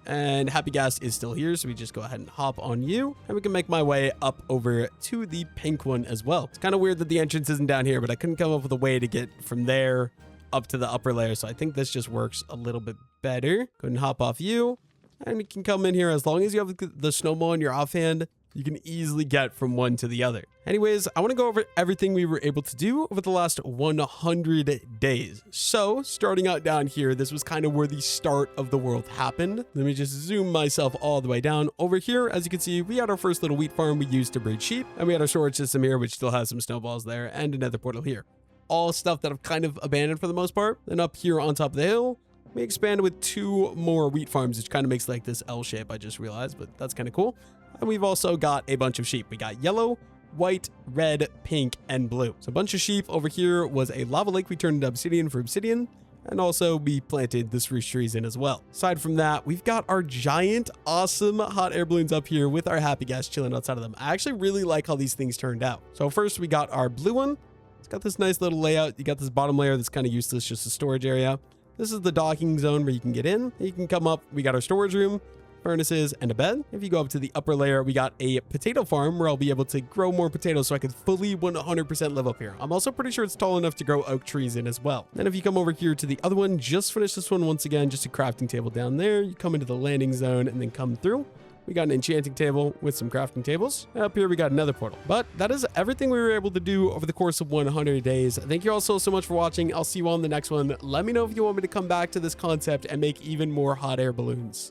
And Happy Gas is still here, so we just go ahead and hop on you, and we can make my way up over to the pink one as well. It's kind of weird that the entrance isn't down here, but I couldn't come up with a way to get from there up to the upper layer, so I think this just works a little bit better. Go ahead and hop off you, and you can come in here. As long as you have the snowball in your offhand, you can easily get from one to the other. Anyways, I want to go over everything we were able to do over the last 100 days. So starting out down here, this was kind of where the start of the world happened. Let me just zoom myself all the way down. Over here, as you can see, we had our first little wheat farm we used to breed sheep, and we had our storage system here, which still has some snowballs there, and another portal here. All stuff that I've kind of abandoned for the most part. Then up here on top of the hill, we expanded with 2 more wheat farms, which kind of makes like this L shape, I just realized, but that's kind of cool. And we've also got a bunch of sheep. We got yellow, white, red, pink, and blue. So a bunch of sheep. Over here was a lava lake we turned into obsidian for obsidian. And also we planted the spruce trees in as well. Aside from that, we've got our giant, awesome hot air balloons up here with our Happy Gas chilling outside of them. I actually really like how these things turned out. So first we got our blue one. It's got this nice little layout. You got this bottom layer that's kind of useless, just a storage area. This is the docking zone where you can get in. You can come up. We got our storage room, furnaces, and a bed. If you go up to the upper layer, we got a potato farm where I'll be able to grow more potatoes so I can fully 100% live up here. I'm also pretty sure it's tall enough to grow oak trees in as well. Then if you come over here to the other one, just finish this one once again, just a crafting table down there. You come into the landing zone and then come through. We got an enchanting table with some crafting tables. Up here, we got another portal. But that is everything we were able to do over the course of 100 days. Thank you all so much for watching. I'll see you all in the next one. Let me know if you want me to come back to this concept and make even more hot air balloons.